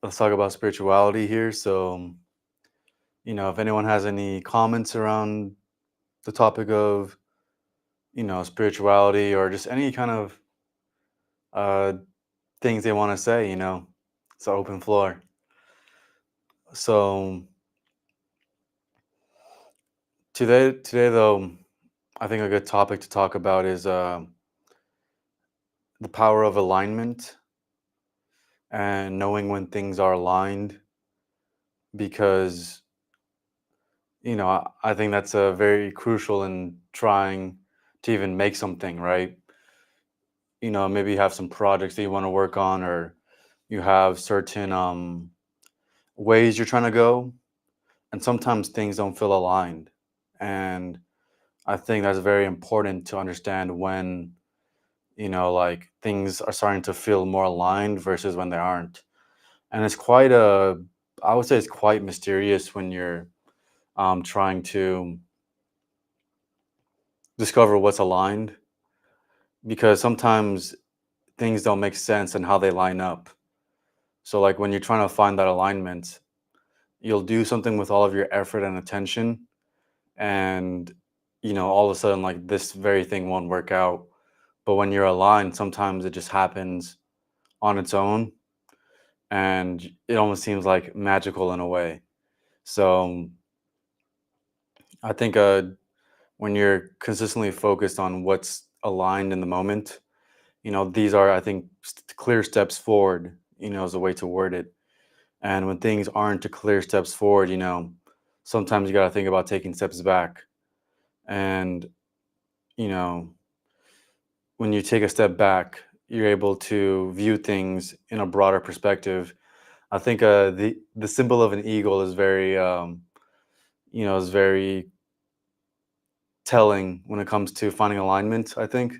let's talk about spirituality here. If anyone has any comments around the topic of, spirituality or just any kind of uh, things they want to say, it's an open floor. So today though, I think a good topic to talk about is the power of alignment and knowing when things are aligned because, I think that's a very crucial in trying to even make something, right? Maybe you have some projects that you want to work on, or you have certain ways you're trying to go, and sometimes things don't feel aligned. And I think that's very important to understand when, like things are starting to feel more aligned versus when they aren't. And I would say it's quite mysterious when you're trying to discover what's aligned because sometimes things don't make sense and how they line up. So, like when you're trying to find that alignment, you'll do something with all of your effort and attention, and all of a sudden, like this very thing won't work out. But when you're aligned, sometimes it just happens on its own, and it almost seems like magical in a way. So, I think when you're consistently focused on what's aligned in the moment, these are, I think, clear steps forward. Is a way to word it. And when things aren't clear steps forward, sometimes you got to think about taking steps back. And, you know, when you take a step back, you're able to view things in a broader perspective. I think the symbol of an eagle is very telling when it comes to finding alignment, I think,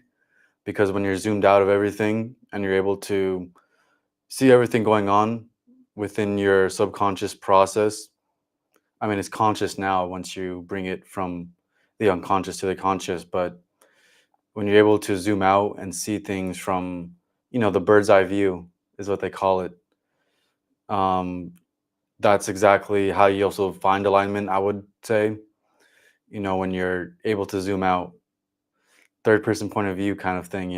because when you're zoomed out of everything and you're able to see everything going on within your subconscious process. I mean, it's conscious now once you bring it from the unconscious to the conscious, but when you're able to zoom out and see things from, the bird's eye view is what they call it. Um, that's exactly how you also find alignment, I would say, when you're able to zoom out, third person point of view kind of thing,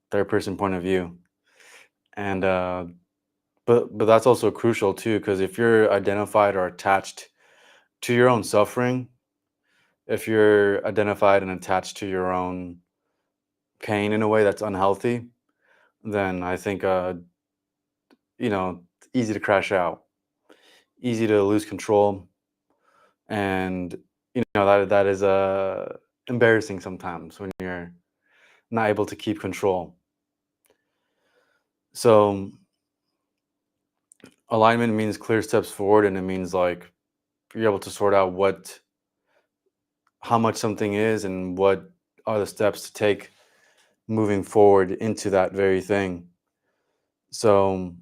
third person point of view. And, but that's also crucial too, because if you're identified or attached to your own suffering, if you're identified and attached to your own pain in a way that's unhealthy, then I think it's easy to crash out, easy to lose control, and that is embarrassing sometimes when you're not able to keep control. So alignment means clear steps forward, and it means like you're able to sort out how much something is and what are the steps to take moving forward into that very thing. So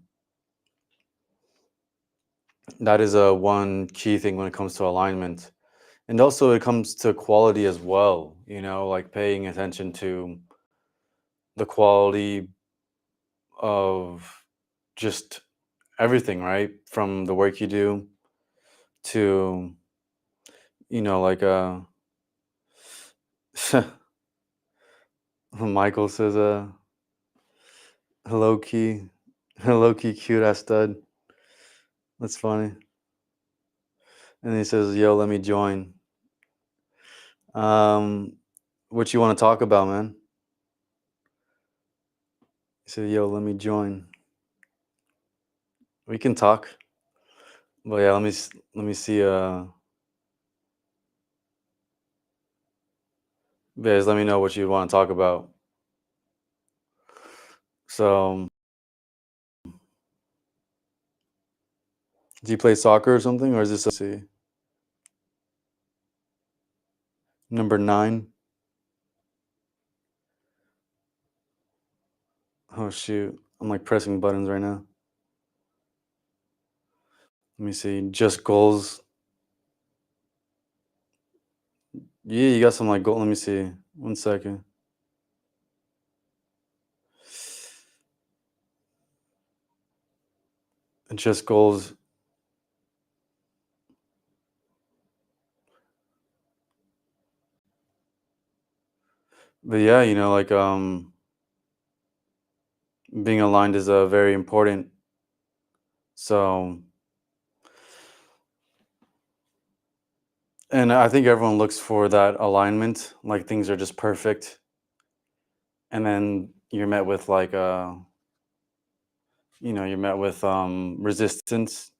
that is a one key thing when it comes to alignment. And also it comes to quality as well, like paying attention to the quality of just everything, right? From the work you do to, like Michael says hello key, hello key cute ass stud. That's funny. And he says, yo, let me join. Um what you want to talk about, man? He said, yo, let me join. We can talk. But yeah, let me see. Guys, let me know what you want to talk about. So, do you play soccer or something, or is this see number 9? Oh shoot, I'm like pressing buttons right now. Let me see. Just goals. Yeah, you got some like goal. Let me see. 1 second. just goals. But yeah, like being aligned is very important. So, and I think everyone looks for that alignment, like things are just perfect, and then you're met with like you're met with resistance.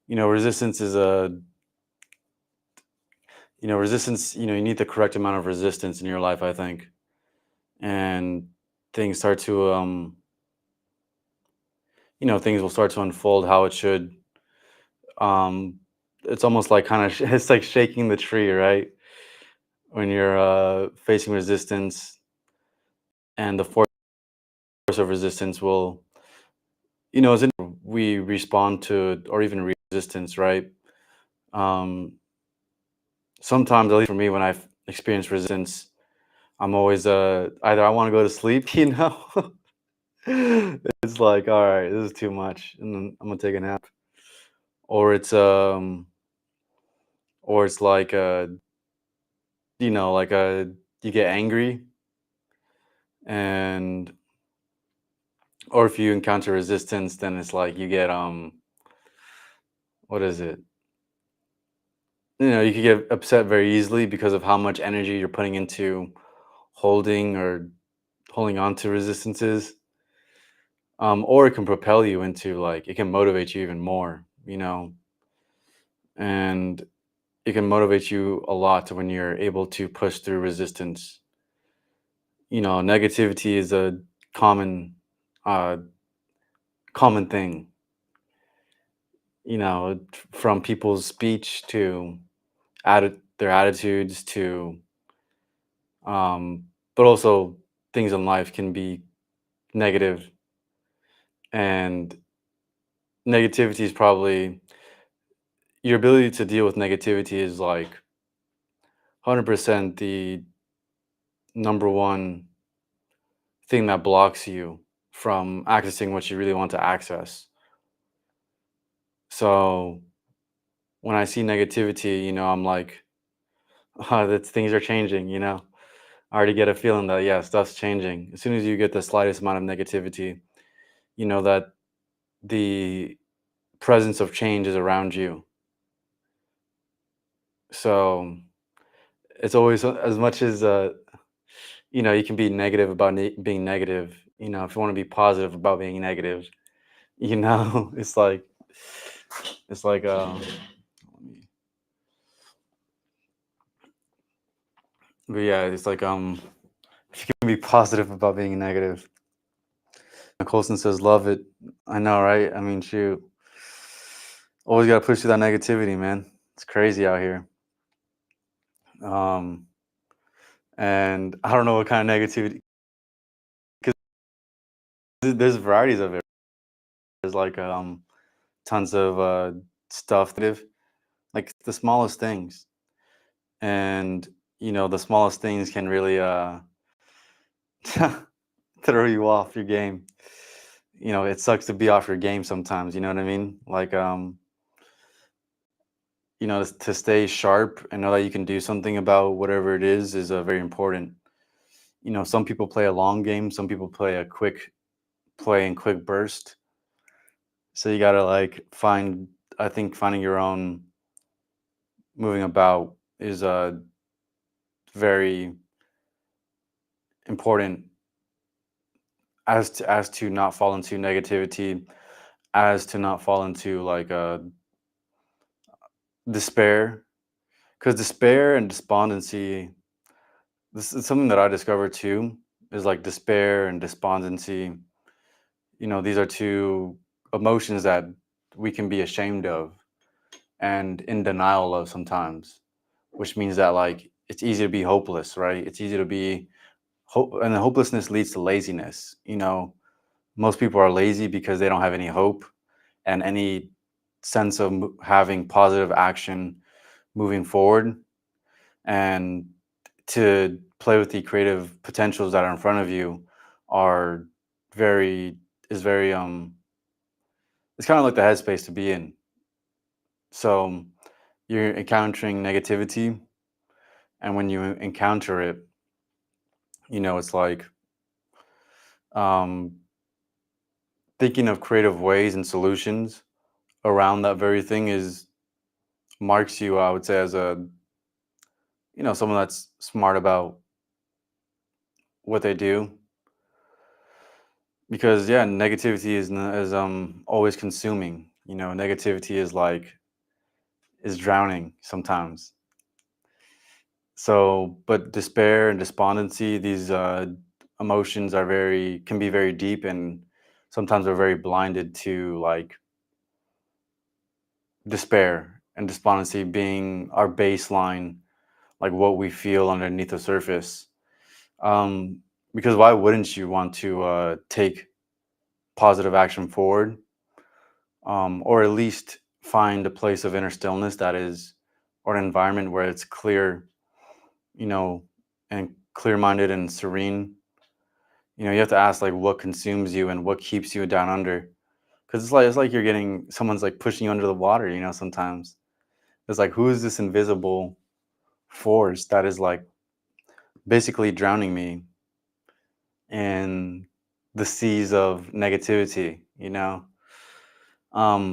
Resistance is a resistance. You need the correct amount of resistance in your life, I think, and things start to things will start to unfold how it should. Um, it's almost like kind of it's like shaking the tree, right? When you're facing resistance, and the force of resistance will, as in we respond to or even resistance, right? Um, Sometimes, at least for me, when I've experienced resistance, I'm always either I want to go to sleep, it's like, all right, this is too much, and then I'm gonna take a nap, or it's like like you get angry, and or if you encounter resistance, then it's like you get what is it? You could get upset very easily because of how much energy you're putting into holding or holding on to resistances. Or it can propel you into like it can motivate you even more, and it can motivate you a lot when you're able to push through resistance. Negativity is a common uh common thing, from people's speech to their attitudes to but also things in life can be negative, and negativity is probably your ability to deal with negativity is like 100% the number one thing that blocks you from accessing what you really want to access. So when I see negativity, I'm like, that things are changing. I already get a feeling that yeah, stuff's changing. As soon as you get the slightest amount of negativity, that the presence of change is around you. So it's always as much as you can be negative about being negative. If you want to be positive about being negative, it's like it's like but yeah, it's like if you can be positive about being negative. Colson says, "Love it." I know, right? I mean, shoot, always got to push through that negativity, man. It's crazy out here. Um, and I don't know what kind of negativity, because there's varieties of it. There's like tons of stuff like the smallest things, and the smallest things can really throw you off your game. It sucks to be off your game sometimes. You know what I mean? Like to stay sharp and know that you can do something about whatever it is very important. Some people play a long game, some people play a quick play and quick burst. So you gotta like I think finding your own moving about is very important as to not fall into negativity, as to not fall into like despair, because despair and despondency, this is something that I discovered too, is like despair and despondency. These are two emotions that we can be ashamed of and in denial of sometimes, which means that like it's easy to be hopeless, right? It's easy to be hope, and the hopelessness leads to laziness. Most people are lazy because they don't have any hope and any sense of having positive action moving forward, and to play with the creative potentials that are in front of you are very is very it's kind of like the headspace to be in. So you're encountering negativity, and when you encounter it, it's like um, thinking of creative ways and solutions around that very thing is marks you, I would say, as a someone that's smart about what they do. Because yeah, negativity is always consuming. Negativity is drowning sometimes. So, but despair and despondency, these emotions can be very deep, and sometimes we're very blinded to like despair and despondency being our baseline, like what we feel underneath the surface. Um, because why wouldn't you want to take positive action forward, or at least find a place of inner stillness or an environment where it's clear, you know, and clear minded and serene. You have to ask like what consumes you and what keeps you down under. Because it's like you're getting someone's like pushing you under the water. Sometimes it's like, who is this invisible force that is like basically drowning me in the seas of negativity.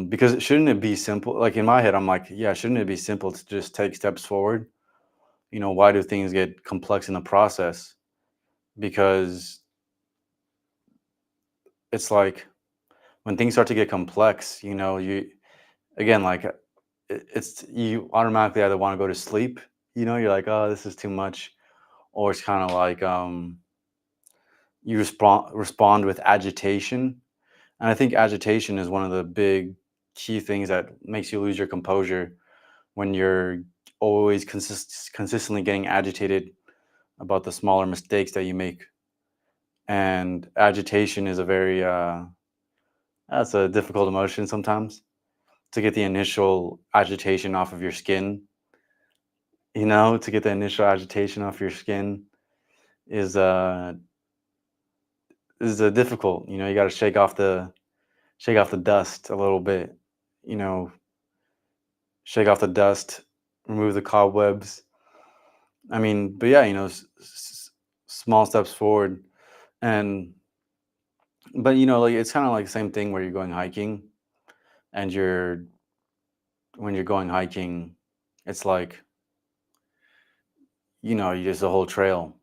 Because shouldn't it be simple? Like in my head, I'm like, yeah, shouldn't it be simple to just take steps forward? Why do things get complex in the process? Because it's like when things start to get complex, you again, like it's you automatically either want to go to sleep. You're like, oh, this is too much, or it's kind of like you respond with agitation. And I think agitation is one of the big key things that makes you lose your composure when you're always consistently getting agitated about the smaller mistakes that you make. And agitation is that's a difficult emotion sometimes to get the initial agitation off of your skin. To get the initial agitation off your skin is difficult. You got to shake off the dust a little bit. You know, shake off the dust, remove the cobwebs. I mean, but yeah, small steps forward. And but like it's kind of like the same thing where you're going hiking, and when you're going hiking, it's like you just a whole trail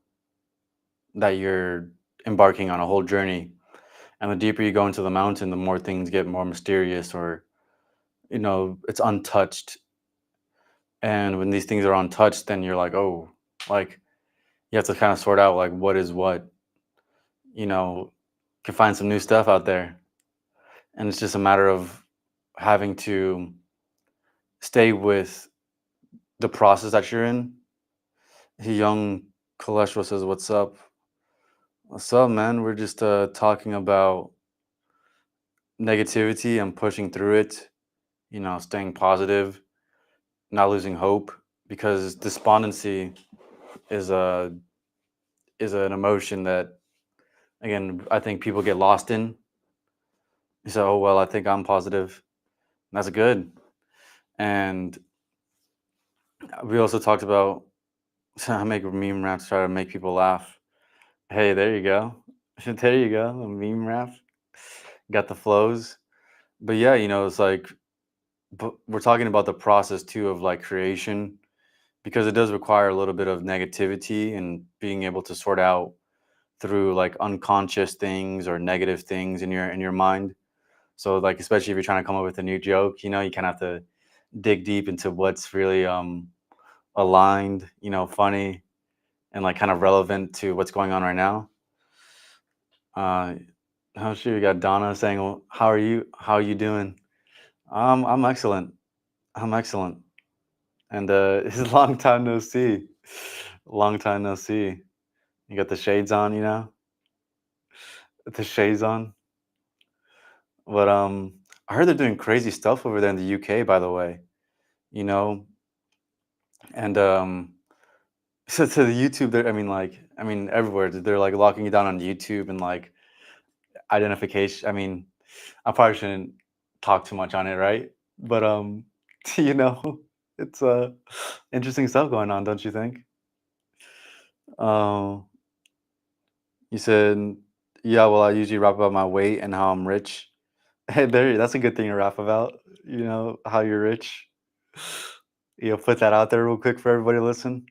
that you're embarking on, a whole journey. And the deeper you go into the mountain, the more things get more mysterious, or it's untouched. And when these things are untouched, then you're like, oh, like you have to kind of sort out like what is what. you know can find some new stuff out there, and it's just a matter of having to stay with the process that you're in. Young cholesterol says, what's up, man? We're just talking about negativity and pushing through it, staying positive, not losing hope, because despondency is a is an emotion that, again, I think people get lost in. So, oh, well, I think I'm positive. That's good. And we also talked about I make meme raps, try to make people laugh. Hey, there you go. There you go. A meme rap. Got the flows. But yeah, it's like, but we're talking about the process too of like creation, because it does require a little bit of negativity and being able to sort out through like unconscious things or negative things in your mind. So like, especially if you're trying to come up with a new joke, you kind of have to dig deep into what's really aligned, funny, and like kind of relevant to what's going on right now. Uh, how sure you got Donna saying, well, "How are you? How are you doing?" I'm excellent. I'm excellent. And it's a long time no see. Long time no see. You got the shades on, the shades on. But I heard they're doing crazy stuff over there in the UK, by the way. You know, and so to the YouTube, I mean, everywhere they're like locking you down on YouTube and like identification. I mean, I probably shouldn't talk too much on it, right? But you know, it's interesting stuff going on, don't you think? Um, you said, yeah, well, I usually rap about my weight and how I'm rich. Hey, there, that's a good thing to rap about. You know, how you're rich. Put that out there real quick for everybody to listen.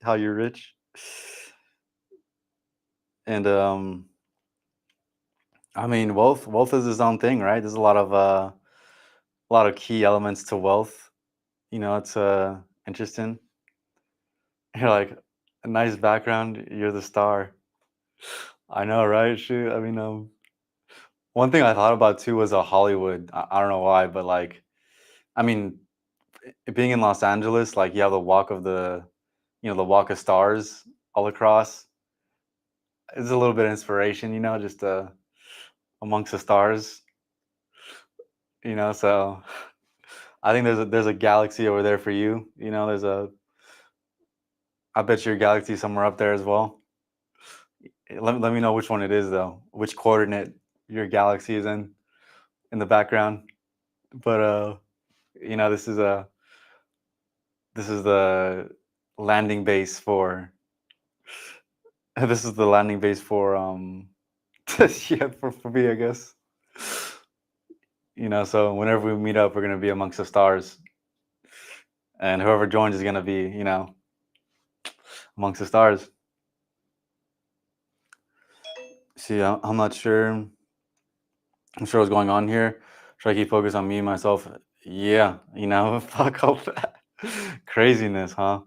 How you're rich. And I mean, wealth is its own thing, right? There's a lot of key elements to wealth. It's interesting. You're like a nice background. You're the star. I know, right? Shoot. I mean, one thing I thought about too was a Hollywood. I don't know why, but like, I mean, being in Los Angeles, like you have the walk of the walk of stars all across. It's a little bit of inspiration, just amongst the stars. So I think there's a galaxy over there for you. I bet your galaxy somewhere up there as well. Let me know which one it is though, which coordinate your galaxy is in the background. But this is the landing base for this is the landing base for yeah, for me, I guess. So whenever we meet up, we're gonna be amongst the stars, and whoever joins is gonna be, amongst the stars. See, I'm not sure. I'm sure what's going on here. Should I keep focus on me myself? Yeah, fuck all that craziness, huh?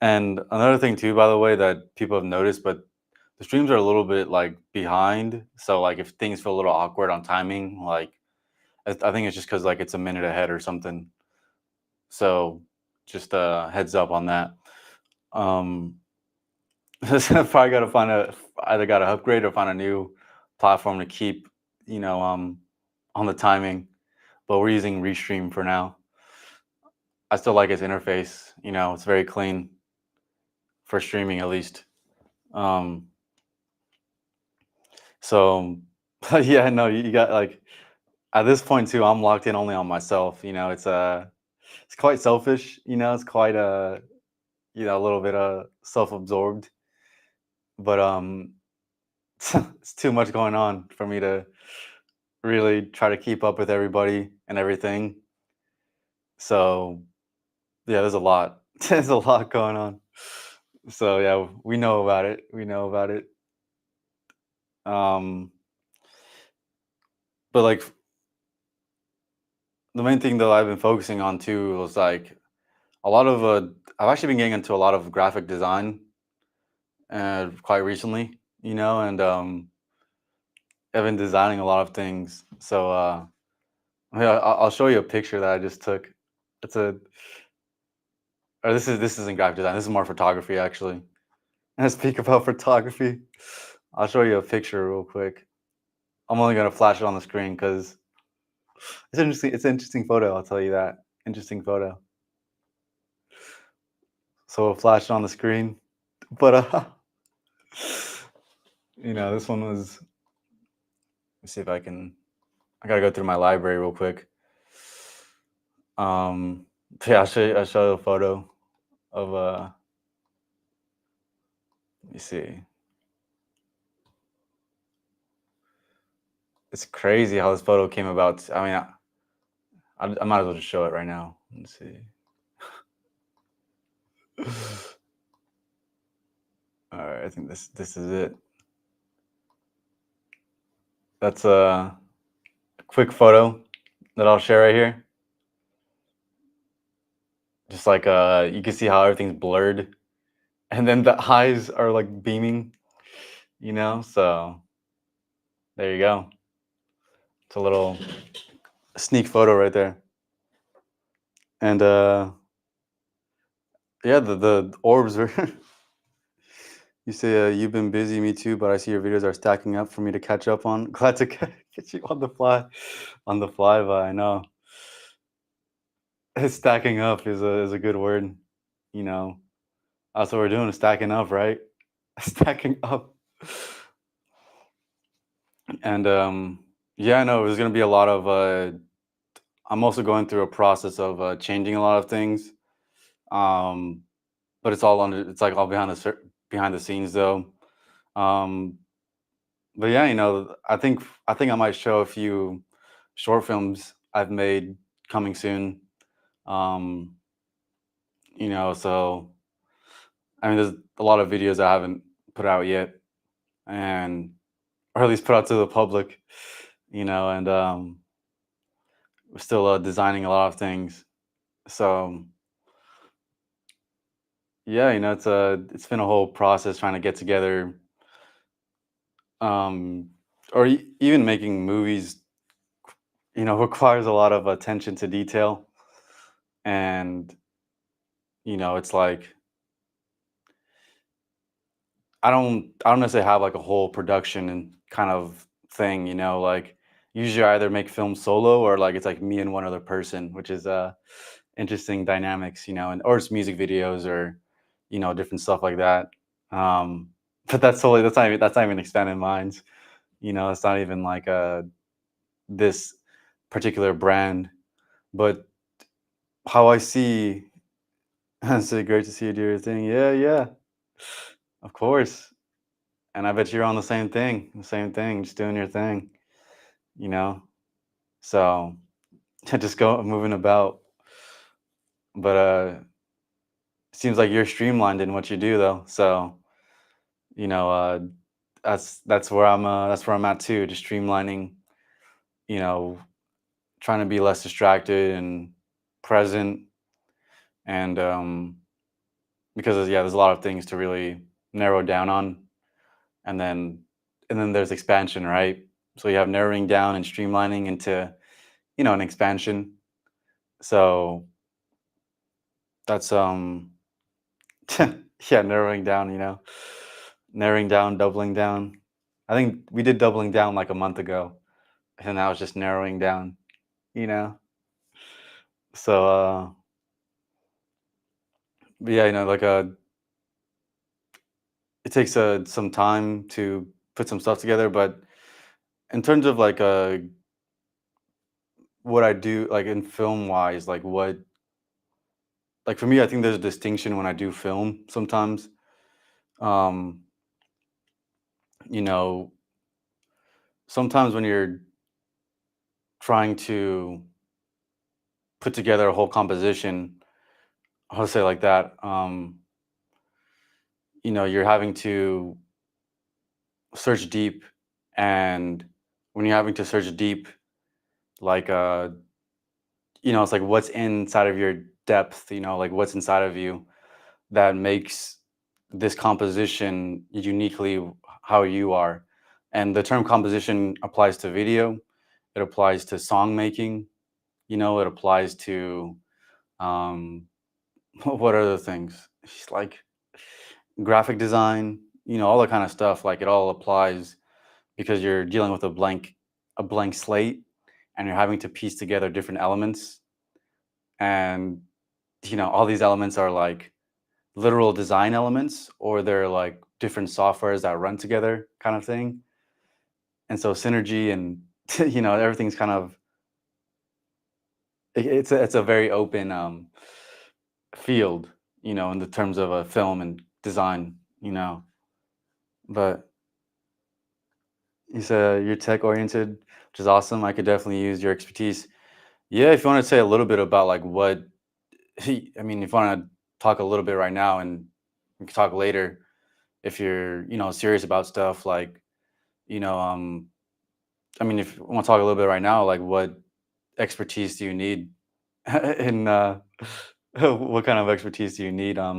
And another thing too, by the way, that people have noticed, but the streams are a little bit like behind. So like if things feel a little awkward on timing, like I think it's just because like it's a minute ahead or something. So just heads up on that. Um, probably got to find either got to upgrade or find a new platform to keep, on the timing. But we're using Restream for now. I still like its interface. It's very clean for streaming at least. Um, so yeah, no, you got like at this point too. I'm locked in only on myself. It's quite selfish. It's quite a little bit self-absorbed. But it's too much going on for me to really try to keep up with everybody and everything. So yeah, there's a lot. There's a lot going on. So yeah, we know about it. We know about it. Um, but like the main thing though I've been focusing on too was like a lot of I've actually been getting into a lot of graphic design quite recently, and I've been designing a lot of things. So yeah, I'll show you a picture that I just took. It's a or this isn't graphic design. This is more photography actually. And I speak about photography. I'll show you a picture real quick. I'm only gonna flash it on the screen because it's interesting. It's an interesting photo. I'll tell you that. Interesting photo. So we'll flash it on the screen. But this one was. Let me see if I can. I gotta go through my library real quick. Um, yeah, I'll show you a photo of let me see. It's crazy how this photo came about. I mean, I might as well just show it right now. Let's see. All right, I think this is it. That's a quick photo that I'll share right here. Just like you can see how everything's blurred, and then the eyes are like beaming. So there you go. It's a little sneak photo right there. And yeah, the orbs are. You say you've been busy, me too, but I see your videos are stacking up for me to catch up on. Glad to get you on the fly, but I know stacking up is a good word. You know, that's what we're doing, stacking up, right? Stacking up, and Yeah, no, there's gonna be a lot of. I'm also going through a process of changing a lot of things. Um, but it's all under. It's like all behind the scenes though. Um, but yeah, I think I might show a few short films I've made coming soon. Um, so I mean, there's a lot of videos I haven't put out yet, and or at least put out to the public. And we're still designing a lot of things. So yeah, it's been a whole process trying to get together, um, or even making movies. Requires a lot of attention to detail, and it's like I don't necessarily have like a whole production and kind of thing. Like usually I either make film solo or like it's like me and one other person, which is interesting dynamics. And or it's music videos or different stuff like that. Um, but that's not even expanded minds. It's not even like this particular brand, but how I see. It's great to see you do your thing. Yeah, yeah, of course. And I bet you're on the same thing, just doing your thing, you know? So just go moving about. But seems like you're streamlined in what you do though. So, you know, uh that's where I'm at too, just streamlining, you know, trying to be less distracted and present. And because yeah, there's a lot of things to really narrow down on. And then there's expansion, right? So you have narrowing down and streamlining into, an expansion. So that's yeah, narrowing down, doubling down. I think we did doubling down like a month ago, and now it's just narrowing down, you know. So but yeah, like it takes some time to put some stuff together, but in terms of like what I do like in film wise, like for me, I think there's a distinction when I do film sometimes. Um, you know, sometimes when you're trying to put together a whole composition, I'll say like that, you're having to search deep. And when you're having to search deep, like, it's like what's inside of your depth, like what's inside of you that makes this composition uniquely how you are. And the term composition applies to video, it applies to song making, it applies to um, what other things? It's like graphic design, all that kind of stuff. Like it all applies because you're dealing with a blank slate, and you're having to piece together different elements. And all these elements are like literal design elements, or they're like different softwares that run together kind of thing. And so synergy and everything's kind of it's a very open field, in the terms of a film and design, but you said you're tech oriented, which is awesome. I could definitely use your expertise. Yeah, if you want to say a little bit about like what I mean, if you want to talk a little bit right now, and we can talk later if you're serious about stuff like you know I mean, if you want to talk a little bit right now, like what expertise do you need in what kind of expertise do you need? I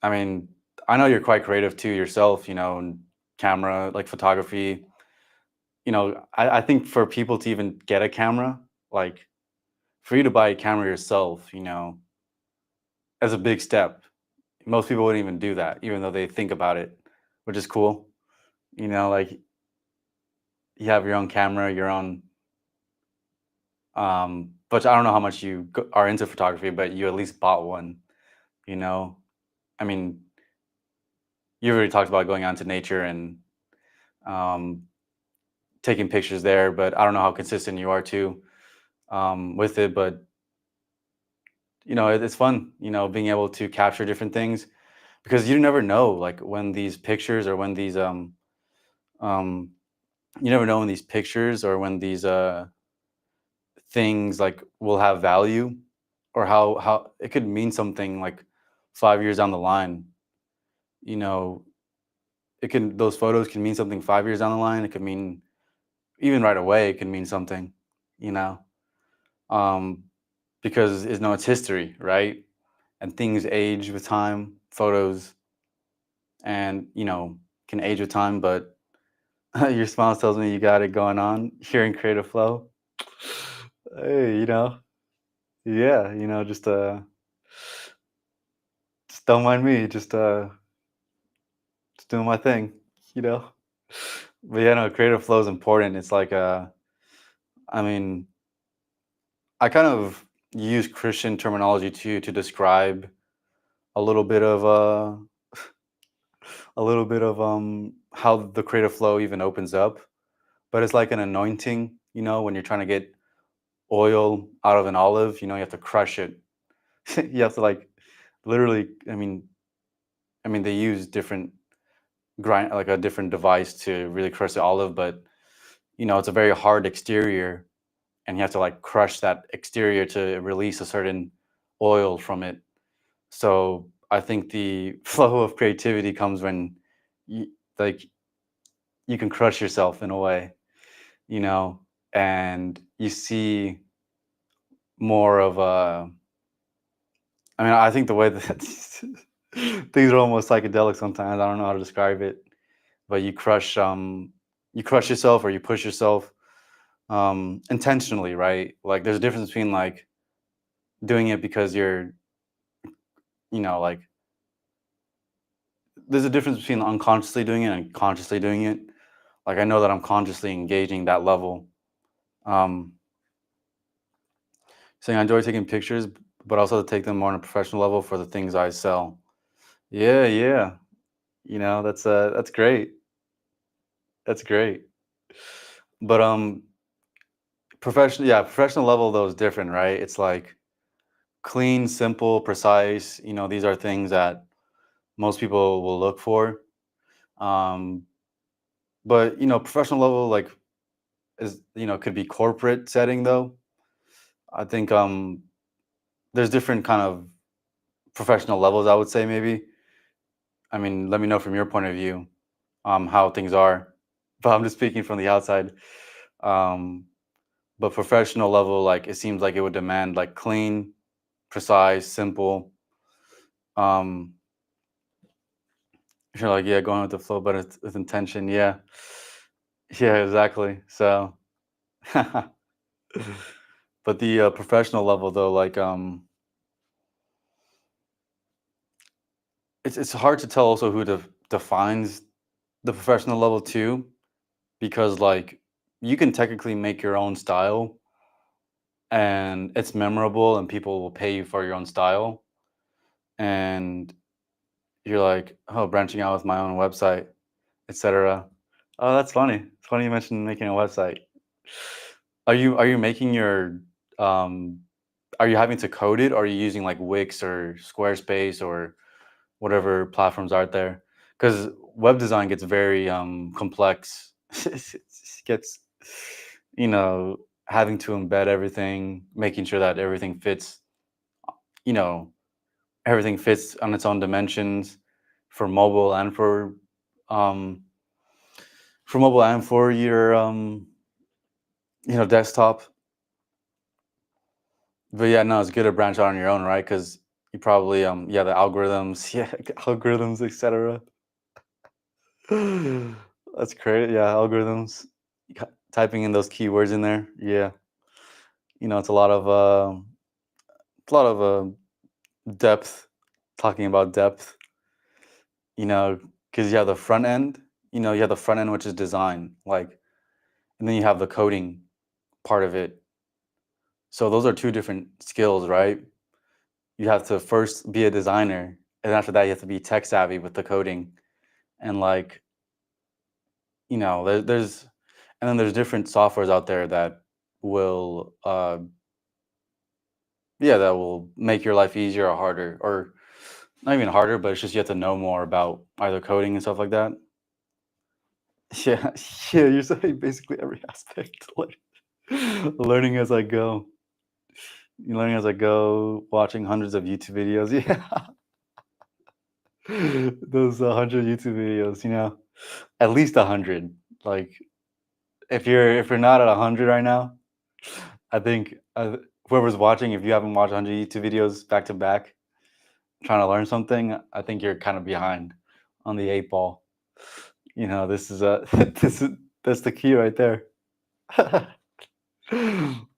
mean, I know you're quite creative too yourself, and camera, like photography. I think for people to even get a camera, like for you to buy a camera yourself, as a big step. Most people wouldn't even do that, even though they think about it, which is cool. Like you have your own camera, your own. But I don't know how much you are into photography, but you at least bought one. You know, I mean, you already talked about going out into nature and um, taking pictures there, but I don't know how consistent you are too with it. But it's fun, being able to capture different things because you never know, like when these pictures or when these um you never know when these pictures or when these things like will have value, or how it could mean something like 5 years down the line. You know, it can those photos can mean something 5 years down the line. It could mean even right away. It can mean something. You know, um, because it's history, right? And things age with time. Photos and can age with time, but your smile tells me you got it going on. You're in creative flow. Hey, yeah, just don't mind me. Just doing my thing, you know. But yeah, no, creative flow is important. It's like I mean, I kind of use Christian terminology too to describe a little bit of how the creative flow even opens up. But it's like an anointing, when you're trying to get oil out of an olive, you have to crush it. You have to like literally, I mean they use different grind like a different device to really crush the olive, but it's a very hard exterior, and you have to like crush that exterior to release a certain oil from it. So I think the flow of creativity comes when you like you can crush yourself in a way, you know, and you see more of a. I think the way that things are almost psychedelic sometimes. I don't know how to describe it, but you crush yourself or you push yourself intentionally, right? Like there's a difference between like doing it because you're, like there's a difference between unconsciously doing it and consciously doing it. Like I know that I'm consciously engaging that level. Um, saying I enjoy taking pictures, but also to take them more on a professional level for the things I sell. Yeah, yeah. That's great. That's great. But professional level though is different, right? It's like clean, simple, precise. These are things that most people will look for. Um, but professional level like is could be corporate setting though. I think there's different kind of professional levels. I would say maybe. Let me know from your point of view how things are. But I'm just speaking from the outside. Um, but professional level, like it seems like it would demand like clean, precise, simple. Um, you're like, yeah, going with the flow, but it's with intention. Yeah, yeah, exactly. So, but the professional level though, like it's hard to tell also who defines the professional level too, because like you can technically make your own style and it's memorable and people will pay you for your own style, and you're like, oh, branching out with my own website, etc. Oh, that's funny. It's funny you mentioned making a website. Are you making your um are you having to code it, or are you using like Wix or Squarespace or whatever platforms are out there? Because web design gets very complex. It gets, you know, having to embed everything, making sure that you know, everything fits on its own dimensions for mobile and um for your desktop. But yeah, no, it's good to branch out on your own, right? Because you probably yeah, the algorithms, yeah, algorithms, etc. That's great. Yeah, algorithms. Typing in those keywords in there. Yeah, it's a lot of depth. Talking about depth, because you have the front end. You have the front end, which is design, like, and then you have the coding part of it. So those are two different skills, right? You have to first be a designer, and after that, you have to be tech savvy with the coding. And like, there's And then there's different softwares out there that will yeah, that will make your life easier or harder, or not even harder, but it's just you have to know more about either coding and stuff like that. Yeah, yeah, you're saying basically every aspect, like learning as I go. Learning as I go, watching hundreds of YouTube videos. Yeah, those 100 YouTube videos. At least 100. Like if you're not at 100 right now, I think whoever's watching, if you haven't watched 100 YouTube videos back to back, trying to learn something, I think you're kind of behind on the 8 ball. This is a this is that's the key right there.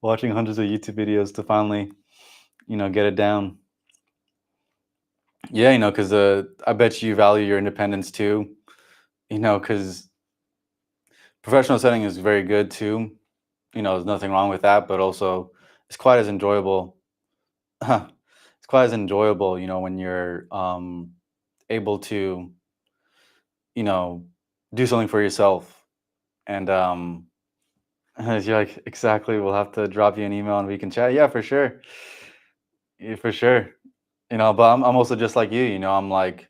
Watching hundreds of YouTube videos to finally, get it down. Yeah, because I bet you value your independence too. Because professional setting is very good too. There's nothing wrong with that, but also it's quite as enjoyable. It's quite as enjoyable, when you're able to, you know, do something for yourself. And you're like, exactly, we'll have to drop you an email and we can chat. Yeah, for sure. Yeah, for sure. But I'm also just like you, I'm like,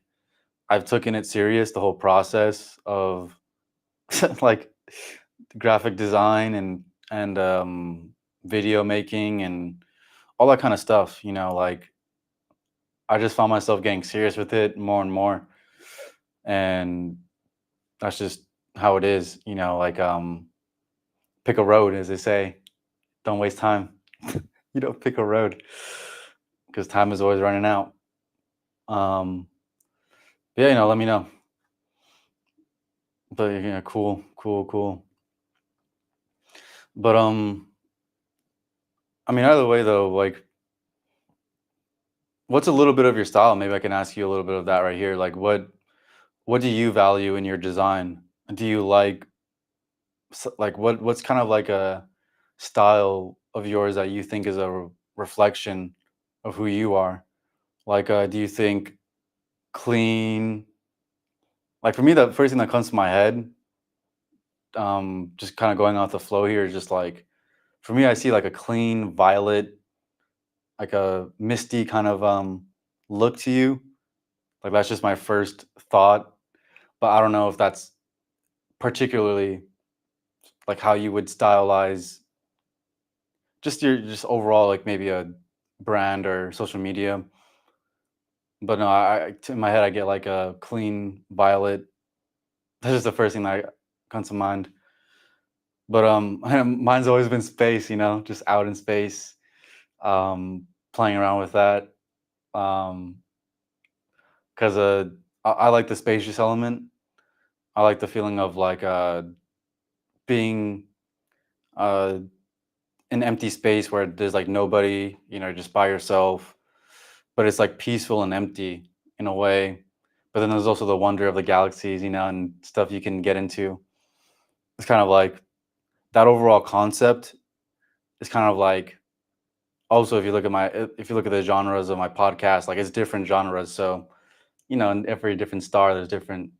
I've taken it serious, the whole process of like graphic design and video making and all that kind of stuff. Like I just found myself getting serious with it more and more, and that's just how it is. Like pick a road, as they say. Don't waste time. You don't pick a road because time is always running out. Um, yeah, let me know. But yeah, cool, cool, cool. But I mean, either way though, like, what's a little bit of your style? Maybe I can ask you a little bit of that right here. Like, what do you value in your design? Do you like like what's kind of like a style of yours that you think is a reflection of who you are? Like, do you think clean? Like for me, the first thing that comes to my head, just kind of going off the flow here, is just like for me, I see like a clean violet, like a misty kind of look to you. Like that's just my first thought, but I don't know if that's particularly like how you would stylize just your just overall like maybe a brand or social media. But no, in my head I get like a clean violet. That's just the first thing that comes to mind. But mine's always been space, just out in space, playing around with that. Um, because I like the spacious element. I like the feeling of like being uh an empty space where there's like nobody, just by yourself, but it's like peaceful and empty in a way. But then there's also the wonder of the galaxies, and stuff you can get into. It's kind of like that overall concept is kind of like also if you look at the genres of my podcast, like it's different genres. So, in every different star there's different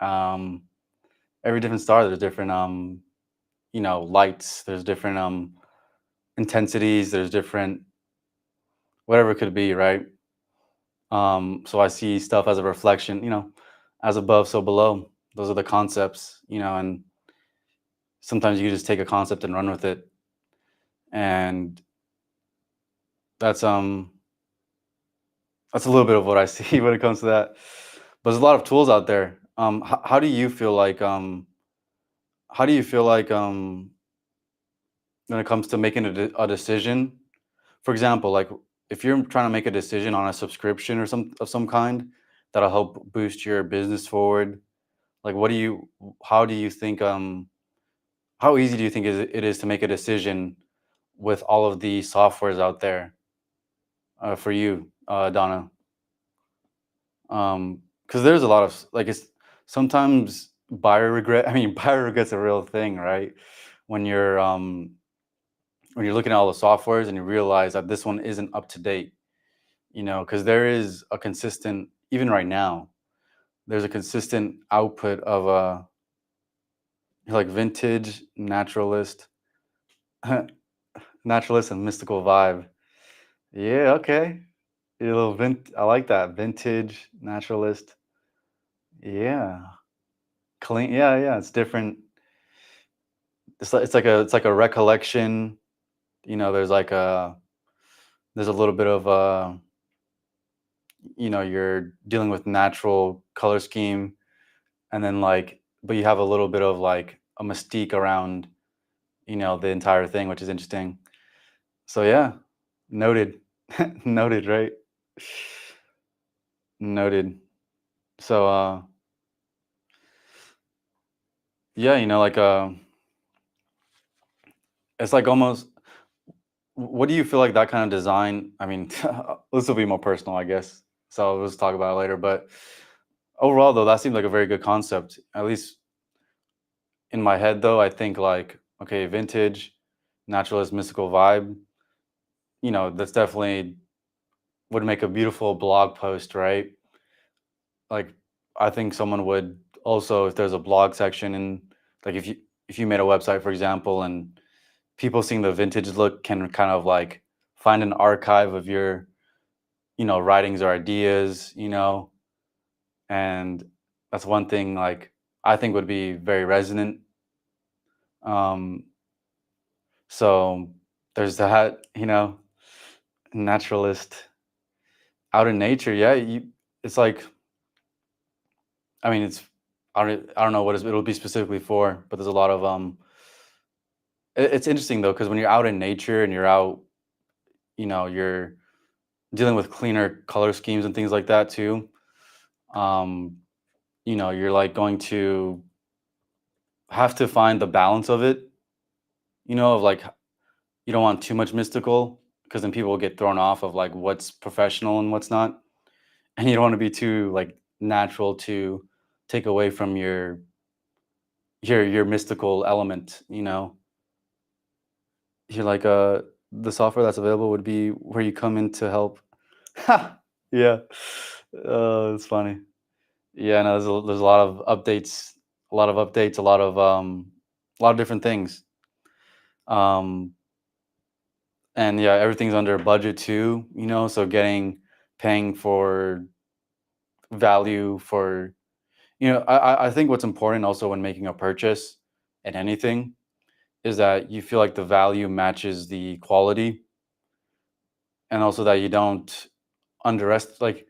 um every different star there's different lights, there's different intensities, there's different whatever it could be, right? So I see stuff as a reflection, as above, so below. Those are the concepts, and sometimes you just take a concept and run with it. And that's that's a little bit of what I see when it comes to that. But there's a lot of tools out there. How do you feel like when it comes to making a decision? For example, like if you're trying to make a decision on a subscription or some kind that'll help boost your business forward, like how do you think how easy do you think it is to make a decision with all of the softwares out there for you, Donna? Because there's a lot of like it's sometimes buyer regret. I mean, buyer regret's a real thing, right? When you're um, when you're looking at all the softwares and you realize that this one isn't up to date, because there is a consistent, even right now, there's a consistent output of You're like vintage, naturalist, naturalist, and mystical vibe. Yeah, okay. A little I like that. Vintage, naturalist. Yeah. Clean. Yeah, yeah. It's different. It's like a recollection. There's a little bit of you're dealing with natural color scheme, and then but you have a little bit of like a mystique around the entire thing, which is interesting. So yeah, noted. Noted, right? Noted. So yeah, it's like almost, what do you feel like that kind of design, I mean, this will be more personal, I guess. So let's talk about it later, but overall though, that seems like a very good concept. At least in my head though, I think like, okay, vintage, naturalist, mystical vibe, that's definitely would make a beautiful blog post, right? Like, I think someone would also, if there's a blog section, and like if you made a website, for example, and people seeing the vintage look can kind of like find an archive of your writings or ideas, and that's one thing like I think would be very resonant. um so there's that, naturalist, out in nature. Yeah, it's like, I mean, I don't know what it'll be specifically for, but there's a lot of it's interesting though, because when you're out in nature and you're out, you're dealing with cleaner color schemes and things like that too. um you're like going to have to find the balance of it, of like, you don't want too much mystical, because then people will get thrown off of like what's professional and what's not. And you don't want to be too like natural to take away from your mystical element. You're like, the software that's available would be where you come in to help. Ha! Yeah. It's funny. Yeah, no, there's a lot of updates, a lot of different things. Um, and yeah, everything's under budget too, so paying for value for, I think what's important also when making a purchase in anything is that you feel like the value matches the quality, and also that you don't underestimate, like,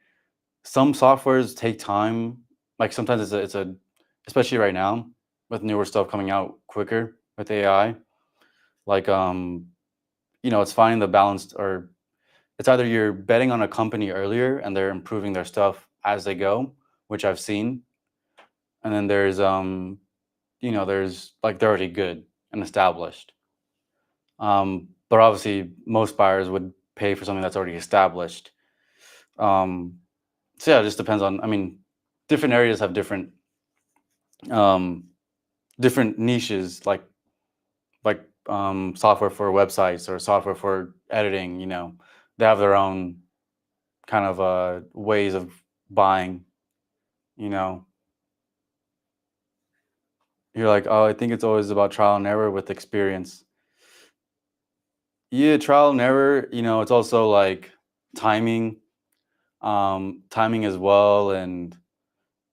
some softwares take time. Like sometimes especially right now with newer stuff coming out quicker with AI. Like, it's finding the balance, or it's either you're betting on a company earlier and they're improving their stuff as they go, which I've seen, and then there's like they're already good and established. But obviously most buyers would pay for something that's already established. Um, so yeah, it just depends on. I mean, different areas have um, different niches, software for websites or software for editing. They have their own kind of ways of buying. You know, you're like, oh, I think it's always about trial and error with experience. Yeah, trial and error. It's also like timing, timing as well, and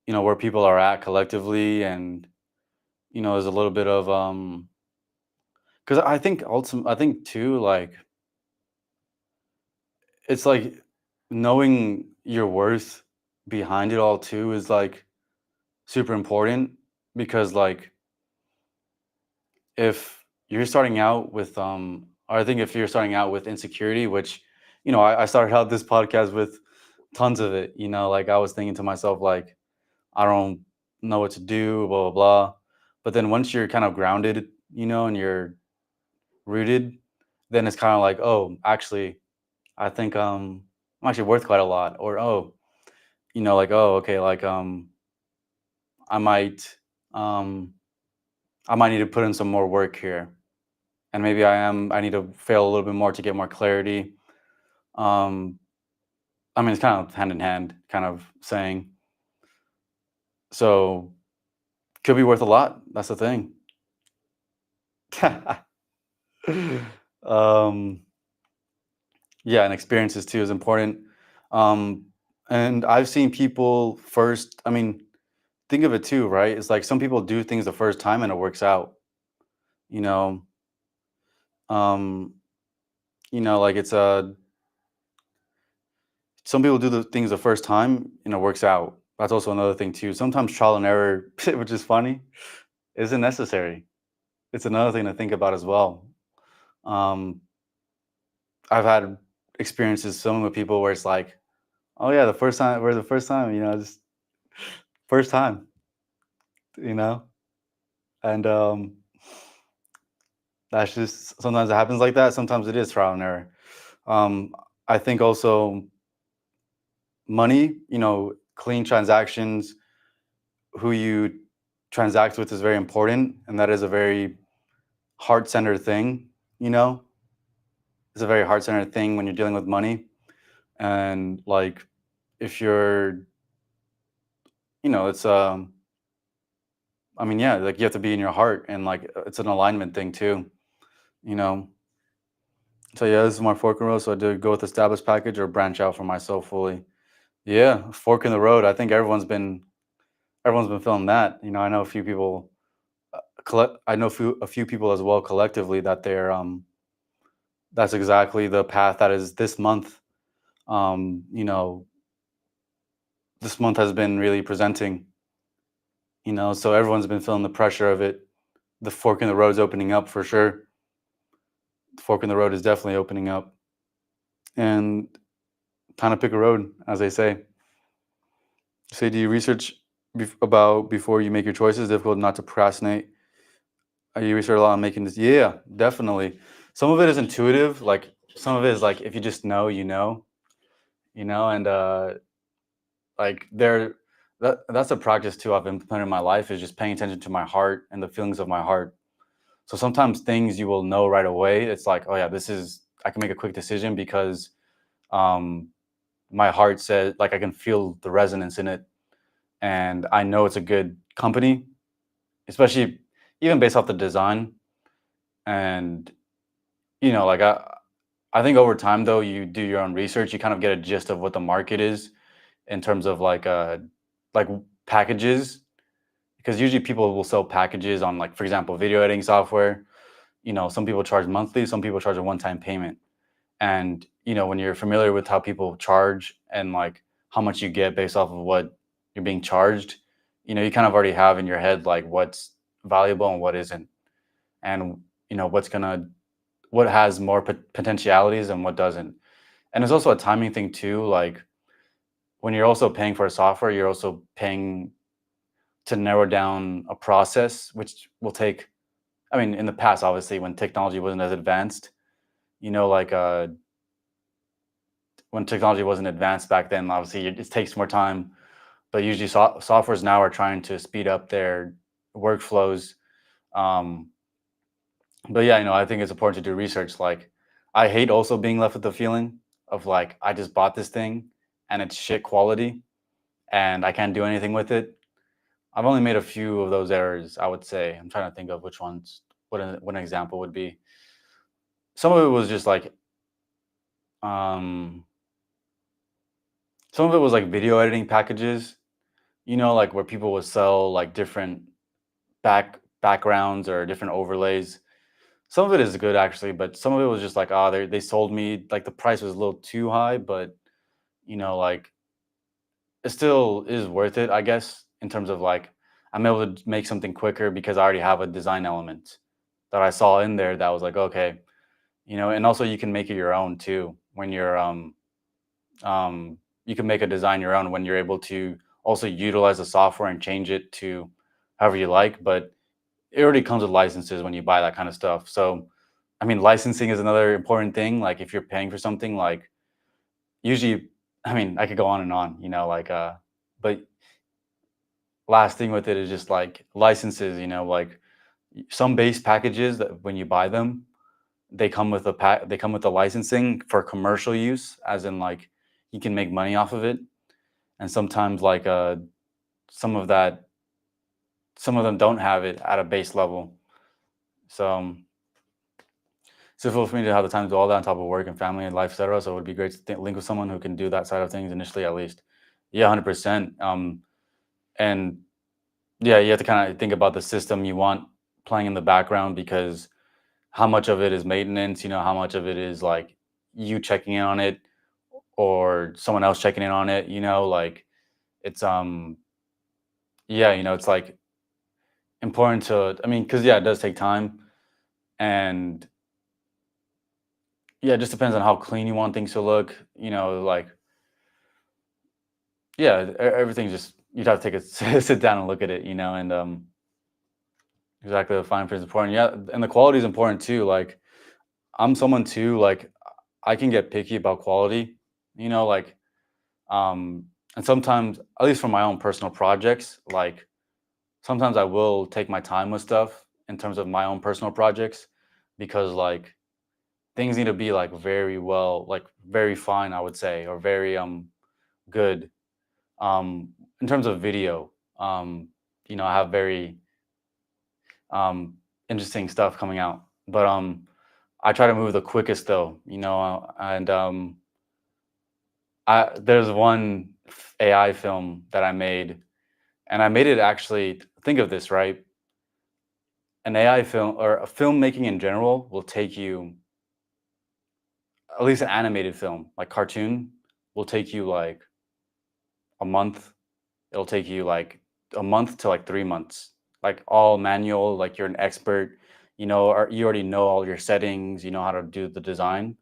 where people are at collectively, and there's a little bit of because I think too, like, it's like knowing your worth behind it all too is like super important, because like if you're starting out with or I think if you're starting out with insecurity, which I started out this podcast with tons of it. Like, I was thinking to myself like, I don't know what to do, blah blah blah. But then once you're kind of grounded, and you're rooted, then it's kind of like, oh, actually, I think I'm actually worth quite a lot. Or, oh, like, oh, okay, like, I might um I might need to put in some more work here. And maybe I need to fail a little bit more to get more clarity. Um I mean, it's kind of hand in hand kind of saying. So, could be worth a lot. That's the thing. um, yeah, and experiences too is important. Um, and I've seen people first. I mean, think of it too, right? It's like some people do things the first time and it works out. You know, um, like it's a some people do the things the first time and it works out. That's also another thing too. Sometimes trial and error, which is funny, isn't necessary. It's another thing to think about as well. Um, I've had experiences, some with people where it's like, oh yeah, the first time, just first time, you know, and that's just sometimes it happens like that. Sometimes it is trial and error. Um, I think also money, clean transactions, who you transact with is very important, and that is a very heart-centered thing. You know, it's a very heart-centered thing when you're dealing with money, and like if you're, it's I mean, yeah, like you have to be in your heart, and like it's an alignment thing too. You know, so yeah, this is my fork in the road. So I did go with established package or branch out for myself fully. Yeah, fork in the road. I think everyone's been feeling that. I know a few people collect. I know a few people as well collectively that that's exactly the path that is this month. Um, you know, this month has been really presenting. So everyone's been feeling the pressure of it. The fork in the road is opening up for sure. The fork in the road is definitely opening up, and kind of pick a road, as they say. Say, do you research about before you make your choices? Difficult not to procrastinate. You research a lot on making this. Yeah, definitely. Some of it is intuitive. Like some of it is like if you just know, and like that's a practice too I've implemented in my life is just paying attention to my heart and the feelings of my heart. So sometimes things you will know right away. It's like, oh yeah, I can make a quick decision because um my heart says, like, I can feel the resonance in it, and I know it's a good company, especially even based off the design. And like I think over time though, you do your own research, you kind of get a gist of what the market is in terms of like packages, because usually people will sell packages on, like, for example, video editing software. Some people charge monthly, some people charge a one-time payment. And when you're familiar with how people charge and like how much you get based off of what you're being charged, you kind of already have in your head like what's valuable and what isn't, and what has more potentialities and what doesn't. And it's also a timing thing too. Like when you're also paying for a software, you're also paying to narrow down a process, which will take. I mean, in the past, obviously, when technology wasn't as advanced, like when technology wasn't advanced back then, obviously it takes more time. But usually, softwares now are trying to speed up their workflows. Um, but yeah, I think it's important to do research. Like, I hate also being left with the feeling of like I just bought this thing and it's shit quality and I can't do anything with it. I've only made a few of those errors, I would say. I'm trying to think of which ones. What an example would be. Some of it was just like um, some of it was like video editing packages. Like where people would sell like different backgrounds or different overlays. Some of it is good actually, but some of it was just like, they sold me like the price was a little too high, but like it still is worth it, I guess, in terms of like I'm able to make something quicker because I already have a design element that I saw in there that was like, okay, and also you can make it your own too when you're you can make a design your own when you're able to also utilize the software and change it to however you like. But it already comes with licenses when you buy that kind of stuff. So, I mean, licensing is another important thing. Like if you're paying for something, like usually, I mean, I could go on and on, but last thing with it is just like licenses, like some base packages that when you buy them, they come with the licensing for commercial use, as in like you can make money off of it. And sometimes like some of that some of them don't have it at a base level. So it's difficult for me to have the time to do all that on top of work and family and life, etc. So it would be great to link with someone who can do that side of things initially, at least. Yeah, 100%. And yeah, you have to kind of think about the system you want playing in the background, because how much of it is maintenance, how much of it is like you checking in on it or someone else checking in on it, like it's yeah, it's like important to, I mean, because yeah, it does take time. And yeah, it just depends on how clean you want things to look, like yeah, everything just, you'd have to take a sit down and look at it, and exactly, the fine print is important. Yeah, and the quality is important too. Like I'm someone too, like I can get picky about quality, like um and sometimes, at least for my own personal projects, like sometimes I will take my time with stuff in terms of my own personal projects, because like things need to be like very well, like very fine, I would say, or very good. In terms of video, I have very um interesting stuff coming out, but I try to move the quickest though, and there's one AI film that I made, and I made it actually. Think of this, right? An AI film, or a filmmaking in general, will take you, at least an animated film, like cartoon, will take you like a month. It'll take you like a month to like 3 months, like all manual, like you're an expert, or you already know all your settings, you know how to do the design.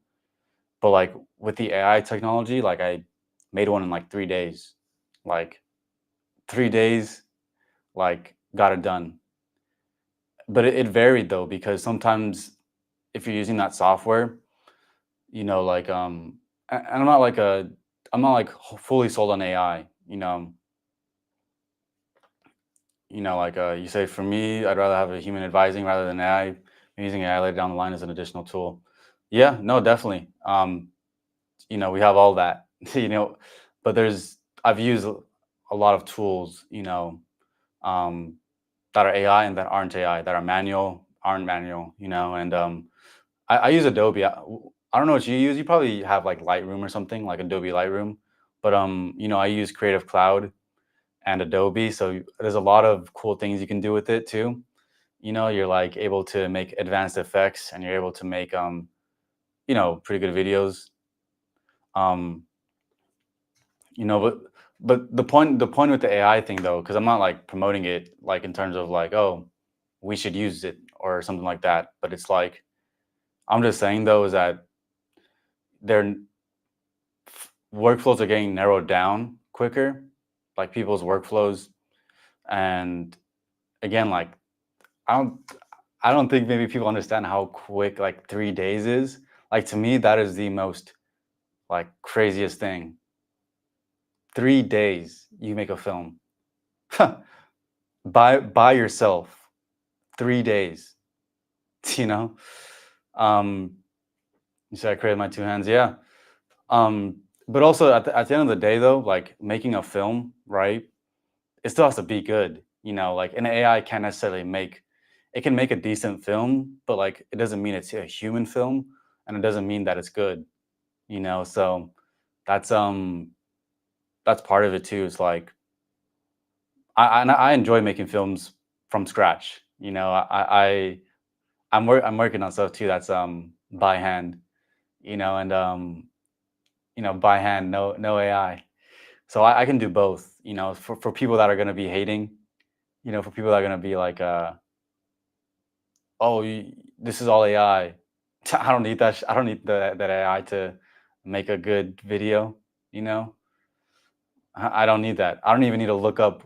But like with the AI technology, like I made one in like 3 days, like 3 days, like got it done. But it varied though, because sometimes if you're using that software, like and I'm not like fully sold on AI, like you say, for me, I'd rather have a human advising rather than AI. Using AI later down the line as an additional tool. Yeah, no, definitely. We have all that, but I've used a lot of tools, um, that are AI and that aren't AI, that are manual, aren't manual, and I use Adobe. I don't know what you use. You probably have like Lightroom or something, like Adobe Lightroom, but I use Creative Cloud and Adobe, so there's a lot of cool things you can do with it too. You're like able to make advanced effects, and you're able to make pretty good videos. Um, but the point with the AI thing though, because I'm not like promoting it like in terms of like, oh, we should use it or something like that. But it's like, I'm just saying though, is that their workflows are getting narrowed down quicker, like people's workflows. And again, like I don't I don't think maybe people understand how quick like 3 days is. Like to me, that is the most like craziest thing. 3 days you make a film by yourself. 3 days, you know. Um, you said I created my two hands, yeah. Um, but also at the end of the day, though, like making a film, right? It still has to be good, Like an AI can't necessarily make it can make a decent film, but like it doesn't mean it's a human film, and it doesn't mean that it's good, So that's that's part of it too. It's like I enjoy making films from scratch. I'm working on stuff too that's by hand, and by hand, no AI. So I can do both, for people that are gonna be hating, for people that are gonna be like, oh, this is all AI. I don't need that. I don't need that AI to make a good video. You know, I don't need that. I don't even need to look up.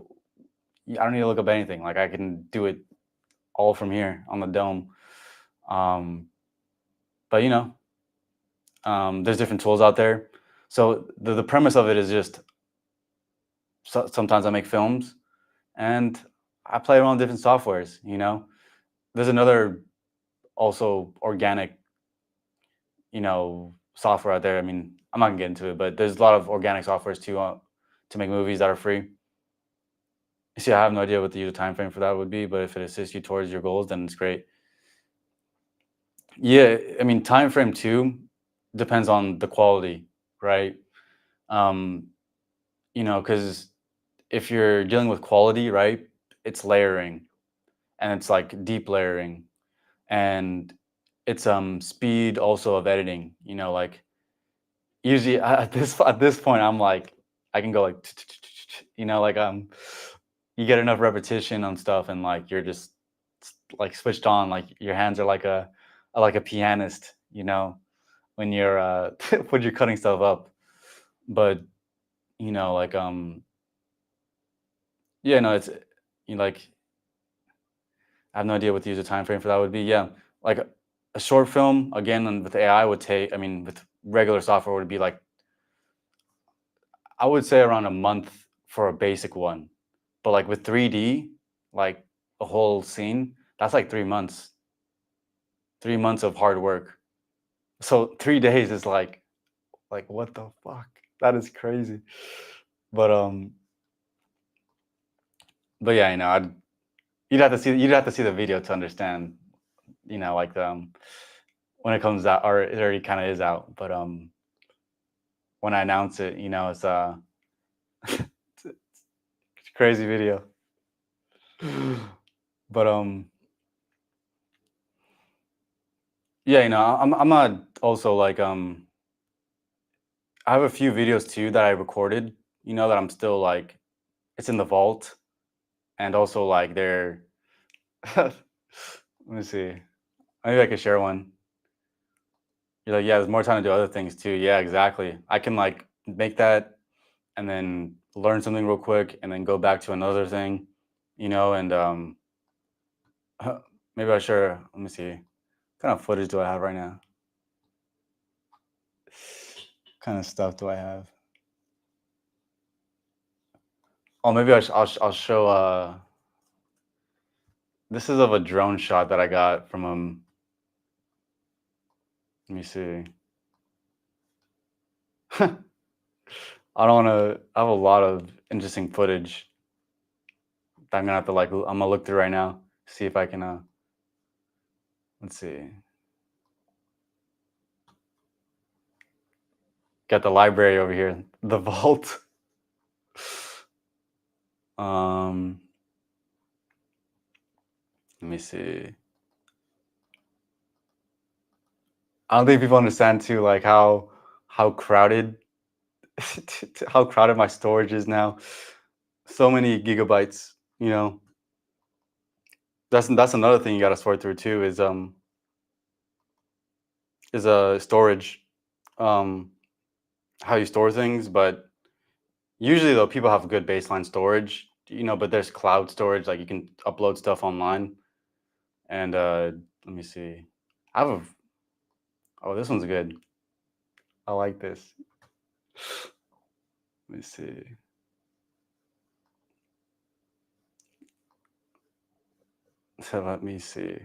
I don't need to look up anything. Like I can do it all from here on the dome. Um, but there's different tools out there. So the premise of it is just, sometimes I make films and I play around with different softwares. There's another also organic, software out there. I mean, I'm not gonna get into it, but there's a lot of organic softwares to make movies that are free. See, I have no idea what the user time frame for that would be, but if it assists you towards your goals, then it's great. Yeah, I mean, time frame too depends on the quality, right? Um, because if you're dealing with quality, right, it's layering and it's like deep layering and it's speed also of editing, like usually at this point I'm like I can go like like you get enough repetition on stuff and like you're just like switched on, like your hands are like a pianist, when you're when you're cutting stuff up. But like yeah, no, it's like I have no idea what the user time frame for that would be. Yeah, like a short film again and with AI would take. I mean, with regular software would be like I would say around a month for a basic one, but like with 3D, like a whole scene, that's like 3 months. 3 months of hard work. So 3 days is like what the fuck? That is crazy. But but yeah, you'd have to see the video to understand. Like when it comes out, or it already kind of is out. But when I announce it, it's it's a crazy video. But yeah, I'm not also like I have a few videos too that I recorded, that I'm still like it's in the vault, and also like they're let me see. Maybe I could share one. You're like, yeah, there's more time to do other things too. Yeah, exactly. I can like make that and then learn something real quick and then go back to another thing, and maybe I share. Let me see. What kind of footage do I have right now? What kind of stuff do I have? Oh, maybe I'll show. This is of a drone shot that I got from Let me see. I don't want to. I have a lot of interesting footage that I'm gonna have to like. I'm gonna look through right now. See if I can. Let's see. Got the library over here. The vault. Um. Let me see. I don't think people understand too, like how crowded how crowded my storage is now. So many gigabytes. That's another thing you got to sort through too. Is storage, um, how you store things. But usually though, people have good baseline storage. But there's cloud storage, like you can upload stuff online. And let me see. I have a. Oh, this one's good. I like this. Let me see. So let me see.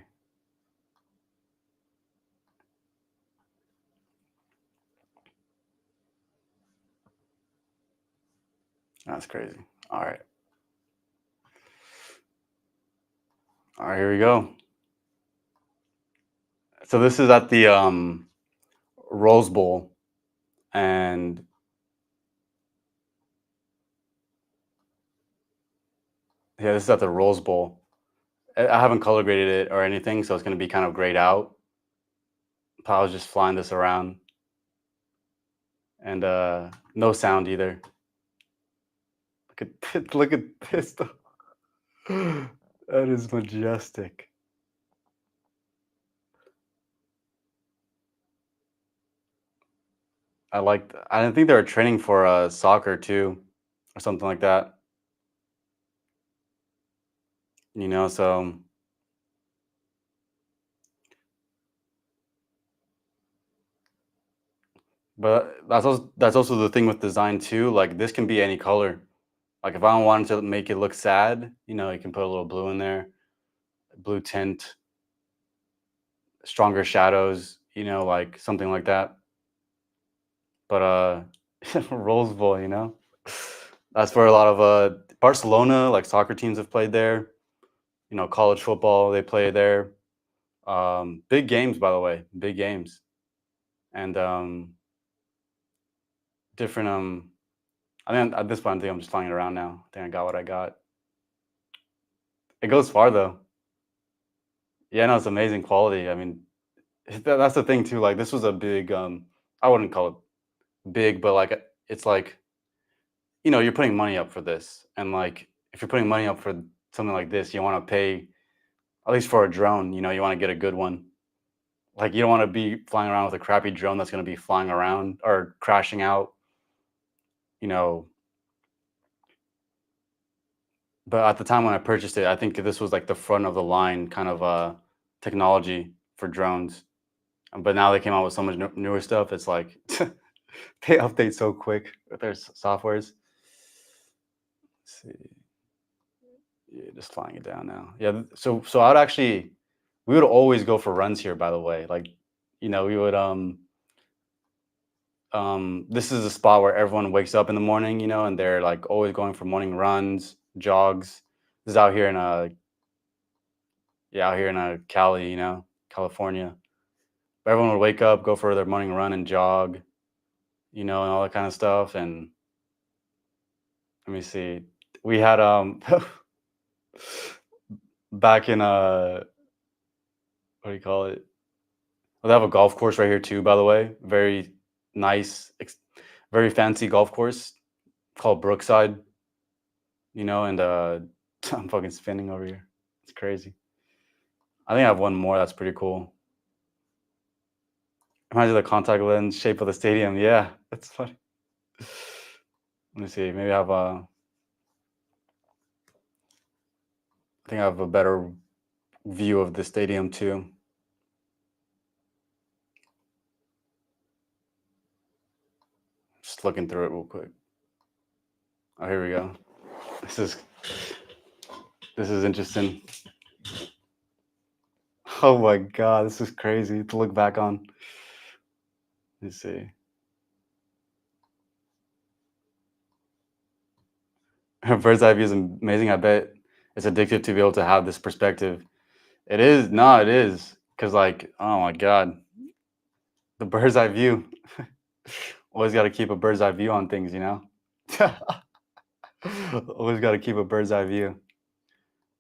That's crazy. All right. All right, here we go. So this is at the Rose Bowl, and yeah, this is at the Rose Bowl. I haven't color graded it or anything, so it's gonna be kind of grayed out. But I was just flying this around, and no sound either. Look at look at this. That is majestic. I think they were training for soccer too, or something like that. So but that's also the thing with design too. Like this can be any color. Like if I wanted to make it look sad, you can put a little blue in there, blue tint, stronger shadows, like something like that. But Rose Bowl, that's where a lot of Barcelona, like soccer teams have played there. College football, they play there. Big games, by the way, big games, and different. I think at this point, I think I'm just flying it around now. I think I got what I got. It goes far though. Yeah, no, it's amazing quality. I mean, that's the thing too. Like this was a big. I wouldn't call it big, but like it's like you're putting money up for this, and like if you're putting money up for something like this, you want to pay at least for a drone. You want to get a good one. Like you don't want to be flying around with a crappy drone that's going to be flying around or crashing out. You know, but at the time when I purchased it, I think this was like the front of the line kind of technology for drones. But now they came out with so much newer stuff. It's like they update so quick with their softwares. Let's see. Yeah, just flying it down now. Yeah, so I'd actually we would always go for runs here, by the way. Like, we would this is a spot where everyone wakes up in the morning, and they're like always going for morning runs, jogs. This is out here in out here in Cali, California. But everyone would wake up, go for their morning run and jog, and all that kind of stuff. And let me see. We had back in what do you call it? Well, they have a golf course right here too, by the way. Very nice, very fancy golf course called Brookside, and I'm fucking spinning over here. It's crazy. I think I have one more that's pretty cool. Imagine the contact lens shape of the stadium. Yeah, that's funny. Let me see. Maybe I think I have a better view of the stadium too. Just looking through it real quick. Oh, here we go. This is interesting. Oh my god, this is crazy to look back on. Let's see. Bird's eye view is amazing. I bet it's addictive to be able to have this perspective. It is. No, it is. Because, like, oh my God, the bird's eye view. Always got to keep a bird's eye view on things, Always got to keep a bird's eye view.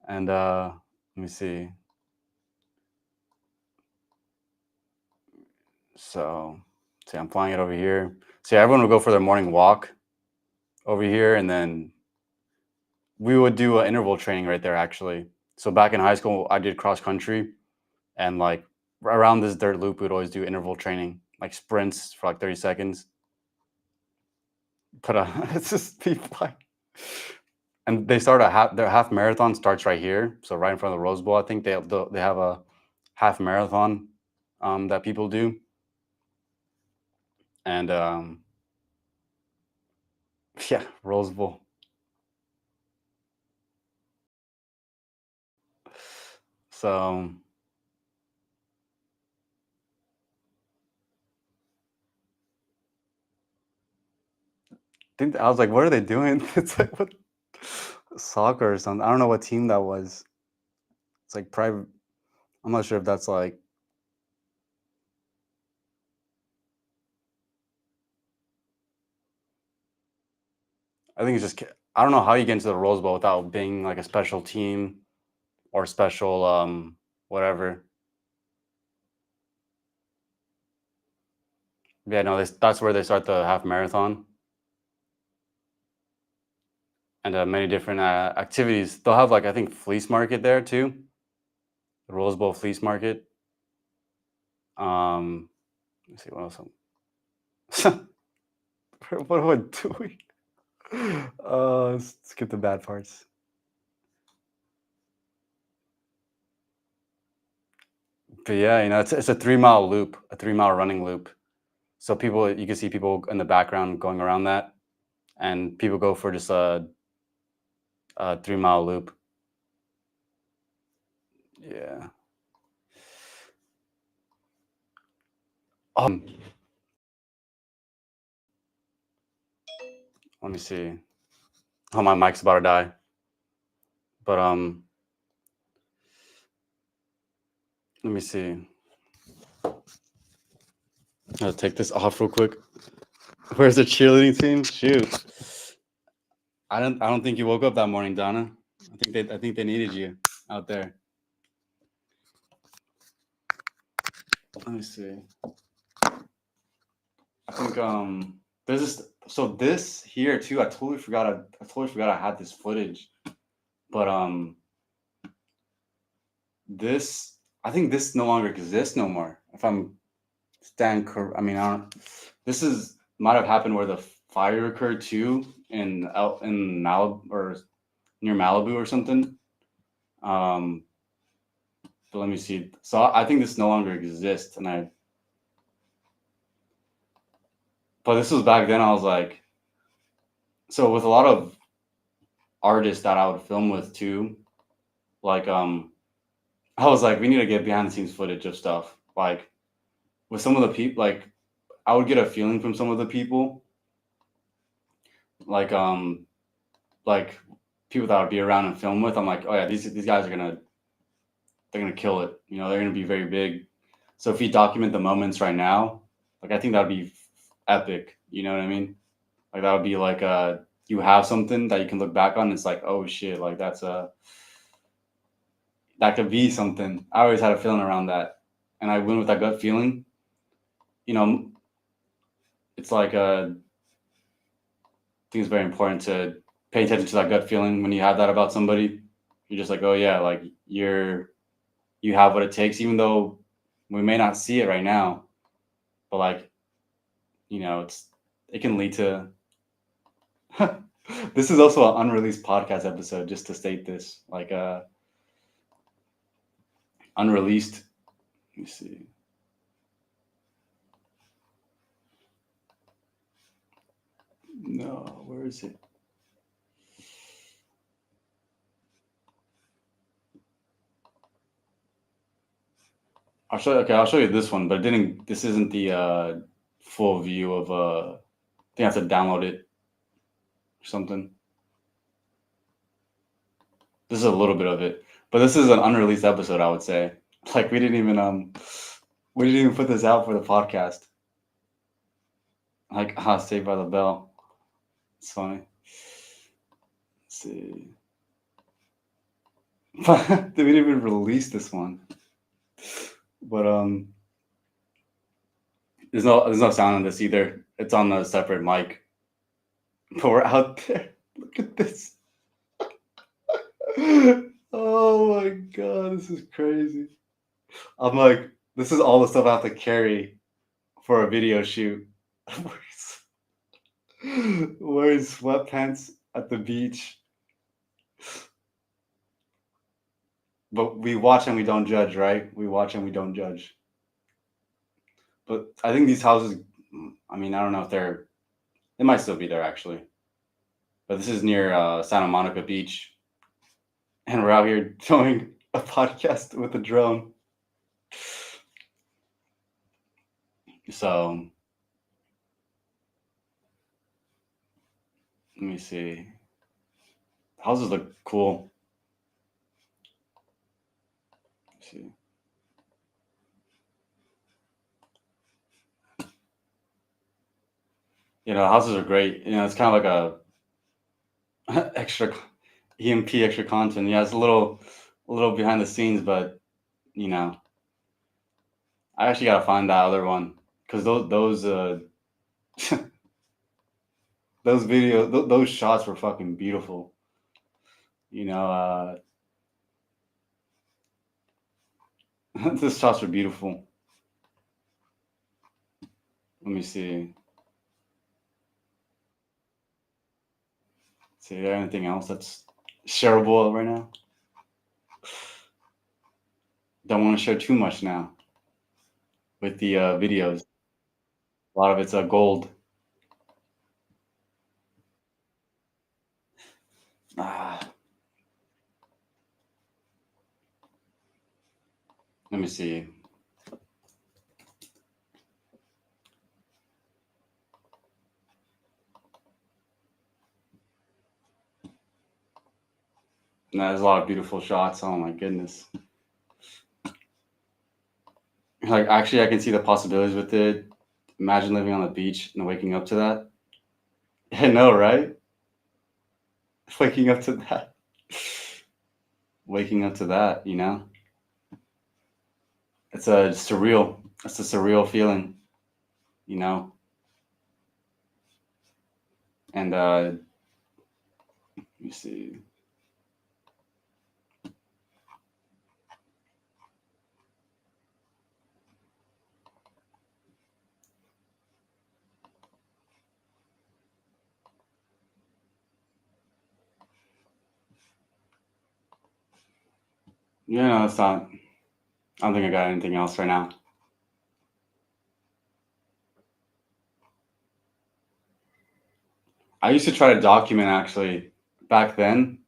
And let me see. So, see, I'm flying it over here. See, everyone would go for their morning walk over here, and then we would do interval training right there, actually. So back in high school, I did cross country, and like around this dirt loop, we'd always do interval training, like sprints for like 30 seconds. But it's just people like, and they start their half marathon starts right here, so right in front of the Rose Bowl. I think they have a half marathon that people do, and yeah, Rose Bowl. So I was like, what are they doing? It's like what soccer or something. I don't know what team that was. It's like private. I'm not sure if that's like. I think it's just. I don't know how you get into the Rose Bowl without being like a special team or special whatever. Yeah, no, that's where they start the half marathon and many different activities. They'll have like I think fleece market there too, the Rose Bowl fleece market. Let's see what else. What am I doing? Let's skip the bad parts. But yeah, it's a 3 mile loop, a 3 mile running loop. So you can see people in the background going around that, and people go for just a 3 mile loop. Yeah. Let me see. Oh, my mic's about to die. But Let me see. I'll take this off real quick. Where's the cheerleading team? Shoot. I don't think you woke up that morning, Donna. I think they needed you out there. Let me see. I think there's this, so this here too. I totally forgot I had this footage. But this, I think this no longer exists no more. If I'm I mean, I don't. This is might have happened where the fire occurred too in Malibu or near Malibu or something. Um, but let me see. So I think this no longer exists, but this was back then. I was like, so with a lot of artists that I would film with too, like I was like, we need to get behind the scenes footage of stuff. Like with some of the people, like I would get a feeling from some of the people, like like people that I would be around and film with. I'm like, oh yeah, these guys they're gonna kill it. You know, they're gonna be very big. So if you document the moments right now, like I think that'd be epic. You know what I mean? Like that would be like you have something that you can look back on. It's like, oh shit, like that could be something. I always had a feeling around that, and I went with that gut feeling. You know, it's like I think it's very important to pay attention to that gut feeling when you have that about somebody. You're just like, oh yeah, like you have what it takes, even though we may not see it right now, but like it can lead to. This is also an unreleased podcast episode, just to state this, like unreleased. Let me see. No, where is it? I'll show you. Okay, I'll show you this one, but it didn't. This isn't the full view of. I think I have to download it or something. This is a little bit of it, but this is an unreleased episode. I would say, like we didn't even put this out for the podcast. Like Saved by the Bell. It's funny. Let's see, but they didn't even release this one. But there's no sound on this either. It's on a separate mic. But we're out there. Look at this. Oh my god, this is crazy. I'm like, this is all the stuff I have to carry for a video shoot. Wearing sweatpants at the beach. But we watch and we don't judge, right? We watch and we don't judge. But I think these houses, I mean, I don't know if they might still be there actually. But this is near Santa Monica Beach. And we're out here doing a podcast with a drone. So let me see. Houses look cool. Let's see. Houses are great. It's kind of like a extra EMP extra content. Yeah, it's a little behind the scenes, but you know, I actually gotta find that other one because those those shots were fucking beautiful. You know, those shots were beautiful. Let me see. See, is there anything else that's shareable right now? Don't want to share too much now with the videos. A lot of it's gold. Ah, let me see. Nah, there's a lot of beautiful shots. Oh my goodness. Like, actually, I can see the possibilities with it. Imagine living on the beach and waking up to that. I know, right? Waking up to that. Waking up to that, you know? It's a surreal. It's a surreal feeling, you know? And let me see. Yeah, no, it's not. I don't think I got anything else right now. I used to try to document actually back then.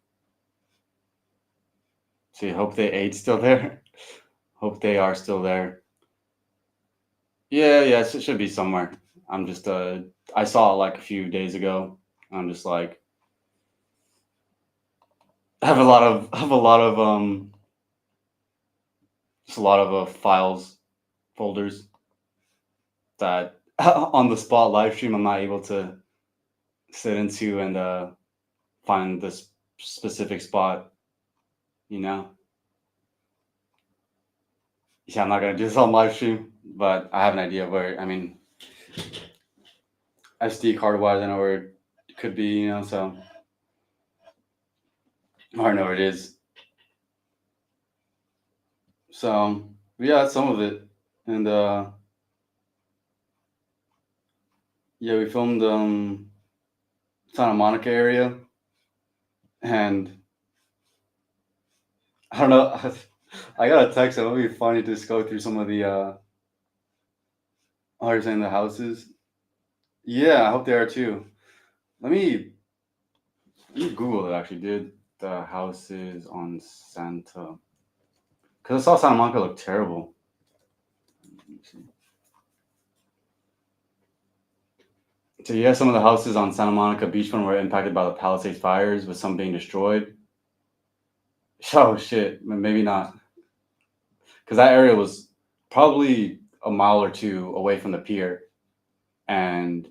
See, hope they ate still there. Hope they are still there. Yeah, yeah, it should be somewhere. I'm just I saw it like a few days ago. I'm just like have a lot of just a lot of files folders that on the spot live stream I'm not able to sit into and find this specific spot, you know. Yeah, I'm not gonna do this on live stream, but I have an idea where. I mean, SD card wise, I know where it could be, you know. So I know where it is. So yeah, that's some of it, and yeah, we filmed Santa Monica area, and I don't know. I got a text. It would be funny to just go through some of the how you're saying the houses. Yeah, I hope they are too. Let me Google it actually, dude. The houses on Santa, because I saw Santa Monica look terrible. Let me see. So yeah, some of the houses on Santa Monica beachfront were impacted by the Palisades fires, with some being destroyed. Oh shit, maybe not, because that area was probably a mile or two away from the pier, and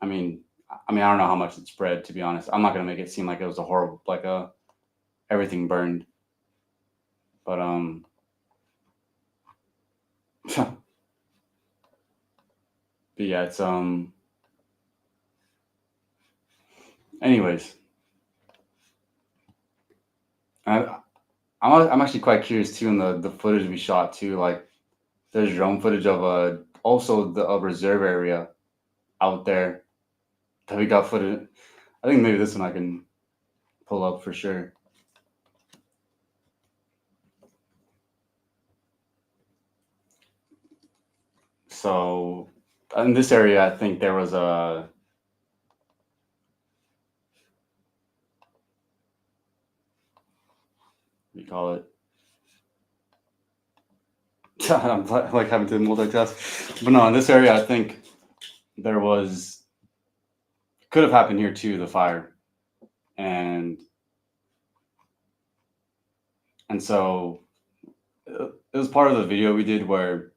I mean, I don't know how much it spread. To be honest, I'm not gonna make it seem like it was a horrible, like everything burned, but but yeah, it's anyways, I, I'm actually quite curious too in the footage we shot too. Like, there's drone footage of also the reserve area out there that we got footage. I think maybe this one I can pull up for sure. So in this area, I think there was a we call it. I'm like having to multitask, but no, in this area, I think there was could have happened here too. The fire, and so it was part of the video we did where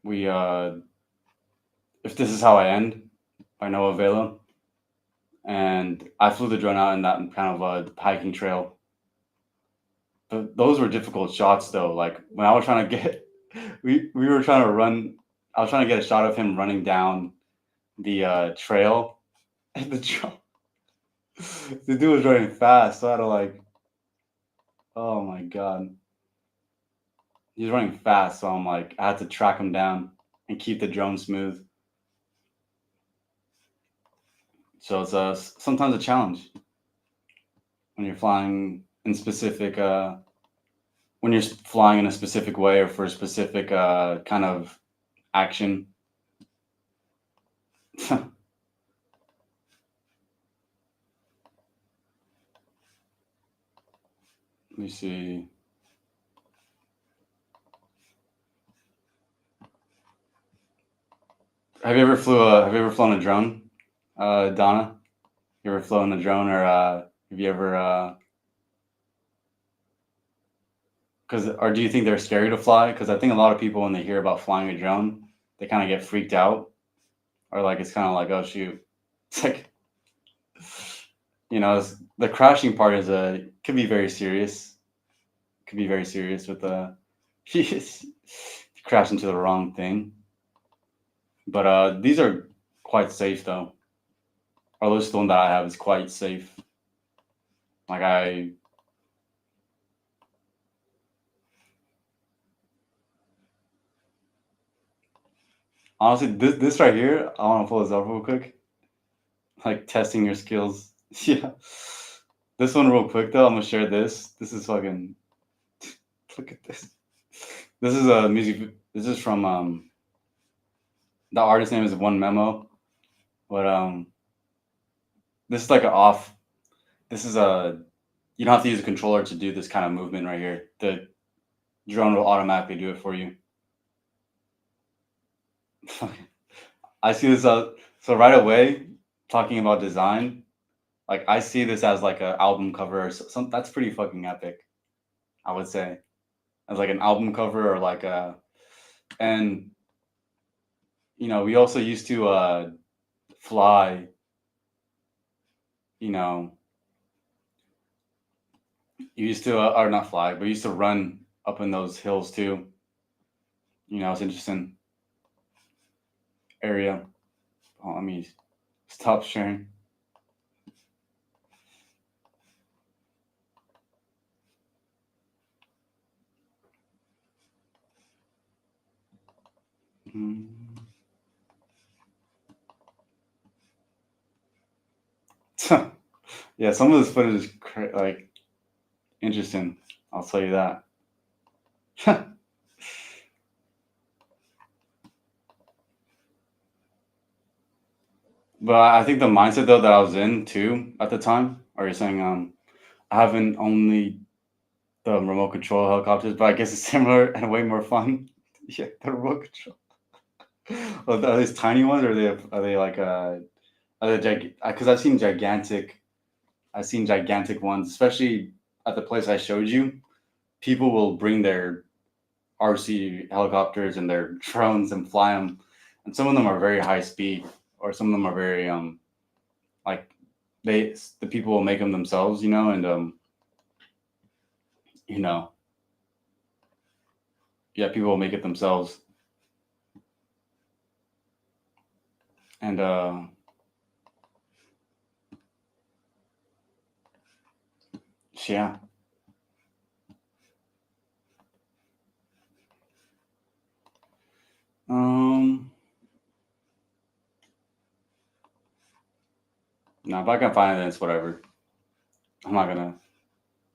we if this is how I end by Noah Vela, and I flew the drone out in that kind of hiking trail. But those were difficult shots though. Like when I was trying to get, we were trying to run. I was trying to get a shot of him running down the trail, and the dude was running fast. So I had to like, oh my god, he's running fast. So I'm like, I had to track him down and keep the drone smooth. So it's sometimes a challenge when you're flying in specific when you're flying in a specific way or for a specific kind of action. Let me see. Have you ever flown a drone, Donna? You ever flown a drone, or have you ever Because or do you think they're scary to fly? Because I think a lot of people when they hear about flying a drone, they kind of get freaked out, or like it's kind of like, oh shoot, it's like the crashing part is could be very serious. Could be very serious with the you crash into the wrong thing. But these are quite safe though. Or at least the one that I have is quite safe. Like I honestly, this right here, I want to pull this up real quick. Like testing your skills. Yeah. This one real quick though, I'm gonna share this. This is fucking look at this. This is a music. This is from the artist name is One Memo, but this is like a off. This is a you don't have to use a controller to do this kind of movement right here. The drone will automatically do it for you. I see this so right away talking about design. Like I see this as like an album cover or some. That's pretty fucking epic. I would say as like an album cover or like a and we also used to fly. You know, you used to or not fly, but you used to run up in those hills too. It's interesting area. Oh, let me stop sharing. Mm. Yeah, some of this footage is like interesting. I'll tell you that. But I think the mindset though that I was in too at the time, or you're saying I haven't only the remote control helicopters, but I guess it's similar and way more fun. Yeah, the remote control. Are these tiny ones, or are they like are they because I've seen gigantic ones, especially at the place I showed you. People will bring their RC helicopters and their drones and fly them, and some of them are very high speed, or some of them are very like the people will make them themselves, and you know, yeah, people will make it themselves, and yeah, um, no, if I can find it, then it's whatever. I'm not gonna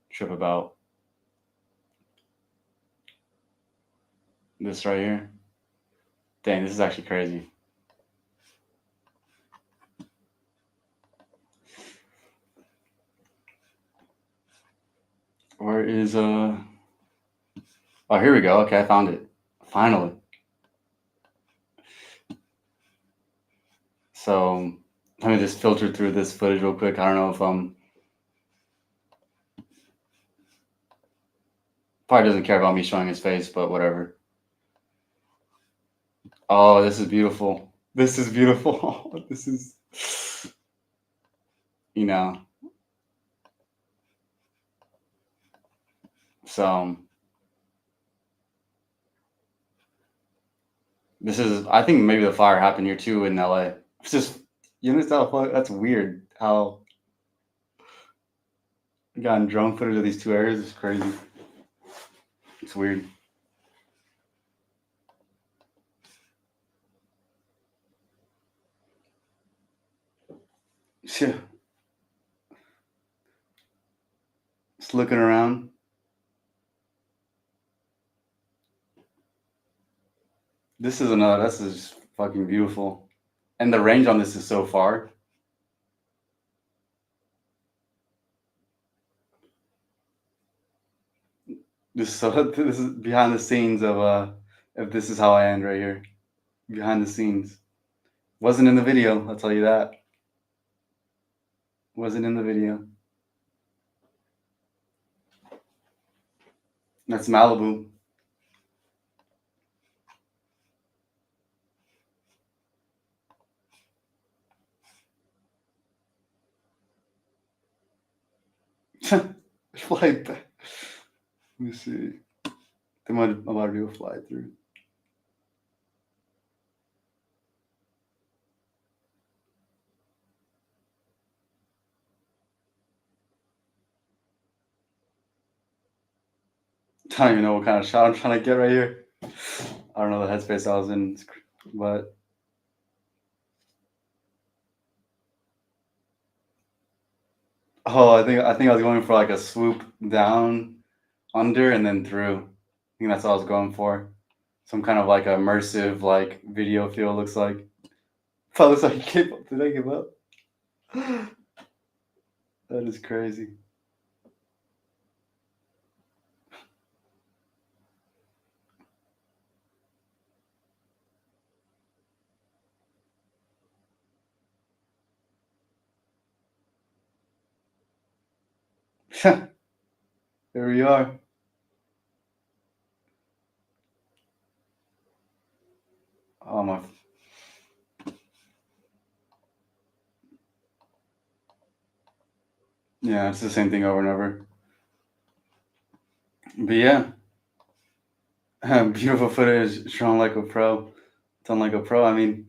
trip about this right here. Dang, this is actually crazy. Where is Oh, here we go. Okay, I found it. Finally. So let me just filter through this footage real quick. I don't know if probably doesn't care about me showing his face, but whatever. Oh, this is beautiful. This is beautiful. This is you know. So this is I think maybe the fire happened here too in LA. It's just that's weird how we got drone footage of these two areas. It's crazy. It's weird. Yeah. Just looking around. This is fucking beautiful. And the range on this is so far. This is behind the scenes of if this is how I end right here. Behind the scenes. Wasn't in the video, I'll tell you that. Wasn't in the video. That's Malibu. Flight back. Let me see. They might about to do a fly through. I don't even know what kind of shot I'm trying to get right here. I don't know the headspace I was in, but I think I was going for like a swoop down, under, and then through. I think that's what I was going for. Some kind of like immersive like video feel looks like. That looks like gave up. Did I give up? That is crazy. Here we are. Oh my. Yeah, it's the same thing over and over. But yeah, beautiful footage shown like a pro. Done like a pro. I mean,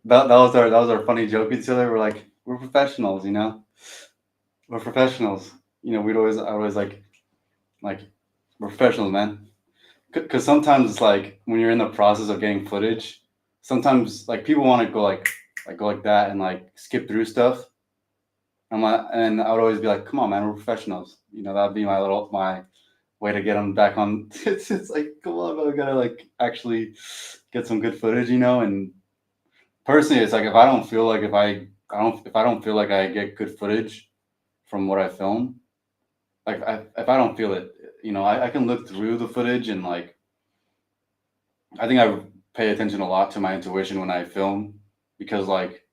that was our funny joke with each other. We're like, we're professionals, you know. We're professionals. You know, I would always like we're professionals, man. Because sometimes it's like when you're in the process of getting footage, sometimes like people want to go like that and like skip through stuff. And I would always be like, come on, man, we're professionals. You know, that'd be my way to get them back on. It's like, come on, man, we gotta like actually get some good footage, you know. And personally, it's like if I don't feel like I get good footage from what I film, like if I don't feel it, you know, I can look through the footage and like I think I pay attention a lot to my intuition when I film because like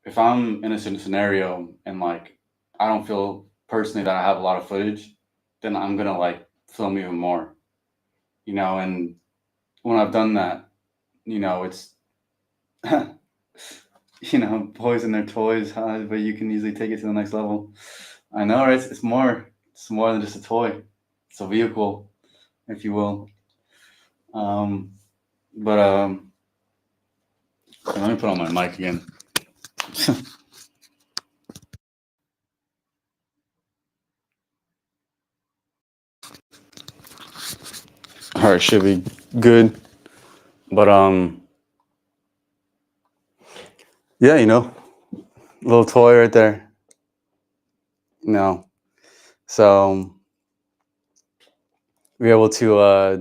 if I'm in a scenario and like I don't feel personally that I have a lot of footage, then I'm gonna like film even more, you know. And when I've done that, you know, it's you know, boys and their toys, huh? But you can easily take it to the next level. I know, right? It's more than just a toy. It's a vehicle, if you will. Um, but let me put on my mic again. All right, should be good. But yeah, you know, little toy right there. You know, so we're able to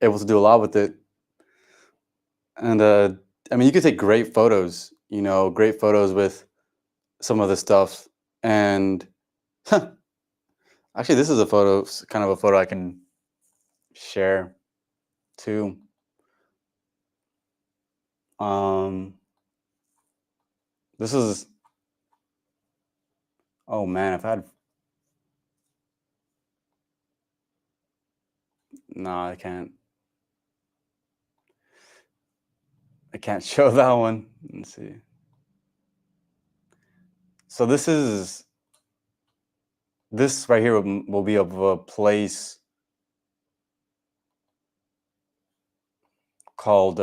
do a lot with it. And I mean, you could take great photos. You know, great photos with some of the stuff. And actually, this is a photo, kind of a photo I can share too. Um, this is, oh man, if I had, no, I can't show that one. Let's see. So this right here will be of a place called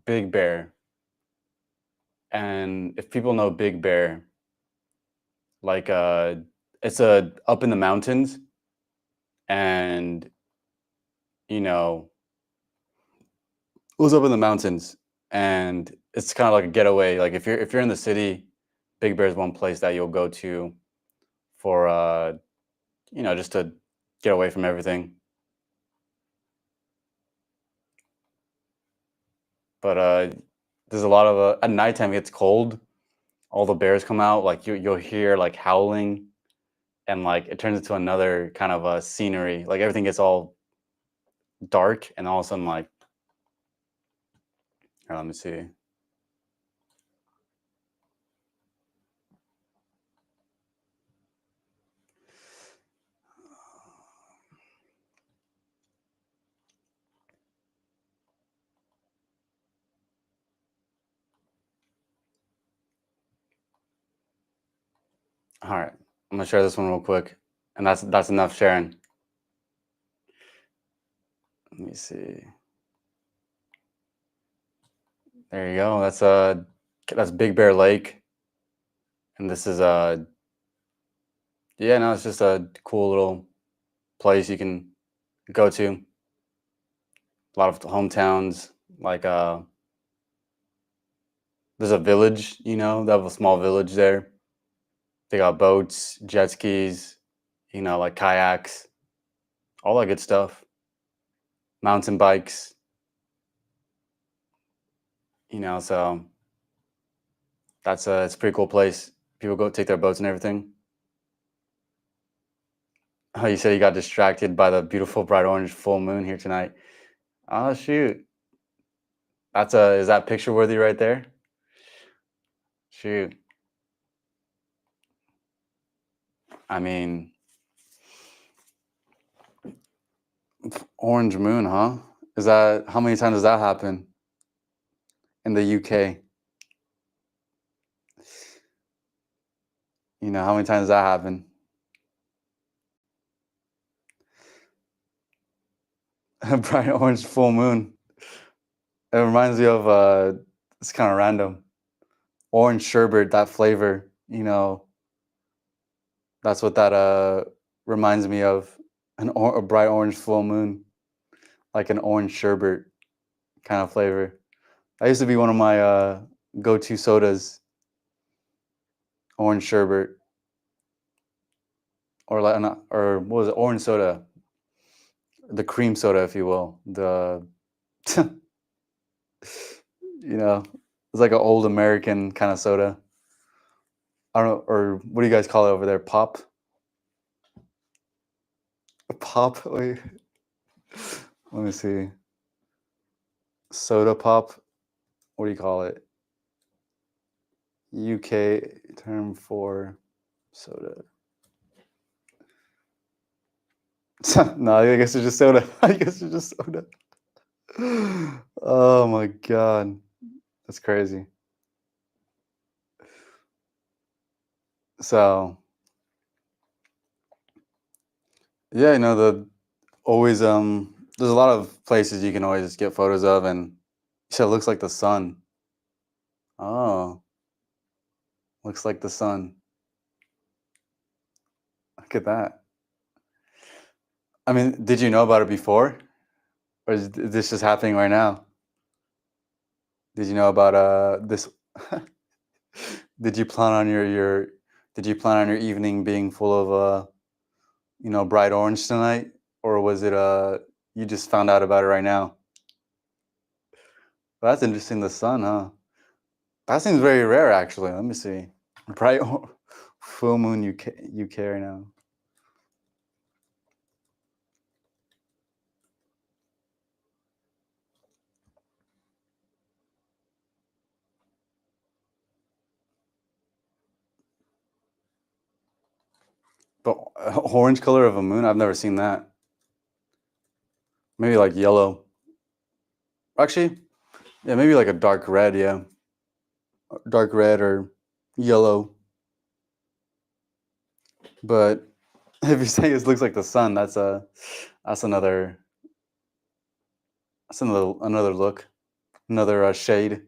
Big Bear. And if people know Big Bear, like it's up in the mountains, and you know, it was up in the mountains, and it's kind of like a getaway. Like if you're in the city, Big Bear is one place that you'll go to for you know, just to get away from everything. But there's a lot of at nighttime it gets cold. All the bears come out. Like you'll hear like howling, and like it turns into another kind of a scenery. Like everything gets all dark, and all of a sudden like, here, let me see. All right, I'm gonna share this one real quick, and that's enough sharing. Let me see. There you go. That's Big Bear Lake, and this is yeah, no, it's just a cool little place you can go to. A lot of hometowns, like there's a village, they have a small village there. They got boats, jet skis, like kayaks, all that good stuff. Mountain bikes, so it's a pretty cool place. People go take their boats and everything. Oh, you said you got distracted by the beautiful bright orange full moon here tonight. Oh shoot. Is that picture worthy right there? Shoot. I mean, orange moon, huh? How many times does that happen in the UK? How many times does that happen? A bright orange full moon. It reminds me of it's kind of random. Orange sherbet, that flavor, that's what that reminds me of. A bright orange full moon, like an orange sherbet kind of flavor. That used to be one of my go-to sodas, orange sherbet, or like or what was it, orange soda, the cream soda, if you will. It's like an old American kind of soda. I don't know, or what do you guys call it over there? Pop? A pop? Wait, let me see. Soda pop? What do you call it? UK term for soda. No, I guess it's just soda. I guess it's just soda. Oh my god. That's crazy. So yeah, the always there's a lot of places you can always just get photos of, and you said it looks like the sun. Oh, looks like the sun. Look at that. I mean, did you know about it before? Or is this just happening right now? Did you know about this? Did you plan on your did you plan on your evening being full of bright orange tonight? Or was it you just found out about it right now? Well, that's interesting, the sun, huh? That seems very rare actually. Let me see. Bright full moon UK right now. But orange color of a moon, I've never seen that. Maybe like yellow. Actually, yeah, maybe like a dark red, yeah. Dark red or yellow. But if you say it looks like the sun, that's another another look, another shade.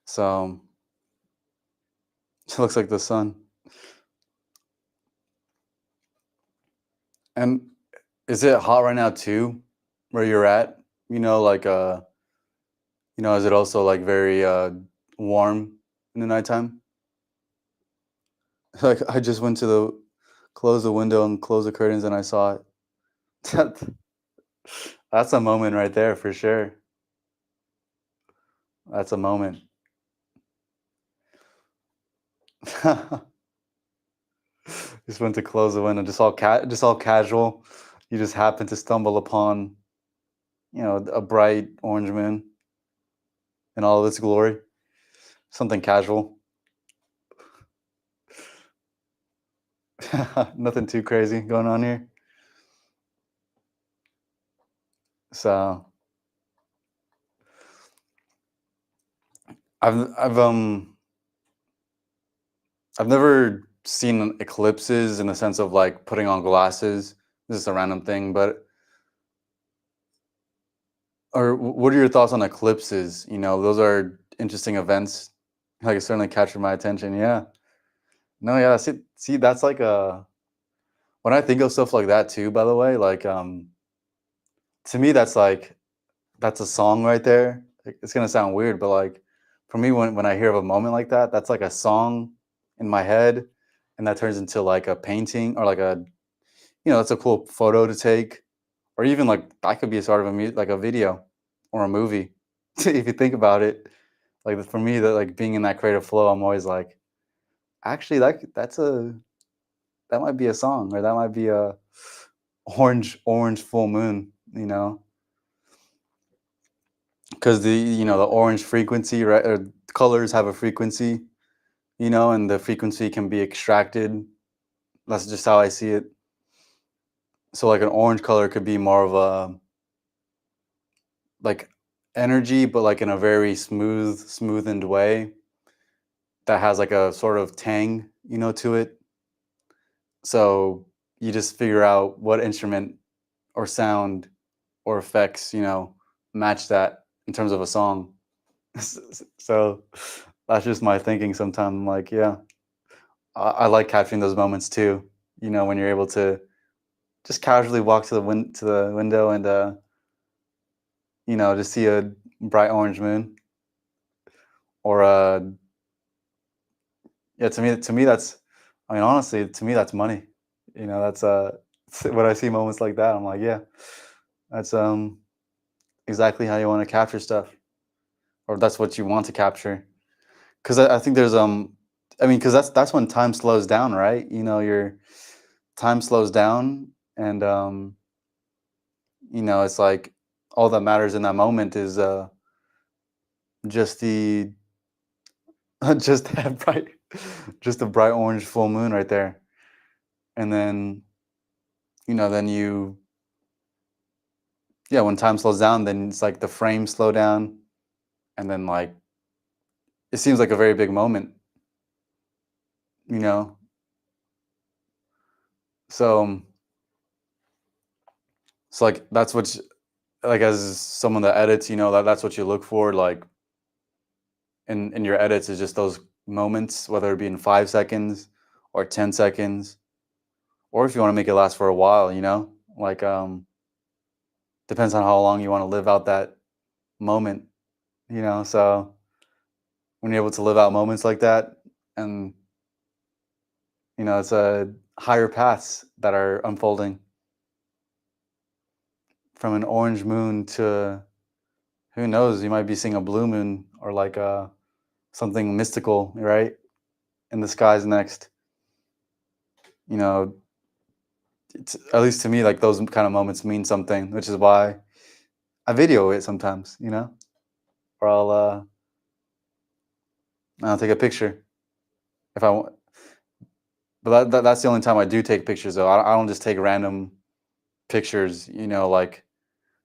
So it looks like the sun. And is it hot right now too, where you're at? Like is it also like very warm in the nighttime? Like I just went to close the window and close the curtains and I saw it. That's a moment right there for sure. That's a moment. Just went to close the window, just all casual. You just happen to stumble upon, a bright orange moon in all of its glory. Something casual. Nothing too crazy going on here. So I've I've never seen eclipses in the sense of like putting on glasses. This is a random thing, but what are your thoughts on eclipses? Those are interesting events. Like it certainly captured my attention. Yeah. No, yeah. See, that's like a when I think of stuff like that too. By the way, like to me, that's a song right there. Like, it's gonna sound weird, but like for me, when I hear of a moment like that, that's like a song in my head, and that turns into like a painting or like that's a cool photo to take, or even like that could be a sort of like a video or a movie. If you think about it, like for me, that like being in that creative flow, I'm always like, actually, that might be a song, or that might be a orange full moon. Because the orange frequency, right? Or colors have a frequency, and the frequency can be extracted. That's just how I see it. So like an orange color could be more of a like energy, but like in a very smoothened way that has like a sort of tang, to it. So you just figure out what instrument or sound or effects, match that in terms of a song. So that's just my thinking sometimes. I'm like, yeah, I like capturing those moments too. When you're able to just casually walk to the window and just see a bright orange moon or yeah, to me that's I mean honestly, to me that's money. That's when I see moments like that, I'm like, yeah, that's exactly how you want to capture stuff, or that's what you want to capture. Because I think there's I mean, because that's when time slows down, right? Your time slows down, and it's like all that matters in that moment is just the just that bright, just a bright orange full moon right there, and then then yeah, when time slows down, then it's like the frames slow down, and then like it seems like a very big moment, you know. So, it's like that's what like as someone that edits, that's what you look for, like in your edits is just those moments, whether it be in 5 seconds or 10 seconds, or if you want to make it last for a while, like depends on how long you want to live out that moment, So when you're able to live out moments like that, and it's a higher paths that are unfolding from an orange moon to who knows, you might be seeing a blue moon or like something mystical, right? In the skies next. You know, at least to me, like those kind of moments mean something, which is why I video it sometimes, or I'll take a picture if I want. But that's the only time I do take pictures, though. I don't just take random pictures, like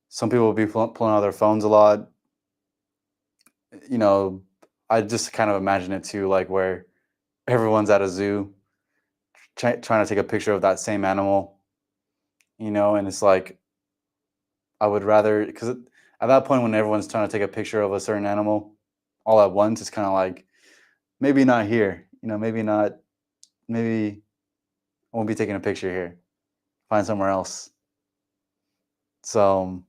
some people will be pulling out their phones a lot. You know, I just kind of imagine it too, like where everyone's at a zoo trying to take a picture of that same animal, and it's like I would rather because at that point when everyone's trying to take a picture of a certain animal all at once, it's kind of like maybe not here, maybe not, maybe I won't be taking a picture here. Find somewhere else. So,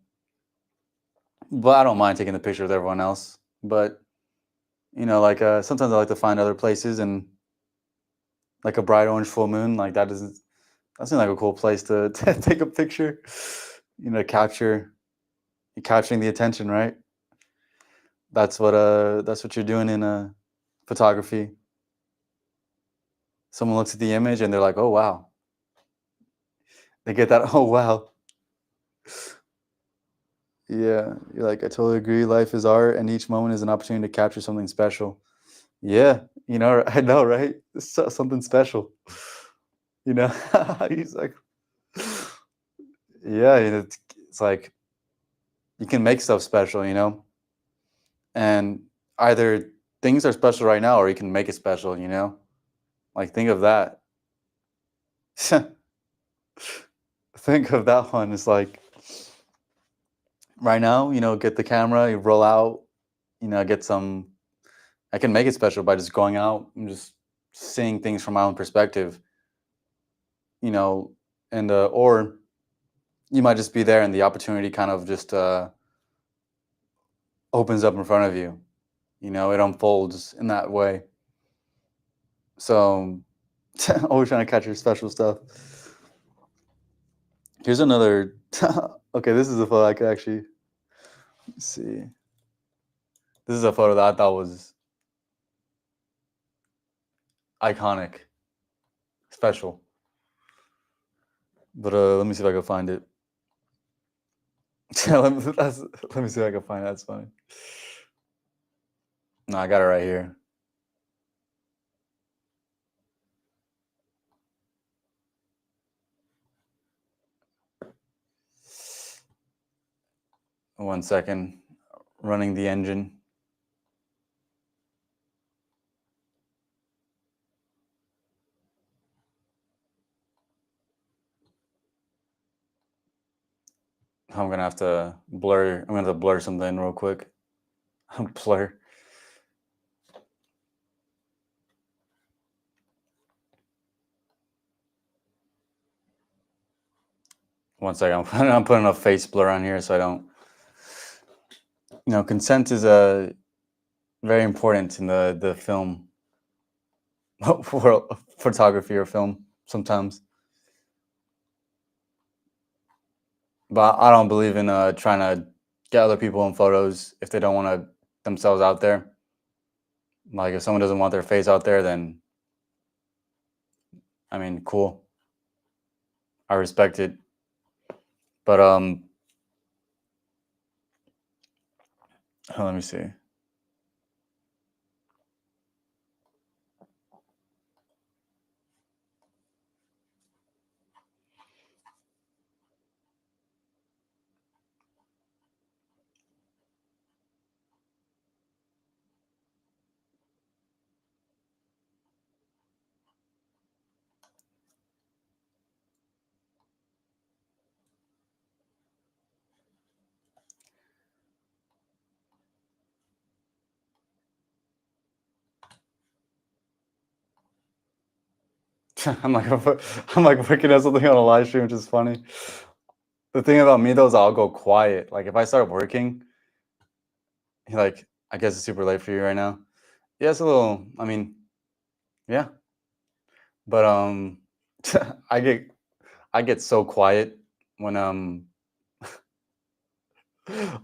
but I don't mind taking the picture with everyone else. But like sometimes I like to find other places and like a bright orange full moon, like that seems like a cool place to, to take a picture. Capturing the attention, right? That's what you're doing in photography. Someone looks at the image and they're like, "Oh wow." They get that, "Oh wow." Yeah, you're like, "I totally agree. Life is art and each moment is an opportunity to capture something special." Yeah, I know, right? Something special. You know, he's like, yeah, it's like you can make stuff special, and either things are special right now or you can make it special, Like, think of that. Think of that one. It's like right now, get the camera, you roll out, get some. I can make it special by just going out and just seeing things from my own perspective, you know, and or you might just be there and the opportunity kind of just opens up in front of you. It unfolds in that way. So always trying to catch your special stuff. Here's another. Okay, this is a photo I could actually see. This is a photo that I thought was iconic, special. But let me see if I can find it. let me see if I can find it. That's funny. No, I got it right here. One second. Running the engine. I'm gonna have to blur. I'm gonna have to blur something real quick. Blur. One second. I'm putting a face blur on here so I don't. Consent is very important in the film world, photography or film sometimes. But I don't believe in trying to get other people in photos if they don't want to themselves out there. Like if someone doesn't want their face out there, then I mean, cool. I respect it. But let me see. I'm like I'm like working at something on a live stream, which is funny. The thing about me though is I'll go quiet. Like if I start working, like I guess it's super late for you right now. Yeah, it's a little. I mean, yeah, but I get so quiet when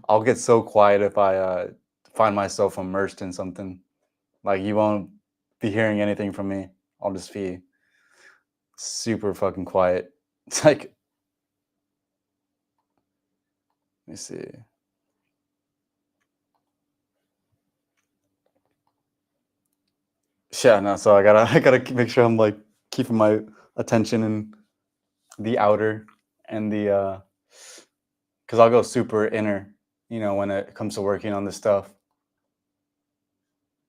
I'll get so quiet if I find myself immersed in something. Like you won't be hearing anything from me. I'll just be super fucking quiet. It's like, let me see. Yeah, no. So I gotta make sure I'm like keeping my attention in the outer and the because I'll go super inner. When it comes to working on this stuff,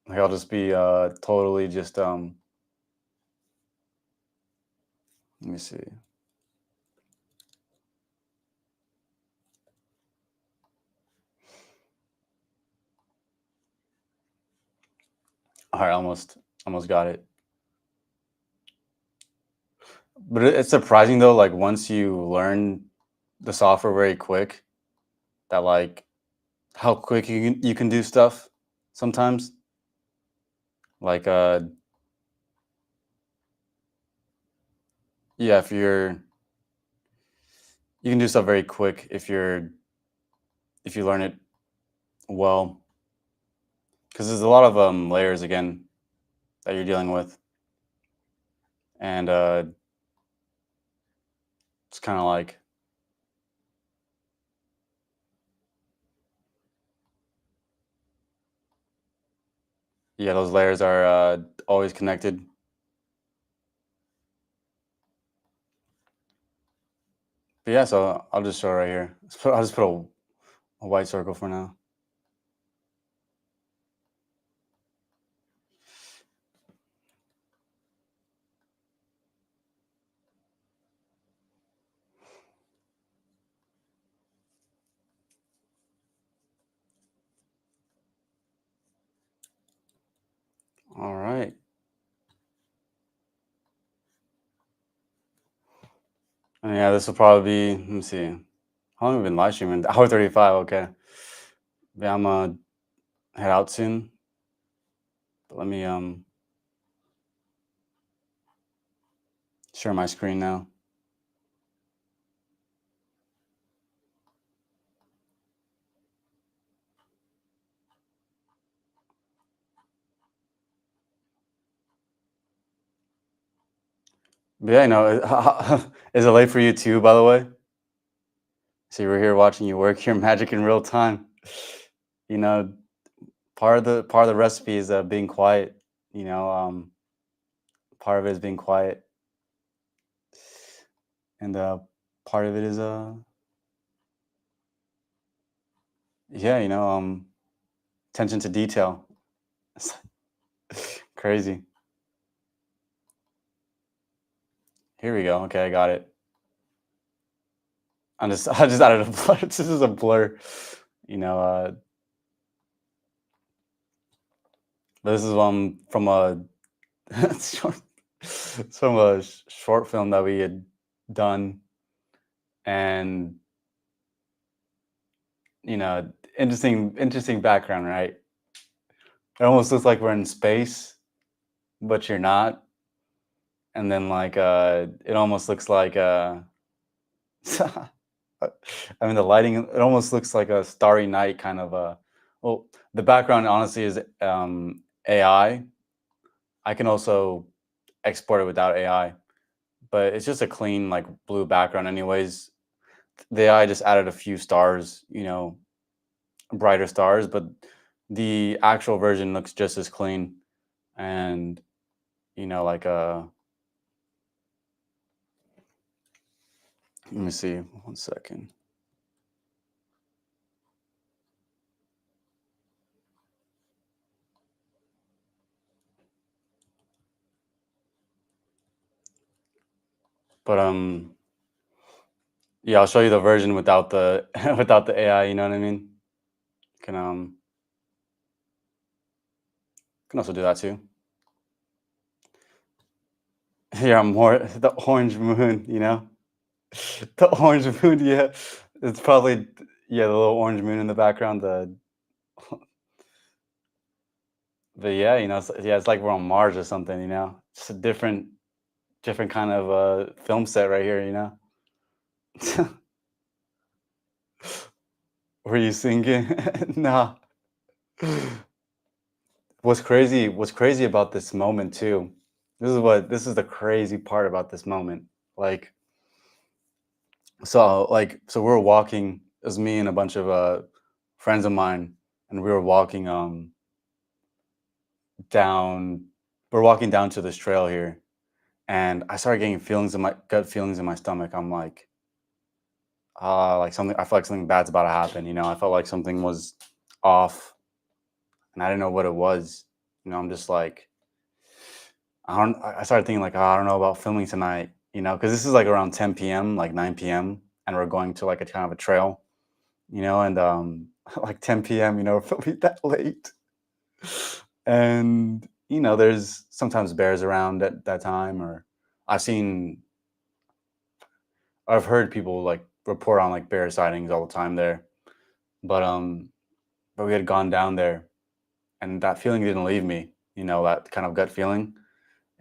like I'll just be totally just Let me see. All right, almost got it. But it's surprising though, like once you learn the software very quick, that like how quick you can do stuff sometimes. Like yeah, if you can do stuff very quick if you learn it well, because there's a lot of layers again that you're dealing with, and it's kind of like yeah, those layers are always connected. But yeah, so I'll just show right here. I'll just put a white circle for now. And yeah, this will probably be. Let me see. How long have we been live streaming? Hour 35. Okay. Yeah, I'm gonna head out soon. But let me share my screen now. But yeah, is it late for you too? By the way, so we're here watching you work your magic in real time. You know, part of the recipe is being quiet. You know, part of it is being quiet, and part of it is yeah, attention to detail. Crazy. Here we go. Okay, I got it. I just added a blur. This is a blur. You know, this is from a short, it's from a short film that we had done, and interesting background, right? It almost looks like we're in space, but you're not. And then like it almost looks like I mean the lighting, it almost looks like a starry night kind of well, the background honestly is AI. I can also export it without AI, but it's just a clean like blue background anyways. The AI just added a few stars, brighter stars, but the actual version looks just as clean. And like let me see 1 second. But yeah, I'll show you the version without the without the AI, you know what I mean? Can can also do that too. Yeah, more the orange moon, The orange moon, yeah. It's probably yeah, the little orange moon in the background, the but yeah, yeah, it's like we're on Mars or something, Just a different kind of film set right here, Were you singing? Nah. What's crazy about this moment too. This is the crazy part about this moment. Like so we were walking, it was me and a bunch of friends of mine, and we were walking down we're walking down to this trail here, and I started getting gut feelings in my stomach. I'm like something I feel like something bad's about to happen, I felt like something was off, and I didn't know what it was. I'm just like I started thinking like, "Oh, I don't know about filming tonight," because this is like around 10 p.m., like 9 p.m., and we're going to like a kind of a trail, and like 10 p.m., we're filming that late, and there's sometimes bears around at that time, or I've seen, I've heard people like report on like bear sightings all the time there, but we had gone down there, and that feeling didn't leave me, that kind of gut feeling.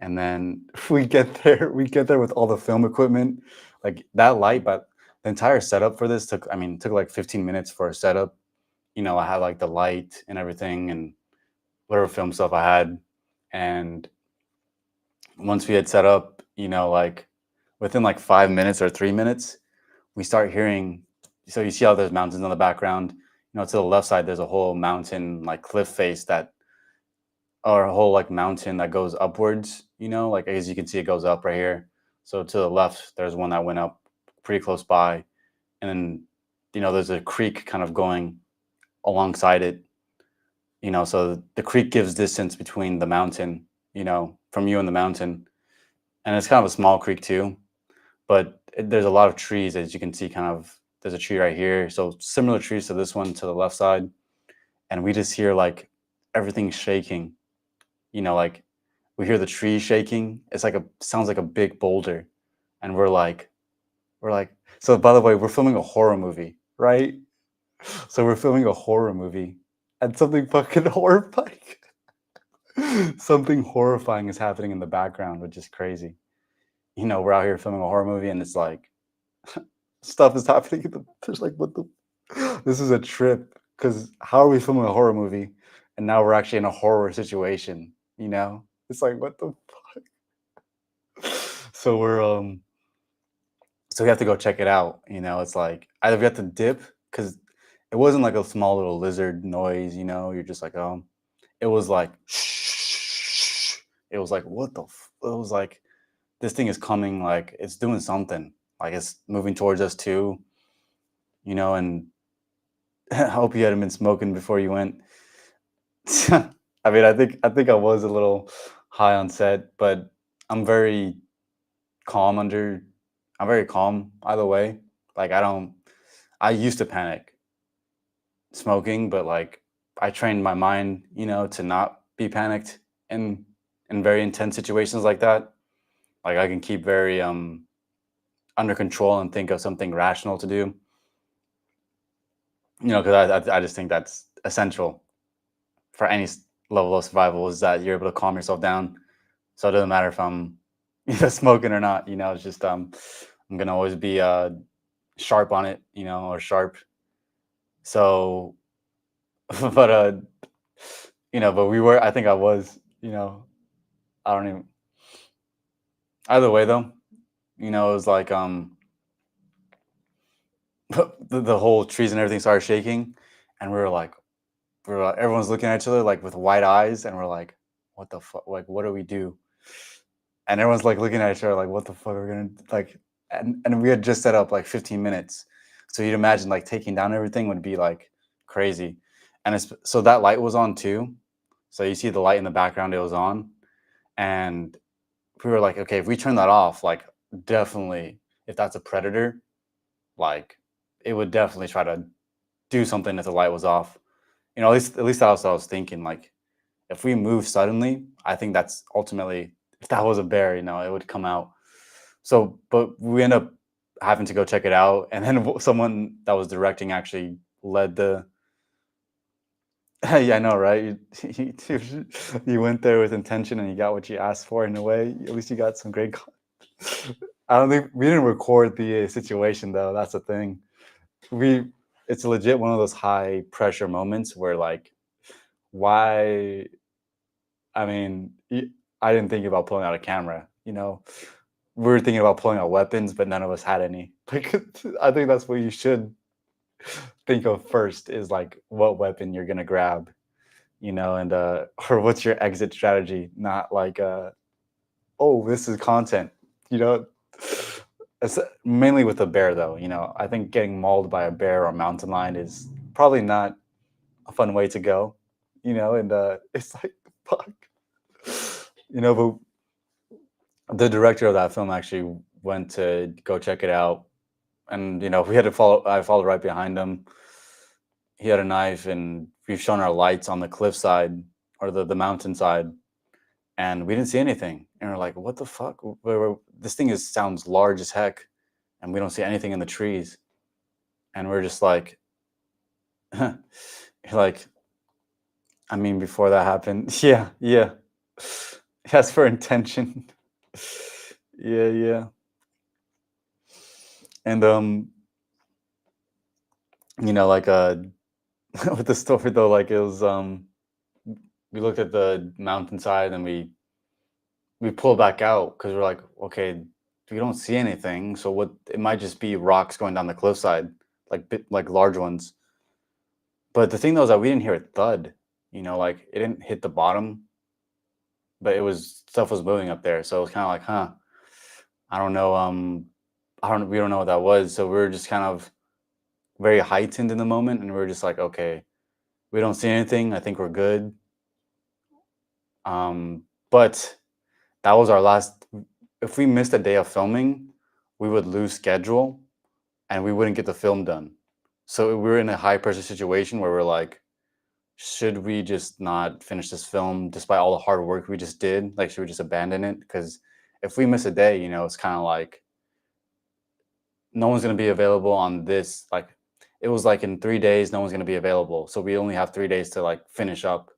And then we get there with all the film equipment, like that light, but the entire setup for this took like 15 minutes for a setup. I had like the light and everything and whatever film stuff I had. And once we had set up, like within like 5 minutes or 3 minutes, we start hearing. So you see how there's mountains in the background. To the left side, there's a whole mountain, like cliff face that, or a whole like mountain that goes upwards, like as you can see, it goes up right here. So to the left, there's one that went up pretty close by. And then, there's a creek kind of going alongside it, so the creek gives distance between the mountain, from you and the mountain. And it's kind of a small creek too, but there's a lot of trees, as you can see, kind of, there's a tree right here. So similar trees to this one to the left side. And we just hear like everything shaking, like we hear the tree shaking. It's like sounds like a big boulder. And we're like, We're like, so by the way, we're filming a horror movie, right? So we're filming a horror movie, and something fucking horrifying, something horrifying is happening in the background, which is crazy. We're out here filming a horror movie, and it's like stuff is happening. There's like, what the? This is a trip. Because how are we filming a horror movie, and now we're actually in a horror situation? It's like, what the fuck? So so we have to go check it out. It's like either we have to dip because it wasn't like a small little lizard noise. You're just like, oh, it was like, shh. It was like, what the? It was like this thing is coming. Like it's doing something. Like it's moving towards us too. And I hope you hadn't been smoking before you went. I mean, I think I was a little high on set, but I'm very calm under. I'm very calm either way. Like I don't. I used to panic smoking, but like I trained my mind, to not be panicked in very intense situations like that. Like I can keep very under control and think of something rational to do. Because I just think that's essential for any level of survival is that you're able to calm yourself down. So it doesn't matter if I'm smoking or not. It's just I'm gonna always be sharp on it, or sharp. So, but but we were. I think I was. I don't even. Either way, though, it was like the whole trees and everything started shaking, and we were everyone's looking at each other like with wide eyes, and we're like, what the fuck? Like, what do we do? And everyone's like looking at each other like, what the fuck are we gonna like? And we had just set up like 15 minutes, so you'd imagine like taking down everything would be like crazy, and so that light was on too, so you see the light in the background, it was on, and we were like, okay, if we turn that off, like definitely, if that's a predator, like it would definitely try to do something if the light was off. At least that's what I was thinking. Like if we move suddenly, I think that's ultimately if that was a bear, it would come out. So, but we end up having to go check it out, and then someone that was directing actually led the. Yeah, I know, right? You went there with intention, and you got what you asked for in a way. At least you got some great. I don't think we didn't record the situation though. That's the thing. We It's legit one of those high pressure moments where like why I mean, I didn't think about pulling out a camera. We were thinking about pulling out weapons, but none of us had any. Like, I think that's what you should think of first is like what weapon you're gonna grab, and or what's your exit strategy, not like oh, this is content, you know. It's mainly with a bear though. I think getting mauled by a bear or mountain lion is probably not a fun way to go, and it's like fuck, but the director of that film actually went to go check it out, and we had to follow. I followed right behind him. He had a knife, and we've shown our lights on the cliffside or the mountainside, and we didn't see anything. And we're like, "What the fuck? This thing sounds large as heck, and we don't see anything in the trees." And we're just like, like, I mean, before that happened, yeah, yeah. Yes, for intention. Yeah, yeah. And like with the story though, like it was we looked at the mountainside and we pulled back out because we're like, okay, we don't see anything. So what it might just be rocks going down the cliffside, like large ones. But the thing though is that we didn't hear a thud, like it didn't hit the bottom, but it was stuff was moving up there. So it was kind of like, huh, I don't know, we don't know what that was. So we were just kind of very heightened in the moment, and we were just like, okay, we don't see anything. I think we're good. But that was our last. If we missed a day of filming, we would lose schedule, and we wouldn't get the film done. So we were in a high pressure situation where we're like, should we just not finish this film despite all the hard work we just did? Like, should we just abandon it? Because if we miss a day, it's kind of like no one's gonna be available on this. Like, it was like in 3 days, no one's gonna be available. So we only have 3 days to like finish up.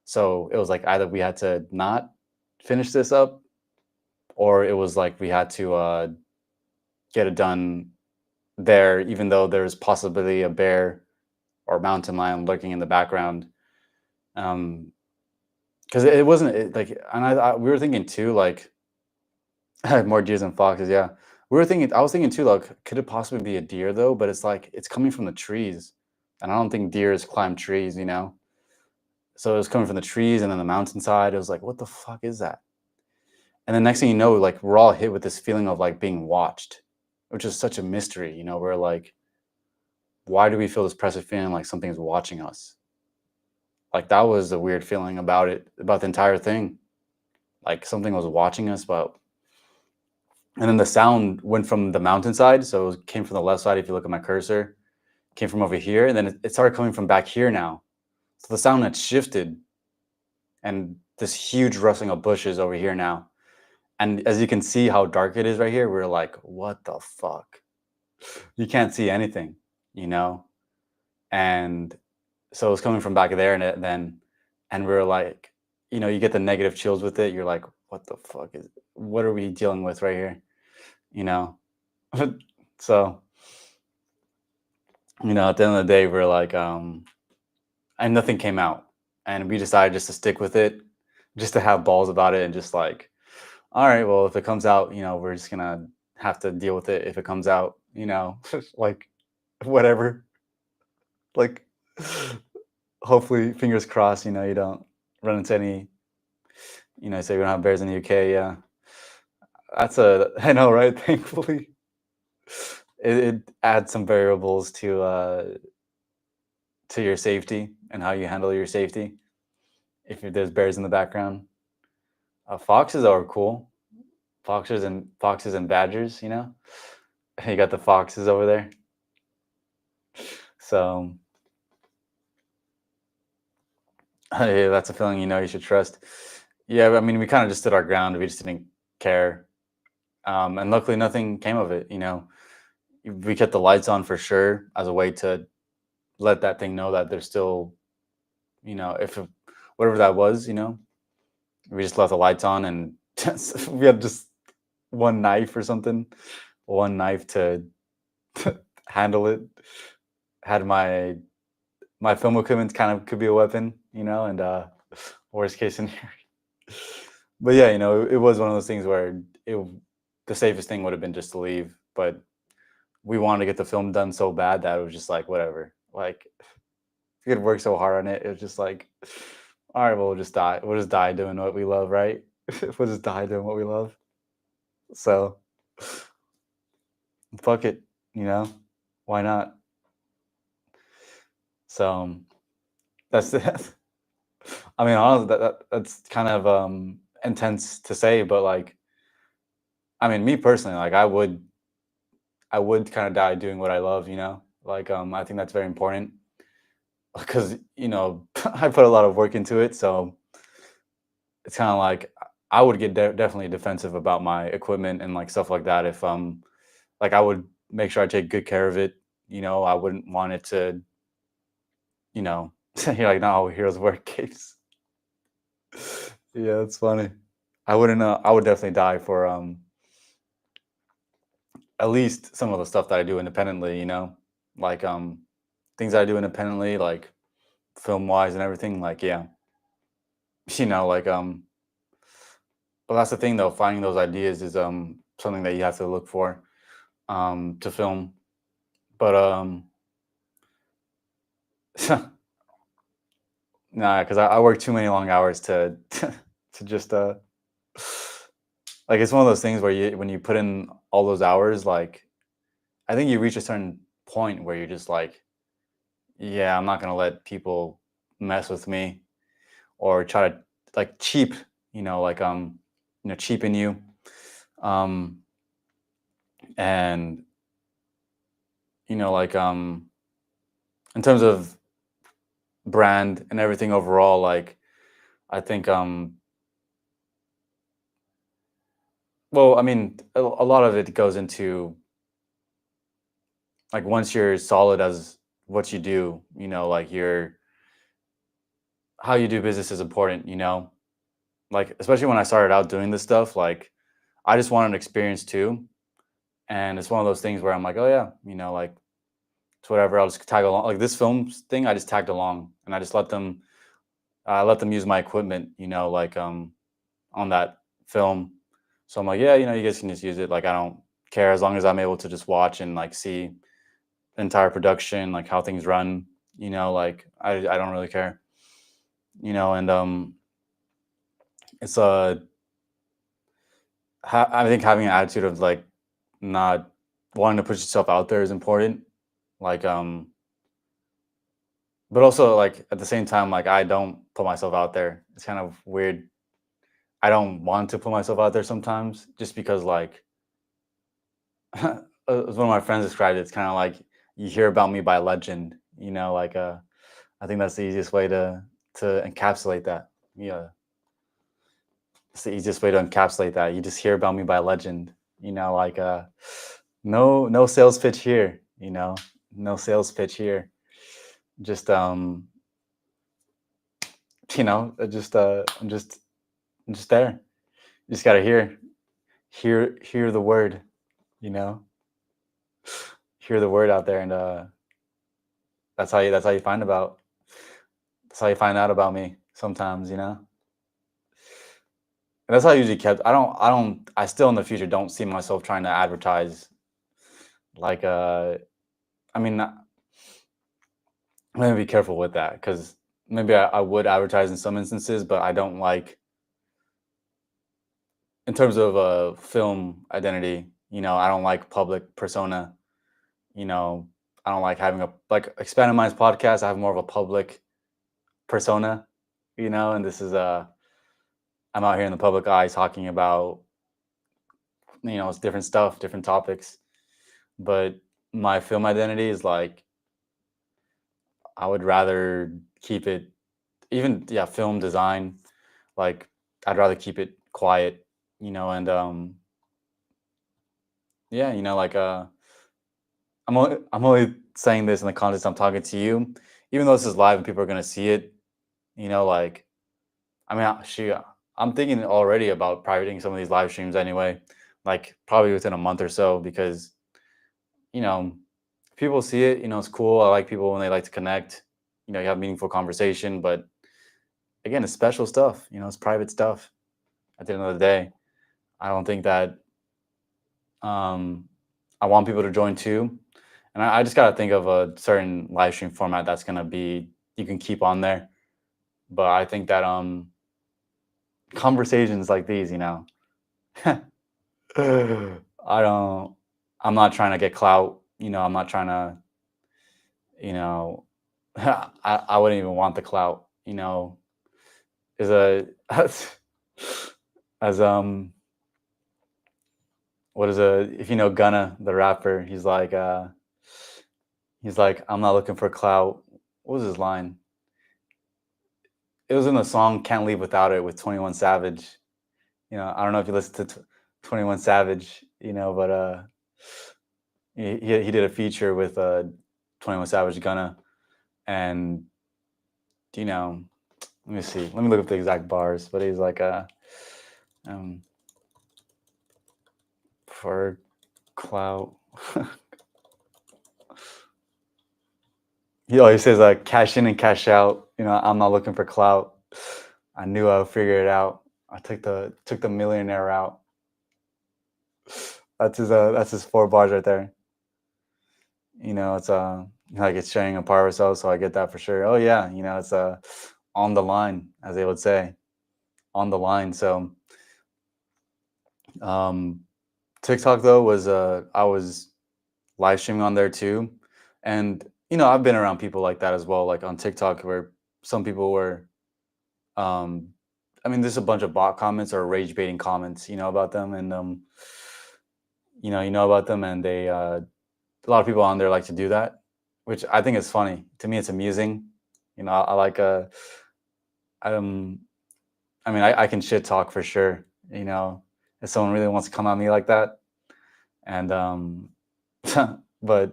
So it was like either we had to not finish this up, or it was like we had to get it done there, even though there's possibly a bear or mountain lion lurking in the background. Um, because it wasn't like, and we were thinking too, like more deers and foxes. Yeah, we were thinking. I was thinking too, like, could it possibly be a deer though? But it's like it's coming from the trees, and I don't think deers climb trees, you know. So it was coming from the trees and then the mountainside. It was like, what the fuck is that? And then next thing you know, like we're all hit with this feeling of like being watched, which is such a mystery. You know, we're like, why do we feel this pressure feeling like something's watching us? Like that was a weird feeling about it, about the entire thing. Like something was watching us, but and then the sound went from the mountainside, so it came from the left side. If you look at my cursor, it came from over here, and then it started coming from back here now. So the sound had shifted, and this huge rustling of bushes over here now. And as you can see how dark it is right here, we're like, what the fuck? You can't see anything, you know? And so it's coming from back there, and we're like, you know, you get the negative chills with it. You're like, what the fuck what are we dealing with right here? You know? So, you know, at the end of the day, we're like, and nothing came out. And we decided just to stick with it, just to have balls about it and just like, all right, well, if it comes out, you know, we're just gonna have to deal with it if it comes out, you know, like whatever. Like hopefully, fingers crossed, you know, you don't run into any, you know, say we don't have bears in the UK. Yeah. That's I know, right? Thankfully. It adds some variables to your safety and how you handle your safety if there's bears in the background. Foxes are cool. Foxes and badgers, you know? You got the foxes over there. So yeah, that's a feeling you know you should trust. Yeah, I mean, we kind of just stood our ground. We just didn't care, and luckily nothing came of it. You know, we kept the lights on for sure as a way to let that thing know that there's still, you know, whatever that was, you know, we just left the lights on, and we had just one knife or something, one knife to handle it. Had my film equipment kind of could be a weapon, you know, and worst case scenario. But yeah, you know, it was one of those things where the safest thing would have been just to leave, but we wanted to get the film done so bad that it was just like whatever. Like we had worked so hard on it, it was just like, all right, well, we'll just die. We'll just die doing what we love, right? We'll just die doing what we love. So fuck it, you know, why not? So that's it. I mean, honestly, that's kind of intense to say, but like, I mean, me personally, like, I would kind of die doing what I love, you know. Like, I think that's very important because you know I put a lot of work into it, so it's kind of like I would get definitely defensive about my equipment and like stuff like that. If like I would make sure I take good care of it. You know, I wouldn't want it to, you know, you're like, no, heroes wear capes. Yeah, it's funny. I wouldn't. I would definitely die for at least some of the stuff that I do independently. You know, like things I do independently, like film wise and everything. Like yeah, you know, like but that's the thing though. Finding those ideas is something that you have to look for to film. But nah, because I work too many long hours to to just like it's one of those things where you when you put in all those hours, like I think you reach a certain point where you're just like, yeah, I'm not gonna let people mess with me or try to like cheap, like cheapen you. Um and like in terms of brand and everything overall, like I think well, I mean a lot of it goes into like once you're solid as what you do, like your how you do business is important, like especially when I started out doing this stuff, like I just wanted an experience too. And it's one of those things where I'm like, oh yeah, like it's whatever. I'll just tag along. Like this film thing, I just tagged along, and I just let them use my equipment, like on that film. So I'm like, yeah, you guys can just use it. Like I don't care as long as I'm able to just watch and like see the entire production, like how things run. Like I don't really care. And it's I think having an attitude of like not wanting to push yourself out there is important. Like but also like at the same time, like I don't put myself out there. It's kind of weird. I don't want to put myself out there sometimes just because like as one of my friends described it, it's kind of like you hear about me by legend, like I think that's the easiest way to encapsulate that. Yeah, it's the easiest way to encapsulate that. You just hear about me by legend, like no sales pitch here, no sales pitch here. Just I'm just there. You just gotta hear the word, you know, hear the word out there, and that's how you that's how you find out about me sometimes, and that's how I usually kept. I still in the future don't see myself trying to advertise like I mean I'm gonna be careful with that because maybe I would advertise in some instances, but I don't like in terms of film identity. I don't like public persona. You know, I don't like having a like expanding minds podcast. I have more of a public persona. And this is I'm out here in the public eye talking about it's different stuff, different topics. But my film identity is like I would rather keep it even yeah film design like I'd rather keep it quiet, and yeah, like I'm only saying this in the context I'm talking to you, even though this is live and people are gonna see it. Like I mean, I'm thinking already about privating some of these live streams anyway, like probably within a month or so, because you know people see it. It's cool. I like people when they like to connect. You have meaningful conversation, but again, it's special stuff. It's private stuff. At the end of the day, I don't think that um, I want people to join too. And I just got to think of a certain live stream format that's going to be, you can keep on there. But I think that conversations like these, I don't, I'm not trying to get clout. I'm not trying to, you know, I wouldn't even want the clout, is a, as, what is if Gunna, the rapper, he's like, I'm not looking for clout. What was his line? It was in the song "Can't Leave Without It" with 21 Savage. I don't know if you listen to 21 Savage, but he did a feature with 21 Savage Gunna, and let me see, let me look up the exact bars, but he's like um, for clout. He always says cash in and cash out. I'm not looking for clout. I knew I would figure it out. I took the millionaire route. That's his 4 bars right there. It's like it's sharing a part of ourselves, so I get that for sure. Oh yeah, it's on the line, as they would say, on the line. So um TikTok though was I was live streaming on there too, and I've been around people like that as well, like on TikTok where some people were um I mean there's a bunch of bot comments or rage baiting comments, about them, and about them, and they a lot of people on there like to do that, which I think is funny. To me, it's amusing. I like um, I mean, I can shit talk for sure. If someone really wants to come at me like that, and but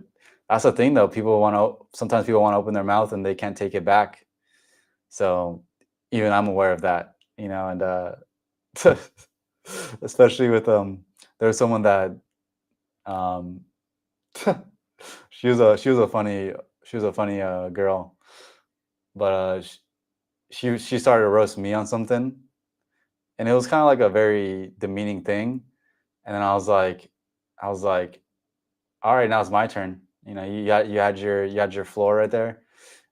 That's the thing though. Sometimes people want to open their mouth and they can't take it back. So even I'm aware of that, and especially with there's someone that um she was a funny girl, but she started to roast me on something, and it was kind of like a very demeaning thing. And then I was like, all right, now it's my turn. You had your floor right there.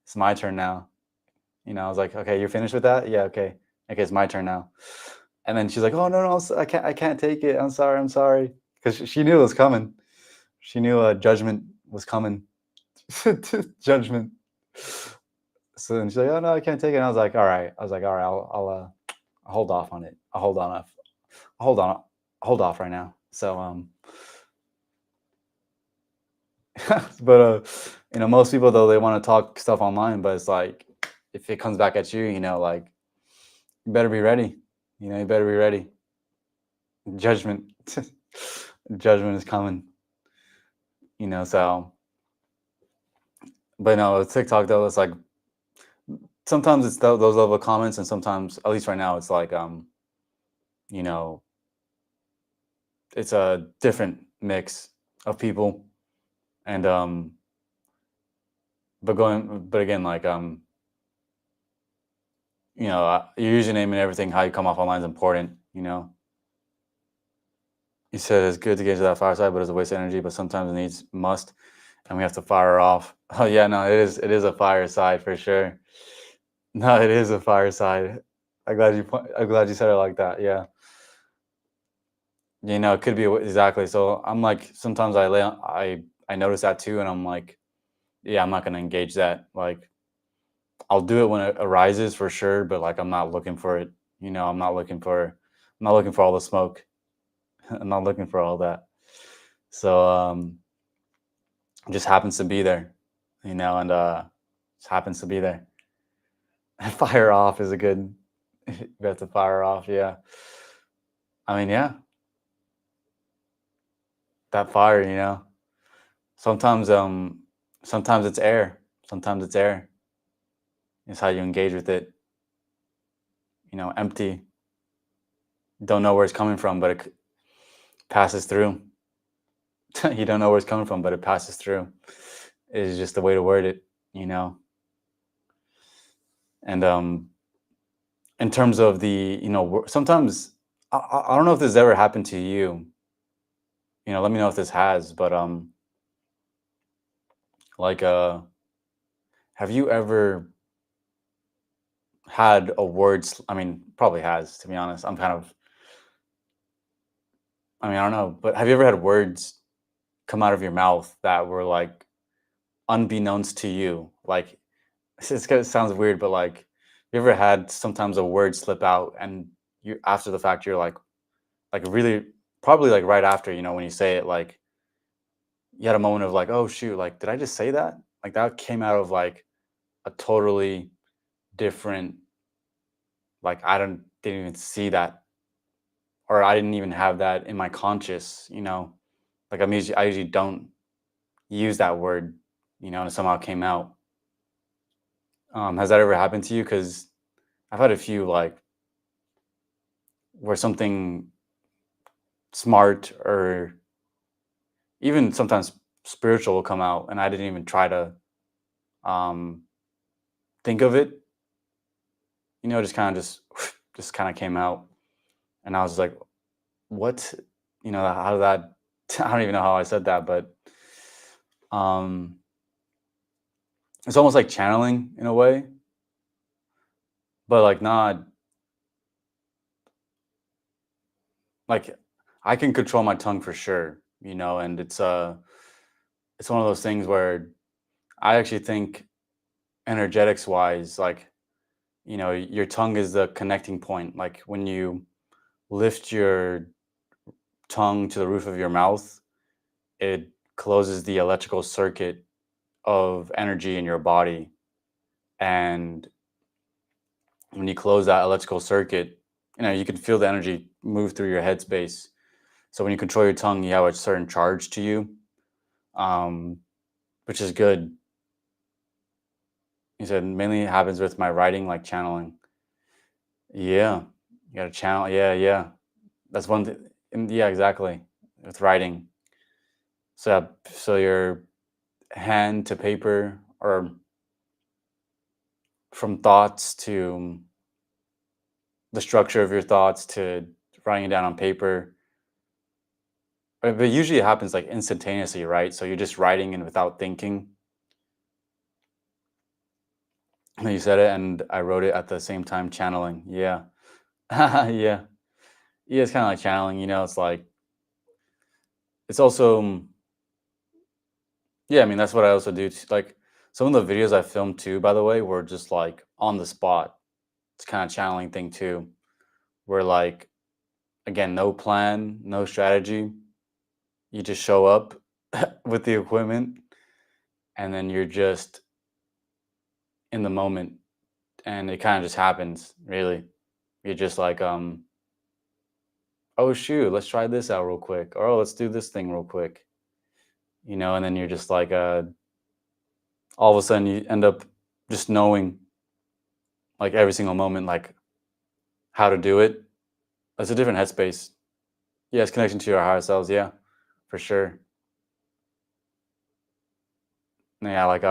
It's my turn now. I was like, okay, you're finished with that? Yeah, okay. Okay, it's my turn now. And then she's like, oh no, no, I can't take it. I'm sorry. Because she knew it was coming. She knew judgment was coming. Judgment. So then she's like, oh no, I can't take it. And I was like, all right. I'll hold off on it. Hold on, hold off right now. So but most people though they want to talk stuff online, but it's like if it comes back at you, like you better be ready. You better be ready. Judgment, judgment is coming. So. But no, with TikTok though, it's like sometimes it's those level of comments, and sometimes, at least right now, it's like you know, it's a different mix of people, and but again, like your username and everything, how you come off online is important. You said it's good to get into that fireside, but it's a waste of energy. But sometimes it needs must, and we have to fire off. Oh yeah, no, it is. It is a fireside for sure. No, it is a fireside. I'm glad you said it like that. Yeah. It could be exactly. So I'm like, sometimes I notice that too, and I'm like, yeah, I'm not gonna engage that. Like, I'll do it when it arises for sure, but like, I'm not looking for it. I'm not looking for all the smoke. I'm not looking for all that. So it just happens to be there, and just happens to be there. Fire off is a good. You have to fire off. Yeah. I mean, yeah, that fire. Sometimes sometimes it's air. Sometimes it's air. It's how you engage with it. Empty. Don't know where it's coming from, but it passes through. You don't know where it's coming from, but it passes through. Is just the way to word it, you know. And in terms of the, sometimes I don't know if this ever happened to you. Let me know if this has, but like have you ever had a I mean, probably has, to be honest. I mean, I don't know, but have you ever had words come out of your mouth that were like unbeknownst to you? Like, it sounds weird, but like, you ever had sometimes a word slip out and you after the fact you're like really probably like right after, when you say it, like you had a moment of like, oh shoot, like did I just say that? Like that came out of like a totally different, like didn't even see that, or I didn't even have that in my conscious. Like I usually don't use that word, and it somehow came out. Has that ever happened to you? Because I've had a few like where something smart or even sometimes spiritual will come out, and I didn't even try to um, think of it. Just kind of just kind of came out, and I was like, "What?" How did that? I don't even know how I said that, but um, it's almost like channeling in a way, but like not like I can control my tongue for sure, and it's one of those things where I actually think energetics wise, like, your tongue is the connecting point. Like when you lift your tongue to the roof of your mouth, it closes the electrical circuit of energy in your body. And when you close that electrical circuit, you can feel the energy move through your headspace. So when you control your tongue, you have a certain charge to you. Um, which is good. You said mainly it happens with my writing, like channeling. Yeah, you got to channel. Yeah, yeah. That's one thing. Yeah, exactly. With writing, so your hand to paper, or from thoughts to the structure of your thoughts to writing it down on paper. But usually it happens like instantaneously, right? So you're just writing and without thinking. And you said it, and I wrote it at the same time, channeling. Yeah, yeah, yeah. It's kind of like channeling. It's like it's also yeah. I mean, that's what I also do. Like some of the videos I filmed too, by the way, were just like on the spot. It's kind of channeling thing too, where like again, no plan, no strategy. You just show up with the equipment, and then you're just in the moment, and it kind of just happens. Really, you're just like oh shoot, let's try this out real quick, or oh, let's do this thing real quick, and then you're just like all of a sudden you end up just knowing like every single moment, like how to do it. It's a different headspace. Yeah, it's connection to your higher selves. Yeah, for sure. Yeah, like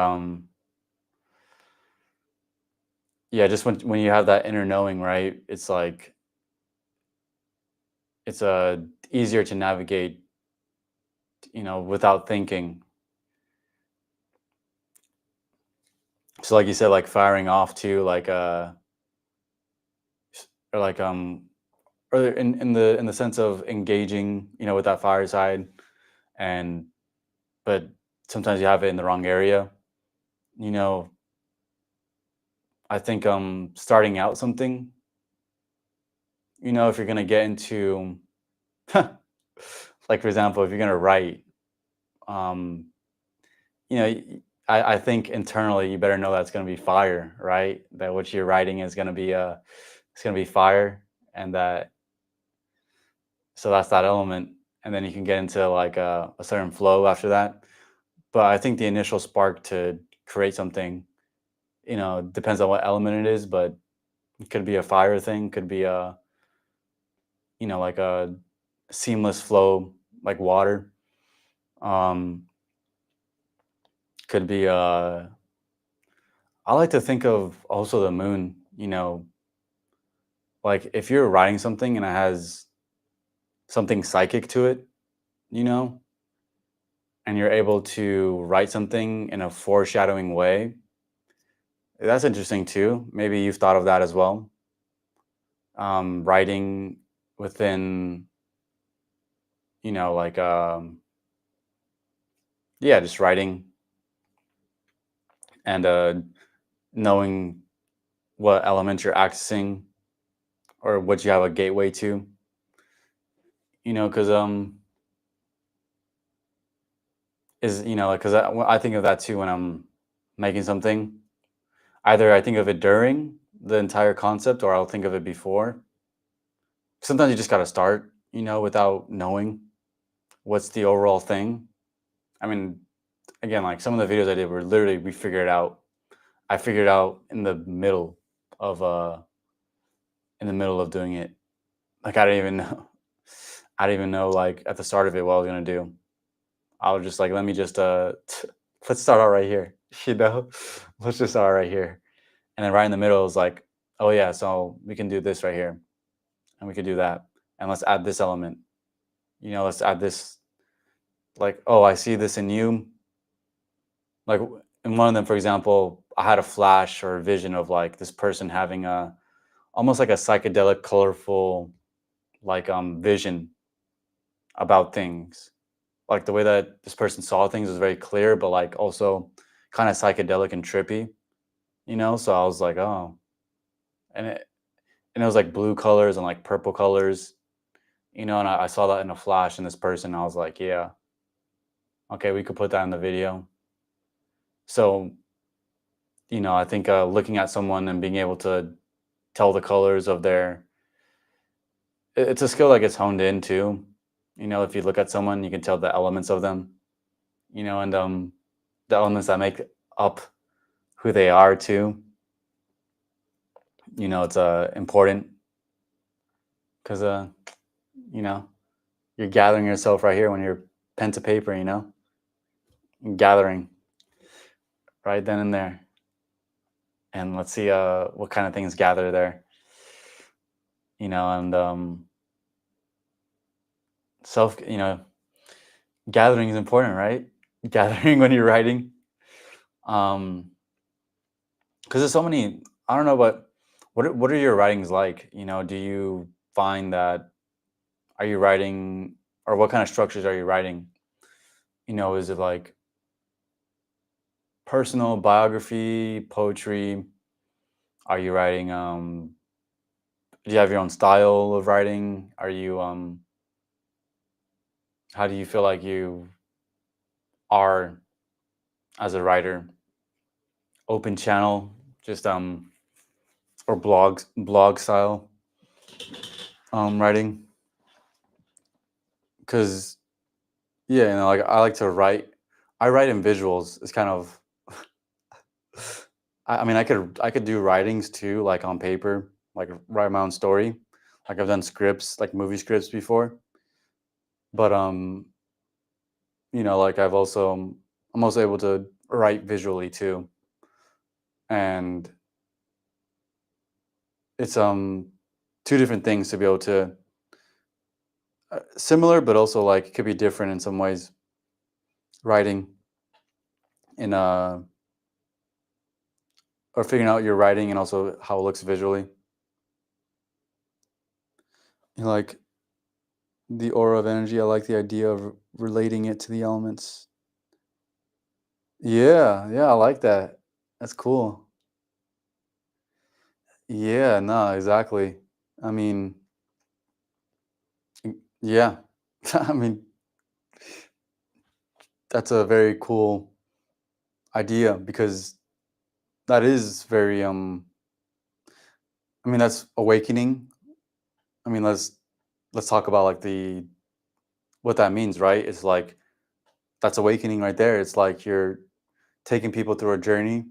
yeah, just when you have that inner knowing, right? It's like it's easier to navigate, without thinking. So like you said, like firing off too, like or like or in the sense of engaging, with that fire side, and but sometimes you have it in the wrong area. You know, I think starting out something, if you're gonna get into like for example, if you're gonna write, um, I think internally you better know that's gonna be fire, right? That what you're writing is gonna be it's gonna be fire, and that so that's that element, and then you can get into like a certain flow after that. But I think the initial spark to create something, depends on what element it is, but it could be a fire thing, could be a, like a seamless flow, like water. Um, could be I like to think of also the moon, like if you're writing something and it has something psychic to it, you know, and you're able to write something in a foreshadowing way, that's interesting too. Maybe you've thought of that as well. Writing within, like yeah, just writing and knowing what element you're accessing or what you have a gateway to, because is because I think of that too when I'm making something. Either I think of it during the entire concept, or I'll think of it before. Sometimes you just got to start, without knowing what's the overall thing. I mean, again, like some of the videos I did were literally we figured it out. I figured out of in the middle of doing it. Like I didn't even know. I didn't even know like at the start of it what I was gonna do. I was just like, let me just let's start out right here. You know, let's just start right here. And then right in the middle is like, oh yeah, so we can do this right here, and we could do that, and let's add this element. Let's add this. Like, oh, I see this in you. Like in one of them, for example, I had a flash or a vision of like this person having a almost like a psychedelic, colorful, like vision about things. Like the way that this person saw things was very clear, but like also kind of psychedelic and trippy. So I was like, oh, and it was like blue colors and like purple colors. And I saw that in a flash in this person. I was like, yeah, okay, we could put that in the video. So I think looking at someone and being able to tell the colors of it's a skill that gets honed in too. If you look at someone, you can tell the elements of them. And the elements that make up who they are too. It's important because you know, you're gathering yourself right here when you're pen to paper. Gathering right then and there. And let's see what kind of things gather there. And self. Gathering is important, right? Gathering when you're writing. Because there's so many. I don't know, but what are your writings like? Do you find that are you writing, or what kind of structures are you writing? Is it like personal biography, poetry? Are you writing? Do you have your own style of writing? Are you How do you feel like you are as a writer? Open channel, just or blog style writing? Because yeah, like I like to write. I write in visuals. It's kind of. I mean, I could do writings too, like on paper, like write my own story. Like I've done scripts, like movie scripts before. But like I'm also able to write visually too, and it's two different things to be able to similar, but also like it could be different in some ways. Writing in or figuring out your writing and also how it looks visually. Like the aura of energy, I like the idea of relating it to the elements. Yeah, yeah, I like that. That's cool. Yeah, no, exactly. I mean, yeah. I mean, that's a very cool idea because that is very I mean, that's awakening. I mean, let's talk about like the what that means, right? It's like that's awakening right there. It's like you're taking people through a journey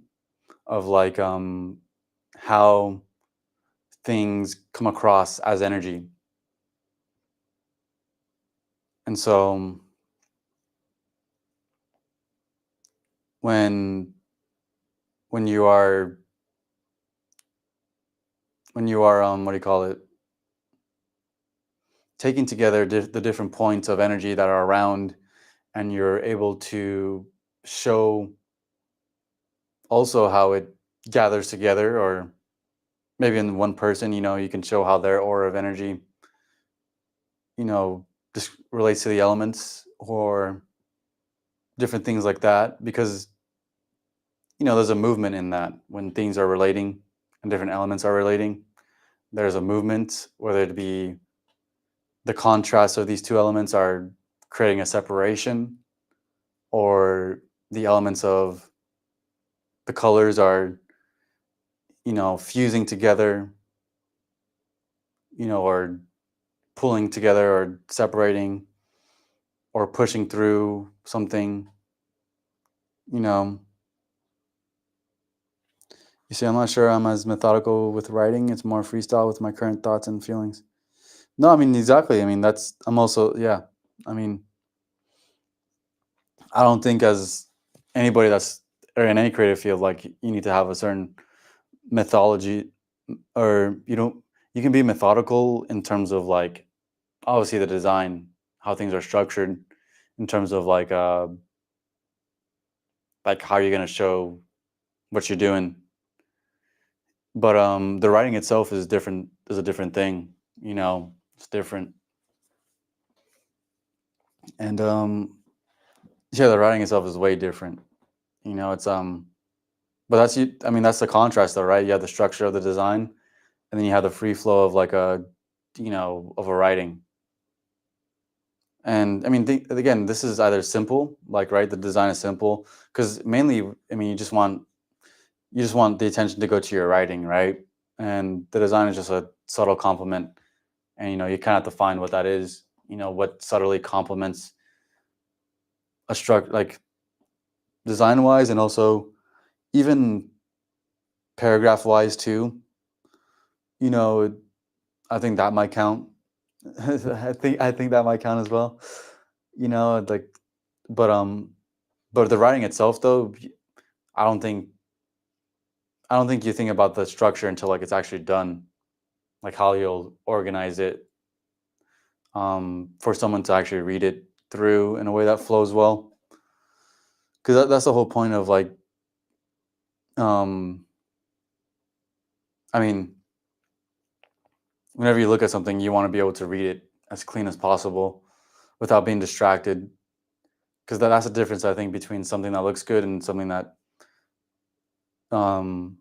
of like how things come across as energy. And so when when you are what do you call it, taking together the different points of energy that are around, and you're able to show also how it gathers together, or maybe in one person, you can show how their aura of energy just relates to the elements or different things like that, because there's a movement in that when things are relating and different elements are relating. There's a movement, whether it be the contrast of these two elements are creating a separation, or the elements of the colors are fusing together, or pulling together or separating or pushing through something. you know you see, I'm not sure I'm as methodical with writing. It's more freestyle with my current thoughts and feelings. No, I mean, exactly. I mean, I'm also, yeah. I mean, I don't think as anybody that's or in any creative field, like you need to have a certain methodology, or you can be methodical in terms of like obviously the design, how things are structured, in terms of like how you're gonna show what you're doing. But the writing itself is different. Is a different thing. It's different. And yeah, the writing itself is way different. It's but that's you. I mean, that's the contrast, though, right? You have the structure of the design, and then you have the free flow of like of a writing. And I mean, again, this is either simple, like, right, the design is simple, because mainly, I mean, you just want the attention to go to your writing, right? And the design is just a subtle complement, and you kind of have to find what that is. What subtly complements a structure, like design wise, and also even paragraph wise too. You know, I think that might count. I think that might count as well. You know, like, but but the writing itself though, I don't think I don't think you think about the structure until like it's actually done, like how you'll organize it, for someone to actually read it through in a way that flows well. Because that's the whole point of like, um, I mean, whenever you look at something, you want to be able to read it as clean as possible without being distracted. Because that's the difference, I think, between something that looks good and something that, um,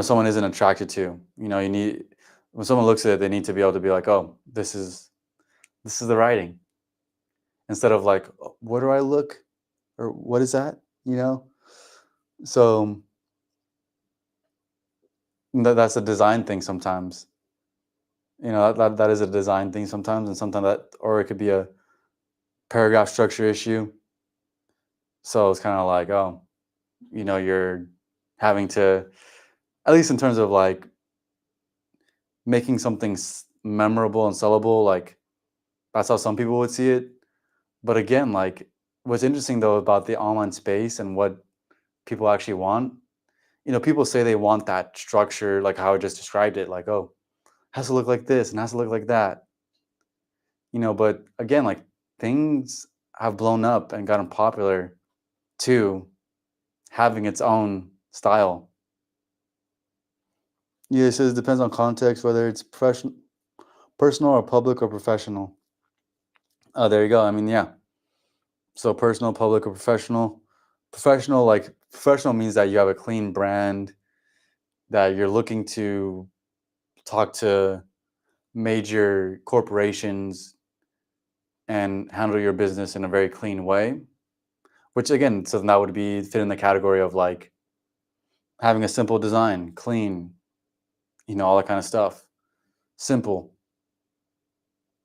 someone isn't attracted to. You need when someone looks at it, they need to be able to be like, oh, this is the writing, instead of like, "Oh, what do I look, or what is that? You know. So that's a design thing sometimes. That is a design thing sometimes, and sometimes that, or it could be a paragraph structure issue. So it's kind of like, oh, you're having to, at least in terms of like making something memorable and sellable, like that's how some people would see it. But again, like what's interesting though about the online space and what people actually want, people say they want that structure, like how I just described it, like, oh, has to look like this and has to look like that. But again, like things have blown up and gotten popular too, having its own style. Yeah, it says it depends on context, whether it's personal or public or professional. Oh, there you go. I mean, yeah. So personal, public, or professional. Professional means that you have a clean brand, that you're looking to talk to major corporations and handle your business in a very clean way. Which again, so that would be fit in the category of like having a simple design, clean, all that kind of stuff. Simple.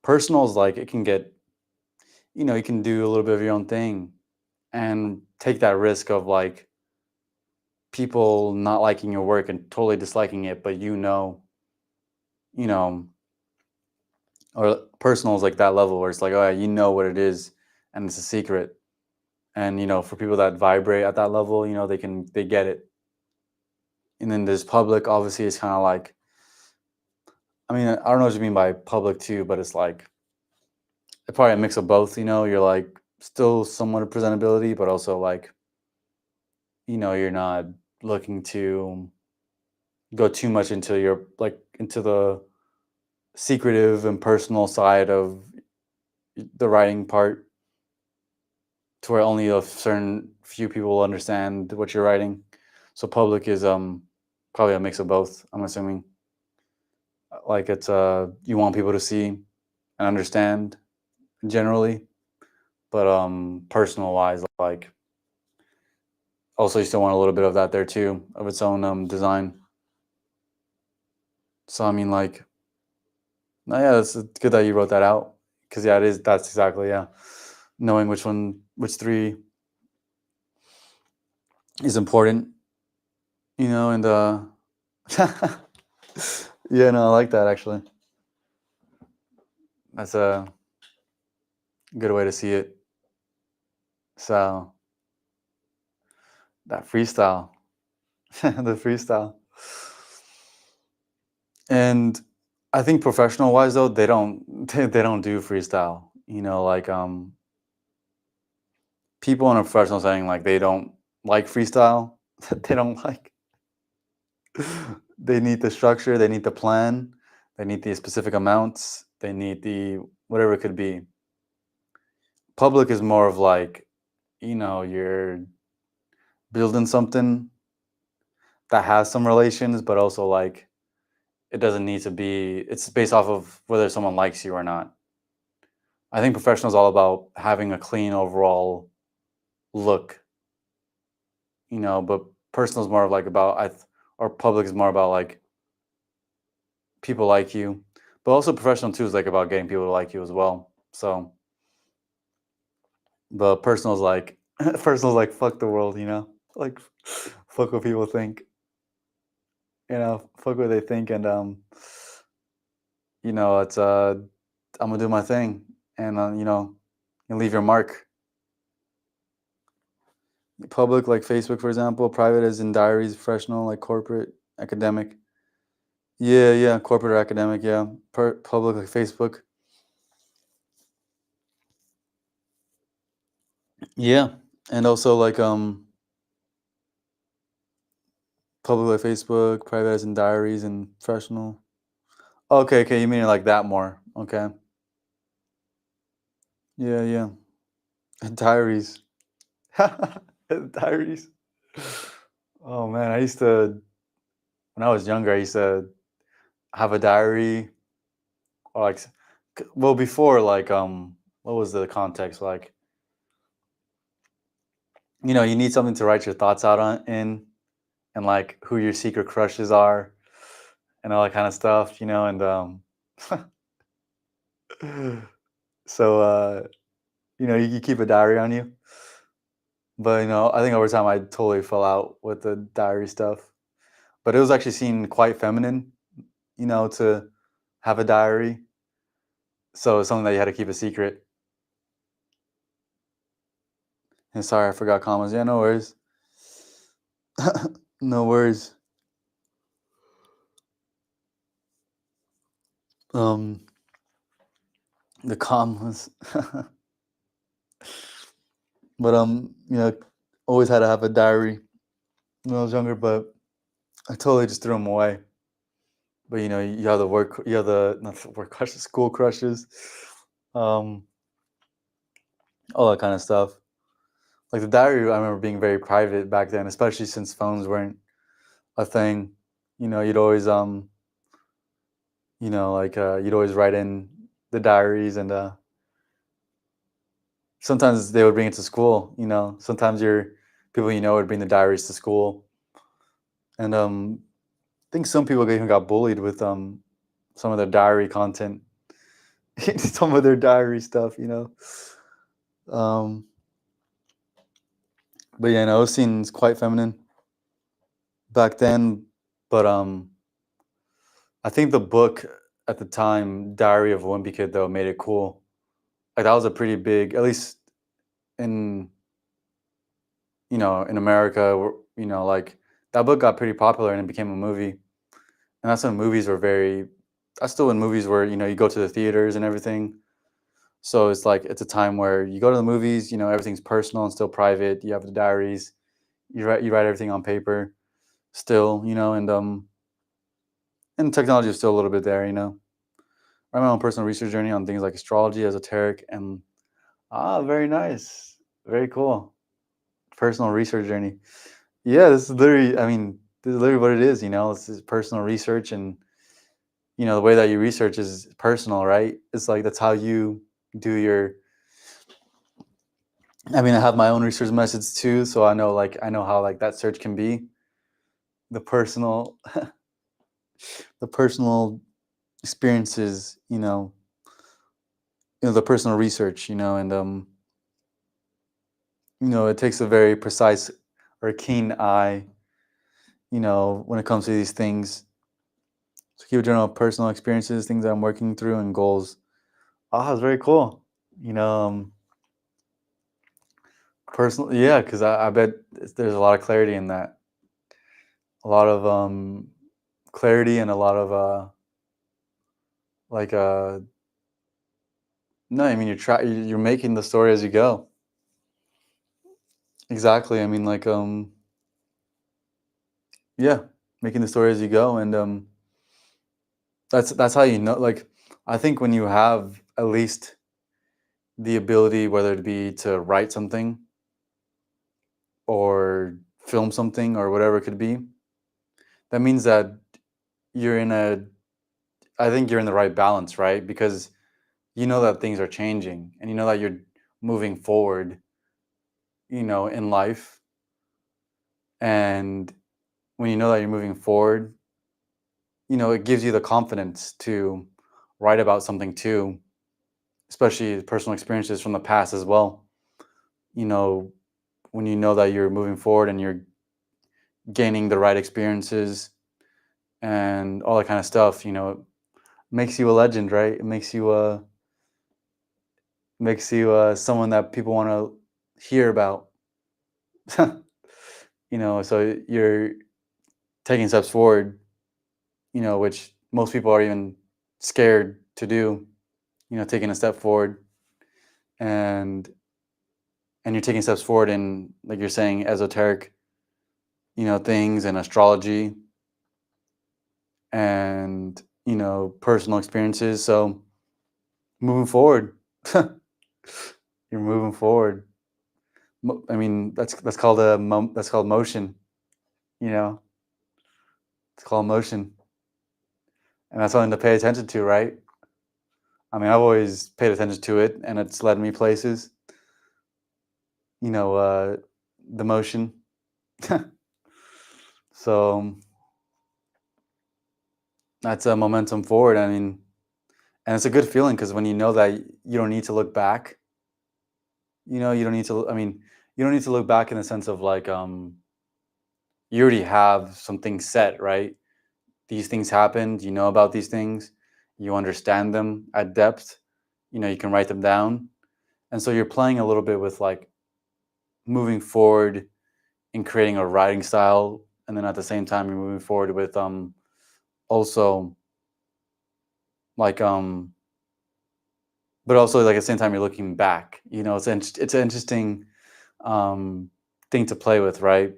Personal is like it can get, you can do a little bit of your own thing and take that risk of like people not liking your work and totally disliking it, but you know, or personal is like that level where it's like, oh yeah, you know what it is and it's a secret. And for people that vibrate at that level, they get it. And then there's public, obviously it's kind of like, I mean, I don't know what you mean by public too, but it's like probably a mix of both. You're like still somewhat of presentability, but also like, you're not looking to go too much into your like into the secretive and personal side of the writing part, to where only a certain few people will understand what you're writing. So public is probably a mix of both, I'm assuming. Like it's you want people to see and understand generally, but personal wise, like also you still want a little bit of that there too, of its own design. So I mean, like, no, yeah, it's good that you wrote that out, because yeah, that's exactly, yeah, knowing which three is important, and yeah, no, I like that actually. That's a good way to see it. So that freestyle, the freestyle. And I think professional wise though, they don't they don't do freestyle. Like people in a professional setting, like they don't like freestyle. They don't like. They need the structure. They need the plan. They need the specific amounts. They need the whatever it could be. Public is more of like, you're building something that has some relations, but also like it doesn't need to be. It's based off of whether someone likes you or not. I think professional is all about having a clean overall look, but personal is more of like about or public is more about like people like you, but also professional too is like about getting people to like you as well. So But personal's like personal's like fuck the world, you know? Like fuck what people think, fuck what they think and it's I'm gonna do my thing and and leave your mark. Public like Facebook for example, private as in diaries, professional like corporate, academic. Yeah, yeah, corporate or academic, yeah. Public like Facebook. Yeah. And also like public like Facebook, private as in diaries and professional. Okay, okay, you mean it like that more. Okay. Yeah, yeah. Diaries. Diaries. Oh man, I used to when I was younger, I used to have a diary or like well before like what was the context like? You need something to write your thoughts out on in and like who your secret crushes are and all that kind of stuff, and so you keep a diary on you. But I think over time I totally fell out with the diary stuff. But it was actually seen quite feminine, to have a diary. So it's something that you had to keep a secret. And sorry, I forgot commas. Yeah, no worries. No worries. Um, the commas. But always had to have a diary when I was younger, but I totally just threw them away. But you have the work, you have the not the work crushes, school crushes, um, all that kind of stuff. Like the diary, I remember being very private back then, especially since phones weren't a thing. You'd always you'd always write in the diaries, and sometimes they would bring it to school. Sometimes your people would bring the diaries to school, and I think some people even got bullied with some of their diary content, some of their diary stuff. Um, but yeah, no, it seems quite feminine back then. But I think the book at the time, Diary of a Wimpy Kid, though, made it cool. Like that was a pretty big, at least in in America, like that book got pretty popular and it became a movie. And that's when movies were very. That's still when movies were, you go to the theaters and everything. So it's like it's a time where you go to the movies, everything's personal and still private. You have the diaries, you write everything on paper, still, and technology is still a little bit there. I have my own personal research journey on things like astrology, esoteric, and very nice, very cool. Personal research journey. Yeah, this is literally. I mean, this is literally what it is. This is personal research, and the way that you research is personal, right? It's like that's how you do your. I mean, I have my own research methods too, so I know how like that search can be. The personal, the personal experiences, the personal research, and it takes a very precise or keen eye, when it comes to these things. So keep general personal experiences, things that I'm working through, and goals. Oh, it's very cool. You know, personal, yeah, because I bet there's a lot of clarity in that. A lot of clarity and a lot of like no, I mean you're making the story as you go. Exactly. I mean like yeah, making the story as you go, and that's how like I think when you have at least the ability, whether it be to write something or film something or whatever it could be, that means that you're in a I think you're in the right balance, right? Because you know that things are changing and you know that you're moving forward, in life. And when you know that you're moving forward, it gives you the confidence to write about something too, especially personal experiences from the past as well. you know, when you know that you're moving forward and you're gaining the right experiences and all that kind of stuff, it makes you a legend, right? It makes you someone that people want to hear about. So you're taking steps forward, which most people are even scared to do, taking a step forward, and you're taking steps forward in, like you're saying, esoteric, things and astrology and, personal experiences. So moving forward, you're moving forward. I mean, that's called that's called motion, you know, it's called motion. And that's something to pay attention to, right? I mean, I've always paid attention to it and it's led me places, you know, uh, the motion. So that's a momentum forward. I mean, and it's a good feeling because when you know that you don't need to look back, you don't need to, I mean, you don't need to look back in the sense of like, you already have something set, right? These things happened, you know about these things, you understand them at depth, you can write them down. And so you're playing a little bit with like moving forward and creating a writing style. And then at the same time, you're moving forward with also like but also like at the same time you're looking back. It's an interesting um thing to play with, right?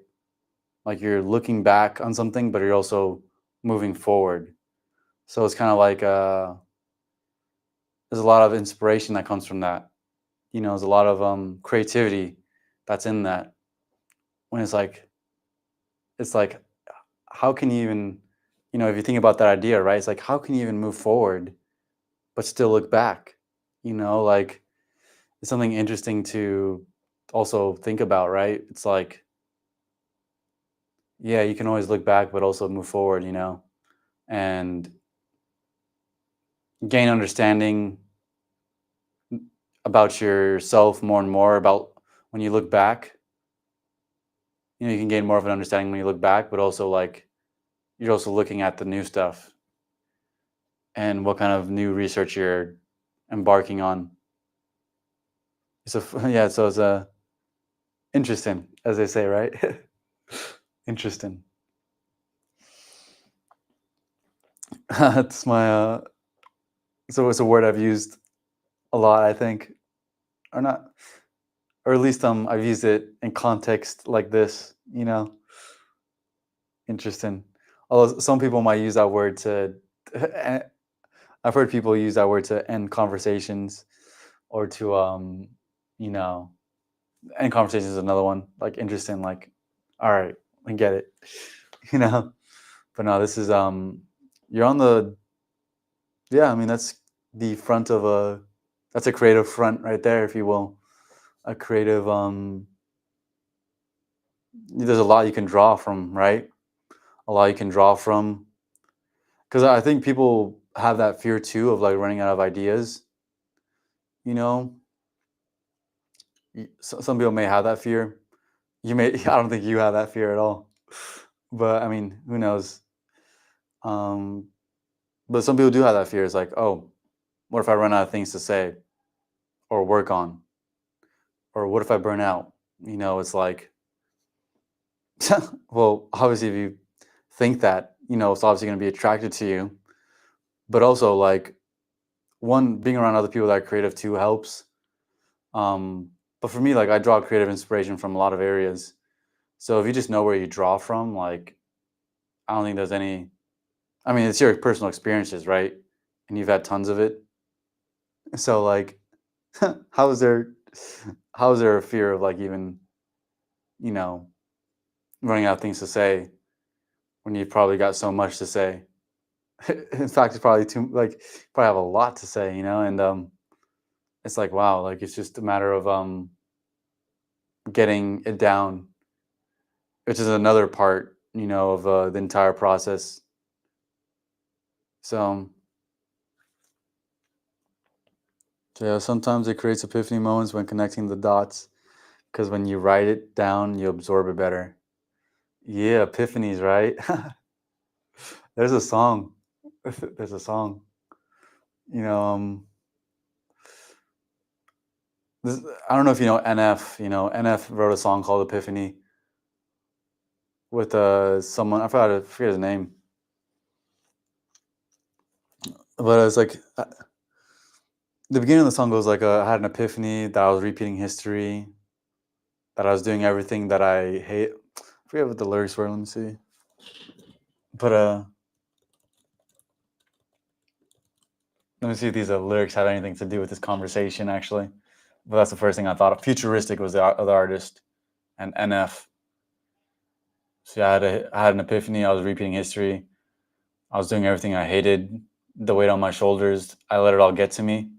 Like you're looking back on something, but you're also moving forward. So it's kind of like there's a lot of inspiration that comes from that. There's a lot of creativity that's in that. When it's like how can you even, if you think about that idea, right? It's like how can you even move forward but still look back? Like it's something interesting to also think about, right? It's like, yeah, you can always look back but also move forward, and gain understanding about yourself more and more about when you look back. You can gain more of an understanding when you look back, but also like you're also looking at the new stuff and what kind of new research you're embarking on. So yeah, so it's interesting, as they say, right? Interesting. That's my so it's a word I've used a lot, I think, or not, or at least I've used it in context like this. Interesting. Although some people might use that word to, I've heard people use that word to end conversations, or to you know, end conversations is another one. Like interesting, like, all right, I get it, you know. But no, this is you're on the, yeah. I mean, that's the front of that's a creative front right there, if you will. A creative there's a lot you can draw from, right? A lot you can draw from, because I think people have that fear too of like running out of ideas. You know, some people may have that fear. You may, I don't think you have that fear at all. But I mean, who knows? Um, but some people do have that fear. It's like, oh, what if I run out of things to say or work on? Or what if I burn out? It's like, well, obviously, if you think that, it's obviously going to be attracted to you. But also, like, one, being around other people that are creative too helps. But for me, like, I draw creative inspiration from a lot of areas. So if you just know where you draw from, like, I don't think there's any. I mean, it's your personal experiences, right? And you've had tons of it. So, like, how is there, how is there a fear of like even, you know, running out of things to say when you've probably got so much to say? In fact, it's probably too like you probably have a lot to say, and it's like wow, like it's just a matter of getting it down, which is another part, of the entire process. So, so yeah, sometimes it creates epiphany moments when connecting the dots Because when you write it down, you absorb it better. Yeah, epiphanies, right? There's a song. There's a song. You know, this, I don't know if you know NF. You know, NF wrote a song called Epiphany with someone. I forget his name, but it's like the beginning of the song goes like, "I had an epiphany that I was repeating history, that I was doing everything that I hate." I forget what the lyrics were. Let me see. But let me see if these lyrics have anything to do with this conversation. Actually, but that's the first thing I thought of. Futuristic was the other artist, and NF. So yeah, I had an epiphany. I was repeating history. I was doing everything I hated. The weight on my shoulders. I let it all get to me.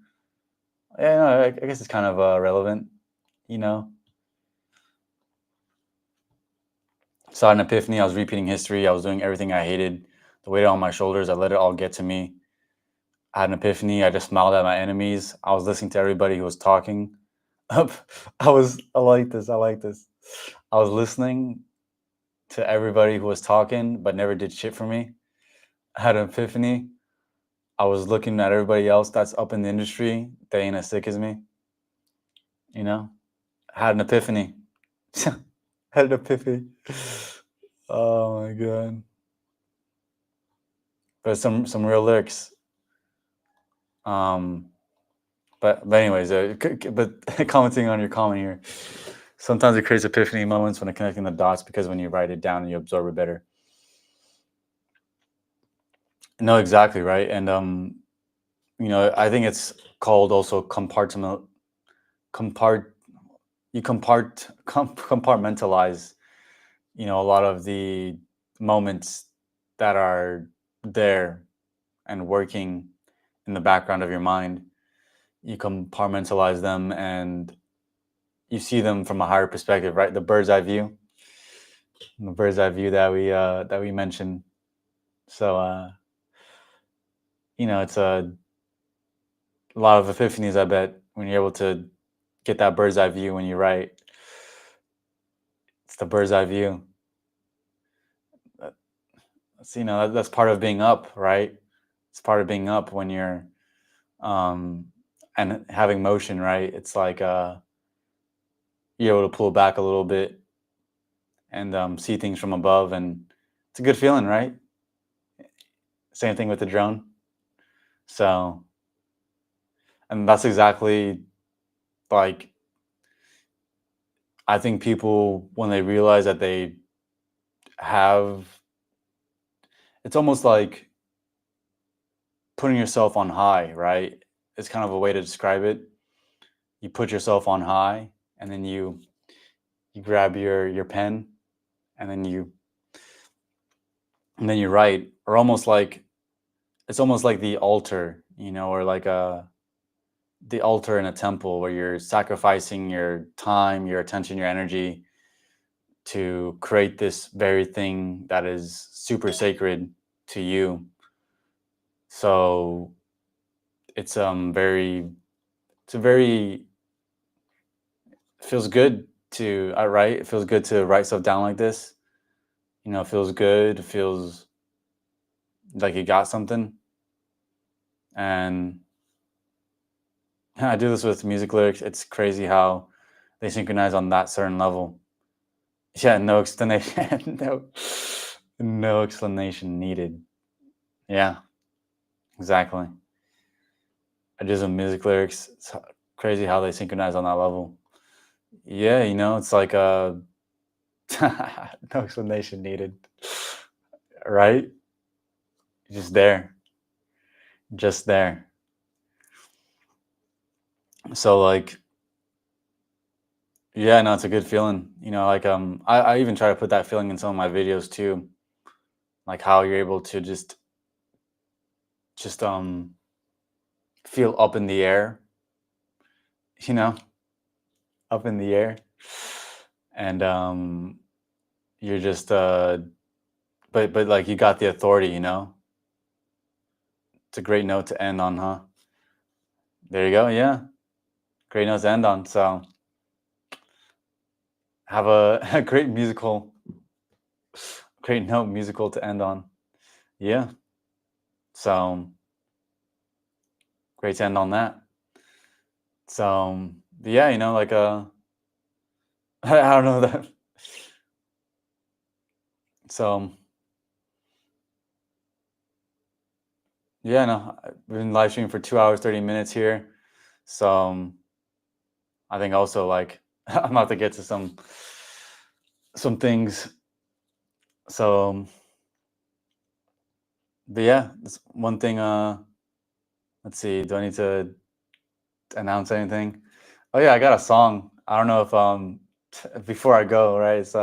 Yeah, no, I guess it's kind of relevant, you know. So I had an epiphany. I was repeating history. I was doing everything I hated. The weight on my shoulders. I let it all get to me. I had an epiphany. I just smiled at my enemies. I was listening to everybody who was talking. I like this. I like this. I was listening to everybody who was talking, but never did shit for me. I had an epiphany. I was looking at everybody else that's up in the industry. They ain't as sick as me. You know, I had an epiphany. Had an epiphany. Oh my god! But some real lyrics. Um, but anyways, but commenting on your comment here, sometimes it creates epiphany moments when connecting the dots because when you write it down and you absorb it better. No, exactly right, and you know, I think it's called also compart you compartmentalize, you know, a lot of the moments that are there and working in the background of your mind. You compartmentalize them and you see them from a higher perspective, right? The bird's eye view that we mentioned. So you know, it's a lot of epiphanies. I bet when you're able to get that bird's eye view when you write, it's the bird's eye view. So, you know, that's part of being up, right? It's part of being up when you're um, and having motion, right? It's like you're able to pull back a little bit and see things from above, and it's a good feeling, right? Same thing with the drone. So, and that's exactly like I think people when they realize that they have, it's almost like putting yourself on high, right? It's kind of a way to describe it. You put yourself on high, and then you grab your pen, and then you write, or almost like it's almost like the altar, you know, or like the altar in a temple where you're sacrificing your time, your attention, your energy to create this very thing that is super sacred to you. So it's it's a very feels good to I write. It feels good to write stuff down like this. You know, it feels good. It feels like you got something. And I do this with music lyrics. It's crazy how they synchronize on that certain level. Yeah, no explanation. No explanation needed. Yeah, exactly. I do some music lyrics. It's crazy how they synchronize on that level. Yeah, you know, it's like no explanation needed. Right? Just there. Just there. So like, yeah, no, it's a good feeling. You know, like I even try to put that feeling in some of my videos too. Like how you're able to just feel up in the air, you know, up in the air. And you're just but like you got the authority, you know. It's a great note to end on, huh? There you go. Yeah. Great note to end on. So have a, a great note musical to end on. Yeah. So great to end on that. So yeah, like I don't know that. So yeah, no, we've been live streaming for 2 hours, 30 minutes here. So I think also like I'm about to get to some things. So but yeah, that's one thing. Let's see, do I need to announce anything? Oh yeah, I got a song. I don't know if before I go, right? It's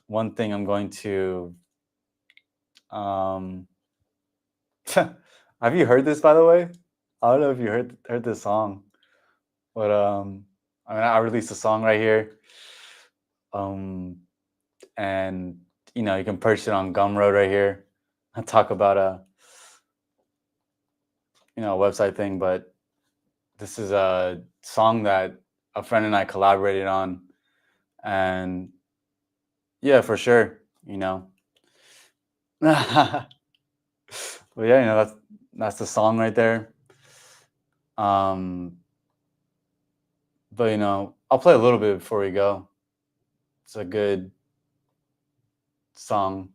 one thing I'm going to um have you heard this, by the way? I don't know if you heard this song, but I mean I released a song right here. Um and you can purchase it on Gumroad right here. I talk about a website thing, but this is a song that a friend and I collaborated on, and yeah, for sure, but yeah, that's the song right there. Um, but I'll play a little bit before we go. It's a good song.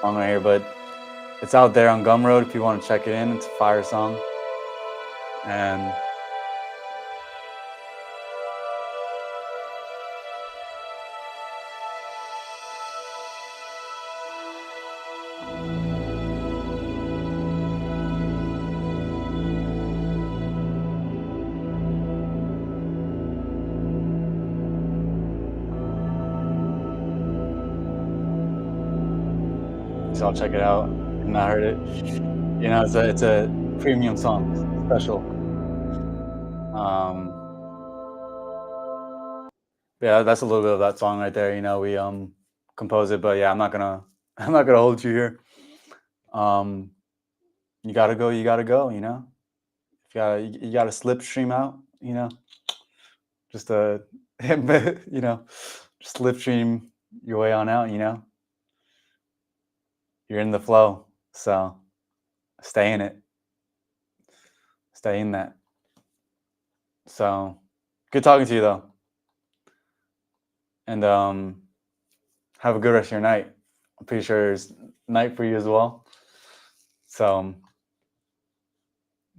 Song right here, but it's out there on Gumroad if you want to check it in. It's a fire song, and so I'll check it out. And I heard it. It's a premium song, special. Um, yeah, that's a little bit of that song right there. We composed it, but yeah, I'm not gonna I'm not gonna hold you here. Um, you gotta go, you gotta go. You gotta slipstream out. Just just slipstream your way on out. You're in the flow, so stay in it, stay in that. So good talking to you though, and have a good rest of your night. I'm pretty sure it's night for you as well. So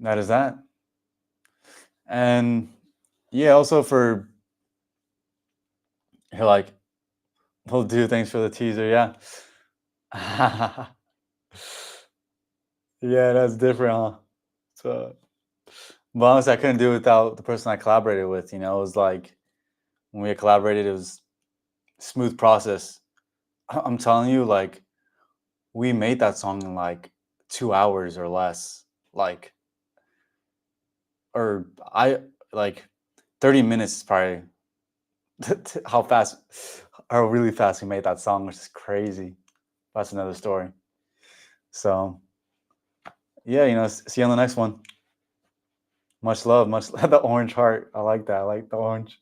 that is that. And yeah, also for you're like, we'll do thanks for the teaser. Yeah. Yeah, that's different, huh? So, but honestly, I couldn't do it without the person I collaborated with. It was like when we collaborated, it was a smooth process. I'm telling you, like, we made that song in like 2 hours or less. Like, or I like 30 minutes is probably how fast, how really fast we made that song, which is crazy. That's another story. So yeah, see you on the next one. Much love, much the orange heart. I like that. I like the orange.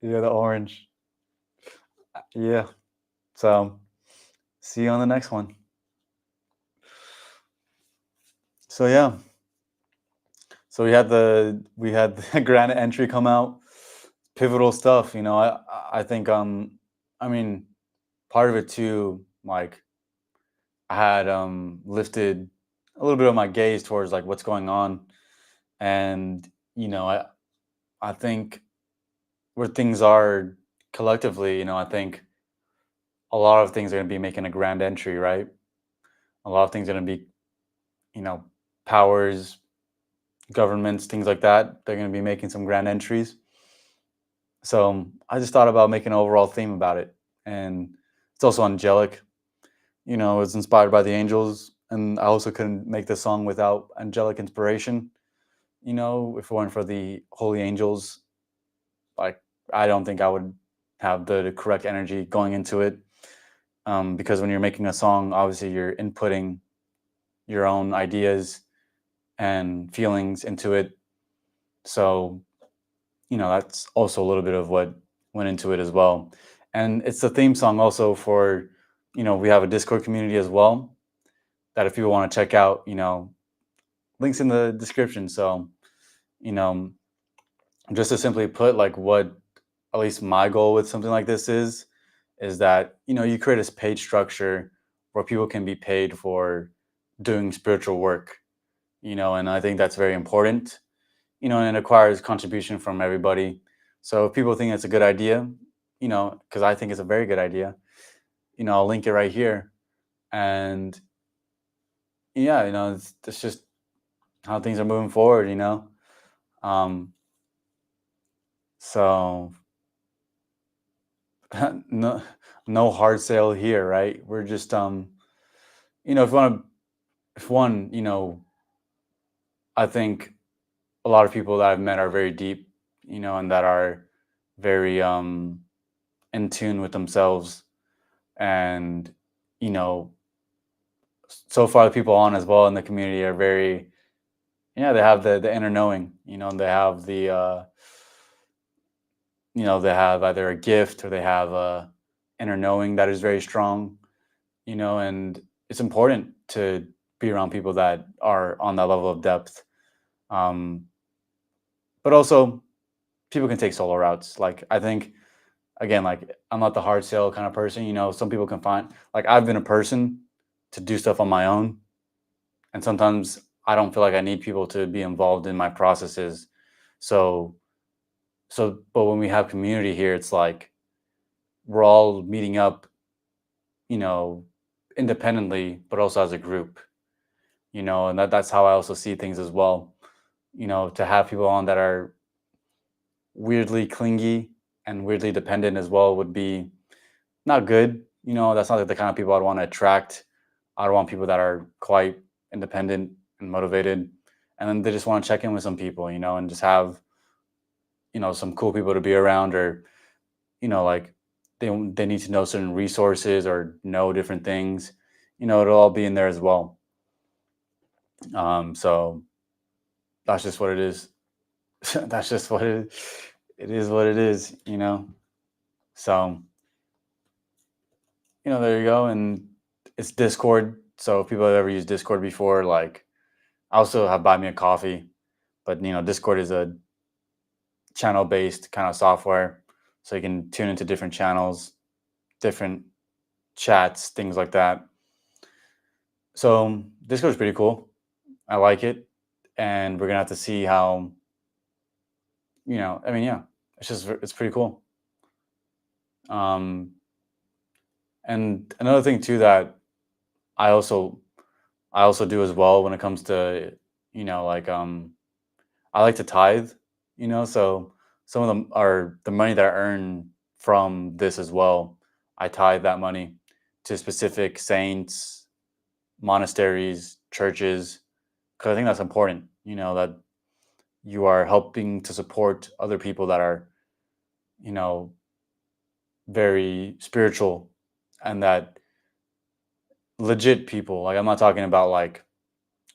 Yeah, the orange. Yeah. So see you on the next one. So yeah. So we had the grand entry come out. Pivotal stuff. I think I mean part of it too, like I had lifted a little bit of my gaze towards like what's going on. And I think where things are collectively, I think a lot of things are going to be making a grand entry, right? A lot of things are going to be, you know, powers, governments, things like that. They're going to be making some grand entries. So I just thought about making an overall theme about it. And it's also angelic. It was inspired by the angels. And I also couldn't make this song without angelic inspiration. If it weren't for the holy angels, like I don't think I would have the correct energy going into it. Because when you're making a song, obviously you're inputting your own ideas, and feelings into it. So, that's also a little bit of what went into it as well. And it's the theme song also for, we have a Discord community as well that if people want to check out, links in the description. So, you know, just to simply put, like what at least my goal with something like this is that, you create a paid structure where people can be paid for doing spiritual work, and I think that's very important, and it requires contribution from everybody. So if people think it's a good idea, because I think it's a very good idea, I'll link it right here. And yeah, it's just how things are moving forward. Um, so no, no hard sale here, right? We're just, if you want to, if one, I think a lot of people that I've met are very deep, and that are very in tune with themselves. And, you know, so far the people on as well in the community are very, yeah, they have the inner knowing, and they have the, they have either a gift or they have a inner knowing that is very strong, and it's important to be around people that are on that level of depth. Um, but also people can take solo routes. Like I think again, like I'm not the hard sell kind of person. Some people can find like I've been a person to do stuff on my own, and sometimes I don't feel like I need people to be involved in my processes. So but when we have community here, it's like we're all meeting up, you know, independently, but also as a group, and that's how I also see things as well. To have people on that are weirdly clingy and weirdly dependent as well would be not good. That's not like the kind of people I'd want to attract. I'd want people that are quite independent and motivated, and then they just want to check in with some people, and just have some cool people to be around, or like they need to know certain resources or know different things. It'll all be in there as well. So that's just what it is. That's just what it is. What it is. So there you go. And it's Discord. So if people have ever used Discord before, like I also have Buy Me a Coffee, but Discord is a channel based kind of software. So you can tune into different channels, different chats, things like that. So Discord is pretty cool. I like it. And we're gonna have to see how, I mean, yeah, it's pretty cool. Um, and another thing too that I also I also do as well when it comes to, like I like to tithe, so some of them are the money that I earn from this as well. I tithe that money to specific saints, monasteries, churches, because I think that's important, that you are helping to support other people that are, you know, very spiritual and that legit people. Like, I'm not talking about like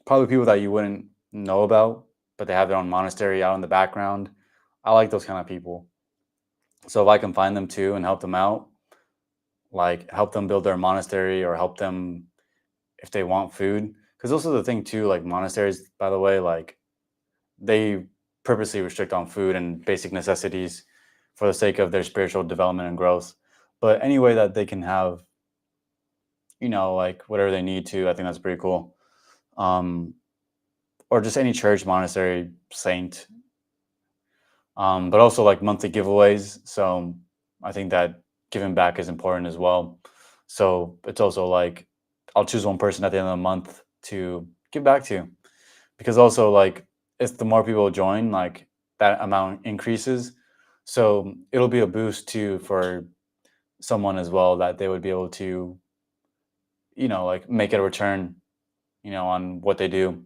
probably people that you wouldn't know about, but they have their own monastery out in the background. I like those kind of people. So if I can find them too and help them out, like help them build their monastery or help them if they want food. Because also the thing too, like monasteries, by the way, like they purposely restrict on food and basic necessities for the sake of their spiritual development and growth. But any way that they can have, like whatever they need to, I think that's pretty cool. Um, or just any church, monastery, saint, but also like monthly giveaways. So I think that giving back is important as well. So it's also like I'll choose one person at the end of the month to give back to, because also like it's the more people join, like that amount increases. So it'll be a boost too for someone as well that they would be able to, like make it a return, on what they do.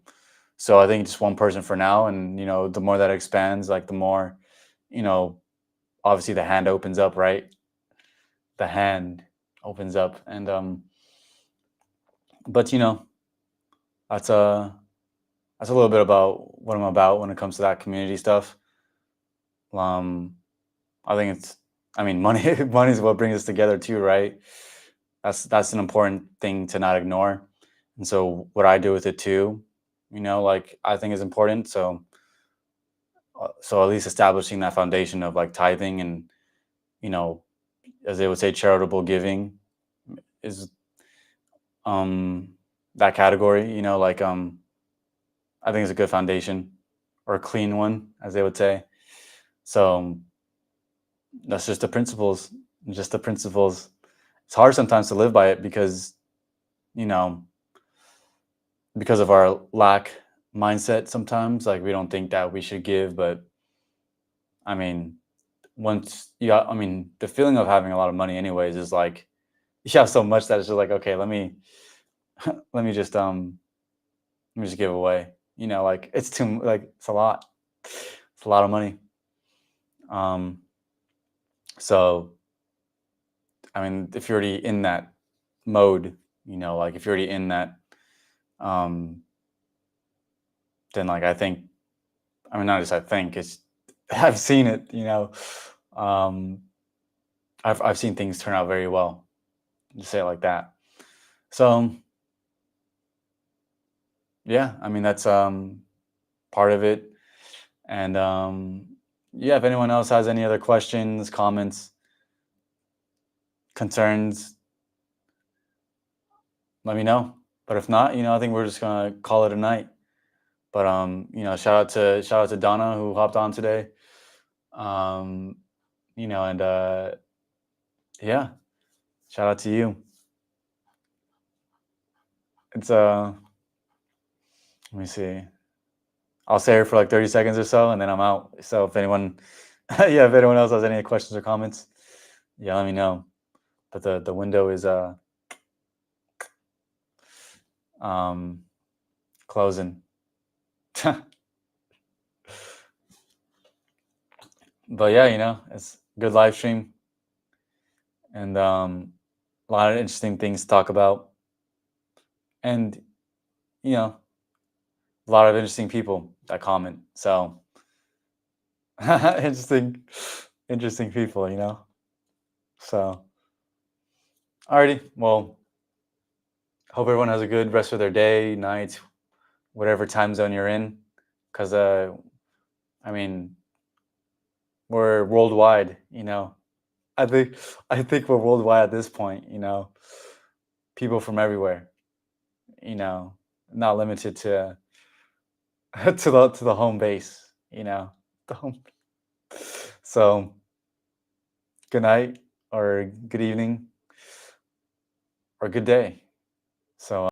So I think just one person for now, and the more that expands, like the more, you know, obviously the hand opens up, right? The hand opens up, and but that's that's a little bit about what I'm about when it comes to that community stuff. Um, I think it's, I mean, money money is what brings us together too, right? That's an important thing to not ignore. And so what I do with it too, like I think is important. So at least establishing that foundation of like tithing and, you know, as they would say, charitable giving is um that category, I think it's a good foundation or a clean one, as they would say. So that's just the principles, just the principles. It's hard sometimes to live by it you know, because of our lack mindset sometimes. Like we don't think that we should give, but I mean, I mean, the feeling of having a lot of money, anyways, is like you have so much that it's just like, okay, let me just let me just give away. Like it's a lot. It's a lot of money. Um, so I mean, if you're already in that mode, like if you're already in that, um, then like I think, I mean, not just I think it's I've seen it. Um, I've seen things turn out very well. To say it like that. So yeah, I mean that's part of it. And yeah, if anyone else has any other questions, comments, concerns, let me know. But if not, I think we're just gonna call it a night. But shout out to Donna who hopped on today. Um, and yeah, shout out to you. It's let me see. I'll stay here for like 30 seconds or so and then I'm out. So if anyone yeah, if anyone else has any questions or comments, yeah, let me know. But the window is um closing. But yeah, it's a good live stream and a lot of interesting things to talk about. And you know, a lot of interesting people that comment. So interesting, interesting people. So alrighty. Well, hope everyone has a good rest of their day, night, whatever time zone you're in. Cause I mean, we're worldwide. I think I think we're worldwide at this point. People from everywhere, you know, not limited to to the home base. The home. So good night or good evening or good day. So